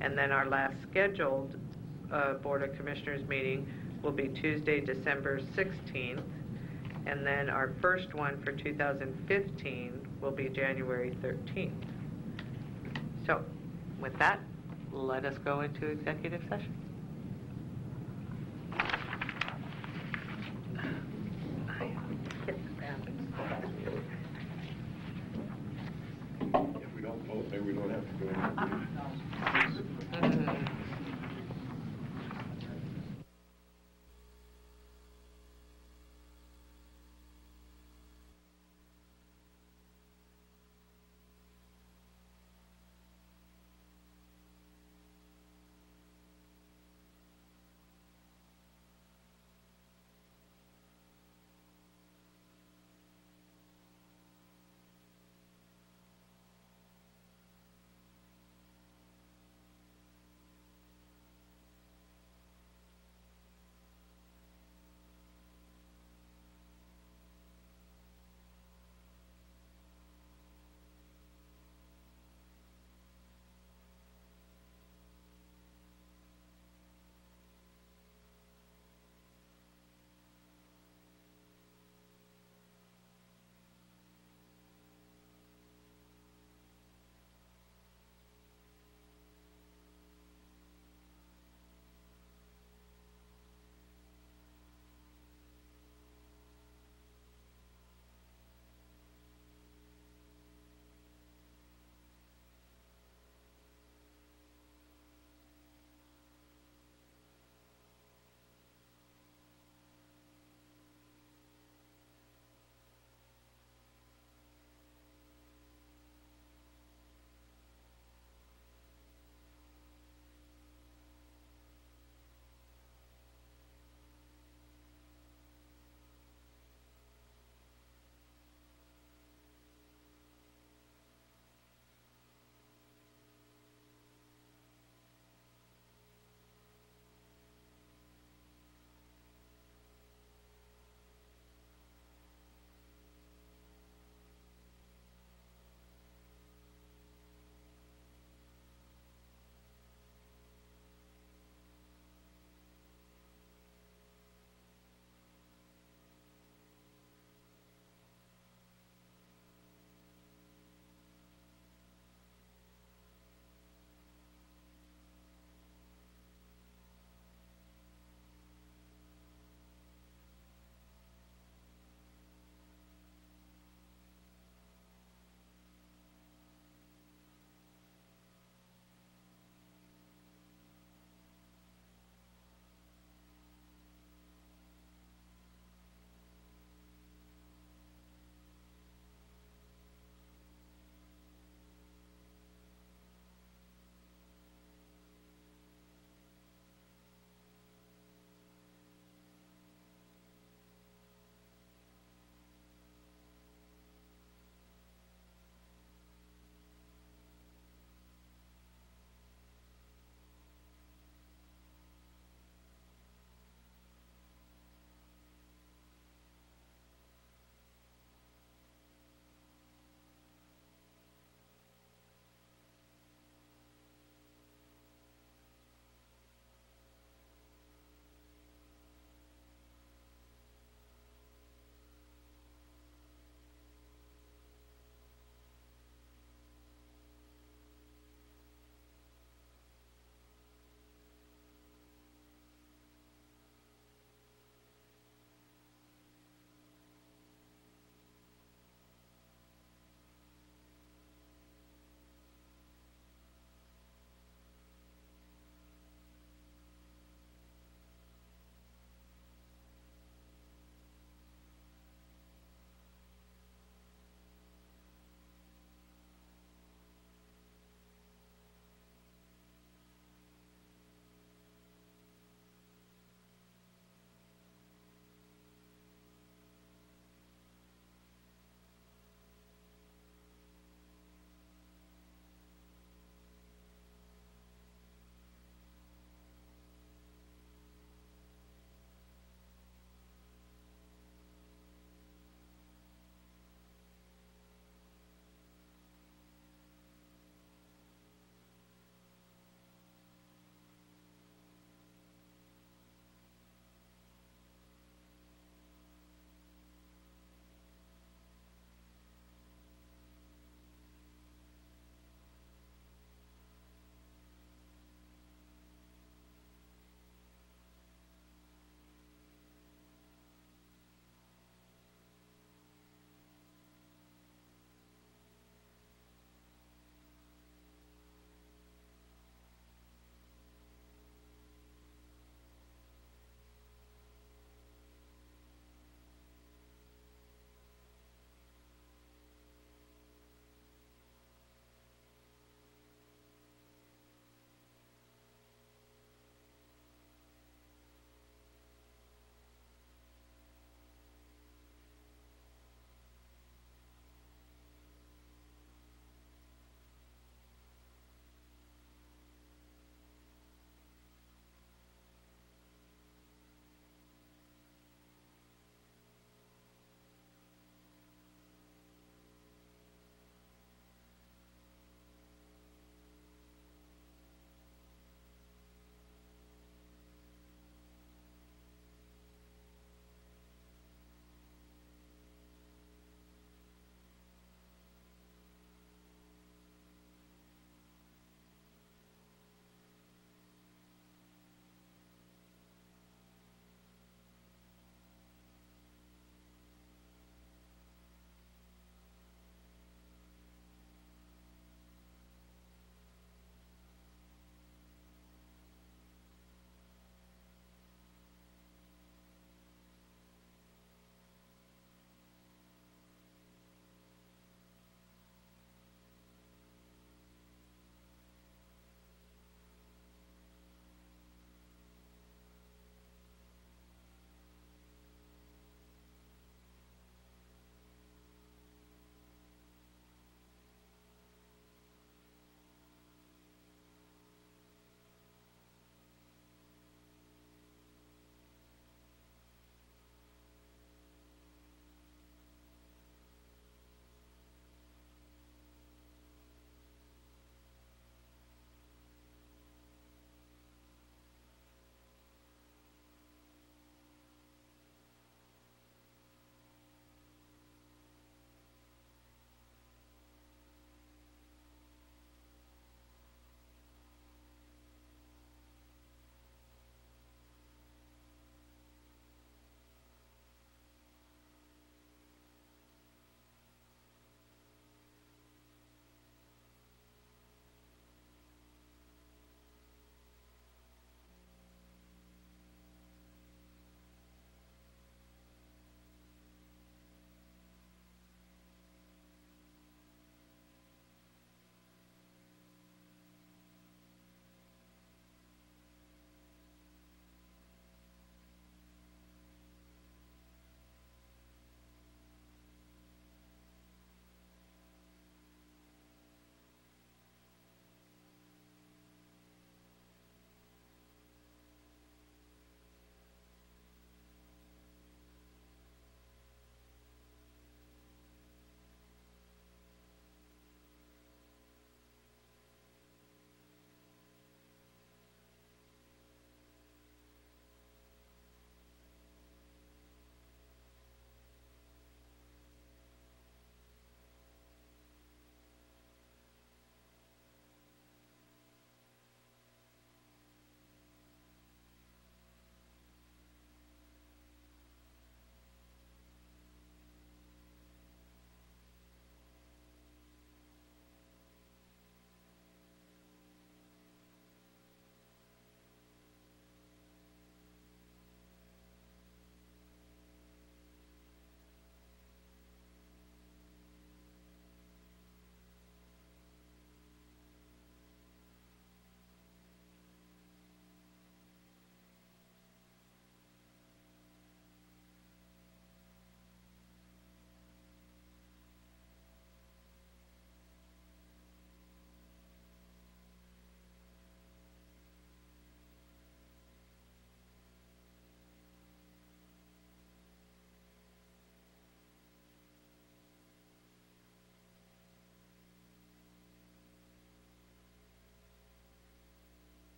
And then our last scheduled Board of Commissioners meeting will be Tuesday, December 16th. And then our first one for 2015 will be January 13th. So with that, let us go into executive session. If we don't vote, then we don't have to go into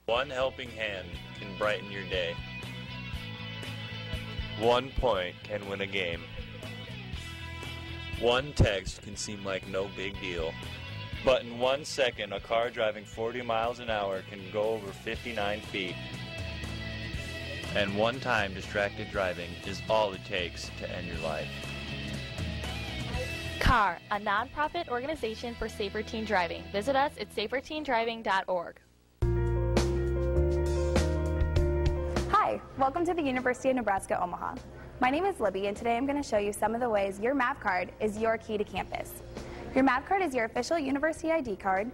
One helping hand can brighten your day. 1 point can win a game. One text can seem like no big deal. But in 1 second, a car driving 40 miles an hour can go over 59 feet. And one time distracted driving is all it takes to end your life. CAR, a nonprofit organization for safer teen driving. Visit us at saferteendriving.org. Hi, welcome to the University of Nebraska, Omaha. My name is Libby, and today I'm going to show you some of the ways your MAP card is your key to campus. Your MAP card is your official university ID card.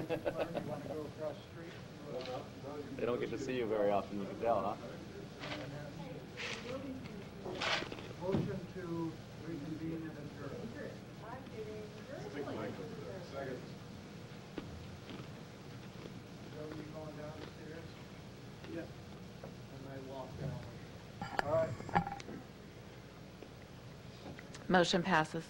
They don't get to see you very often, you can tell, huh? Motion to reconvene and adjourn. Second. So you going downstairs? Yeah. And I walk down. All right. Motion passes.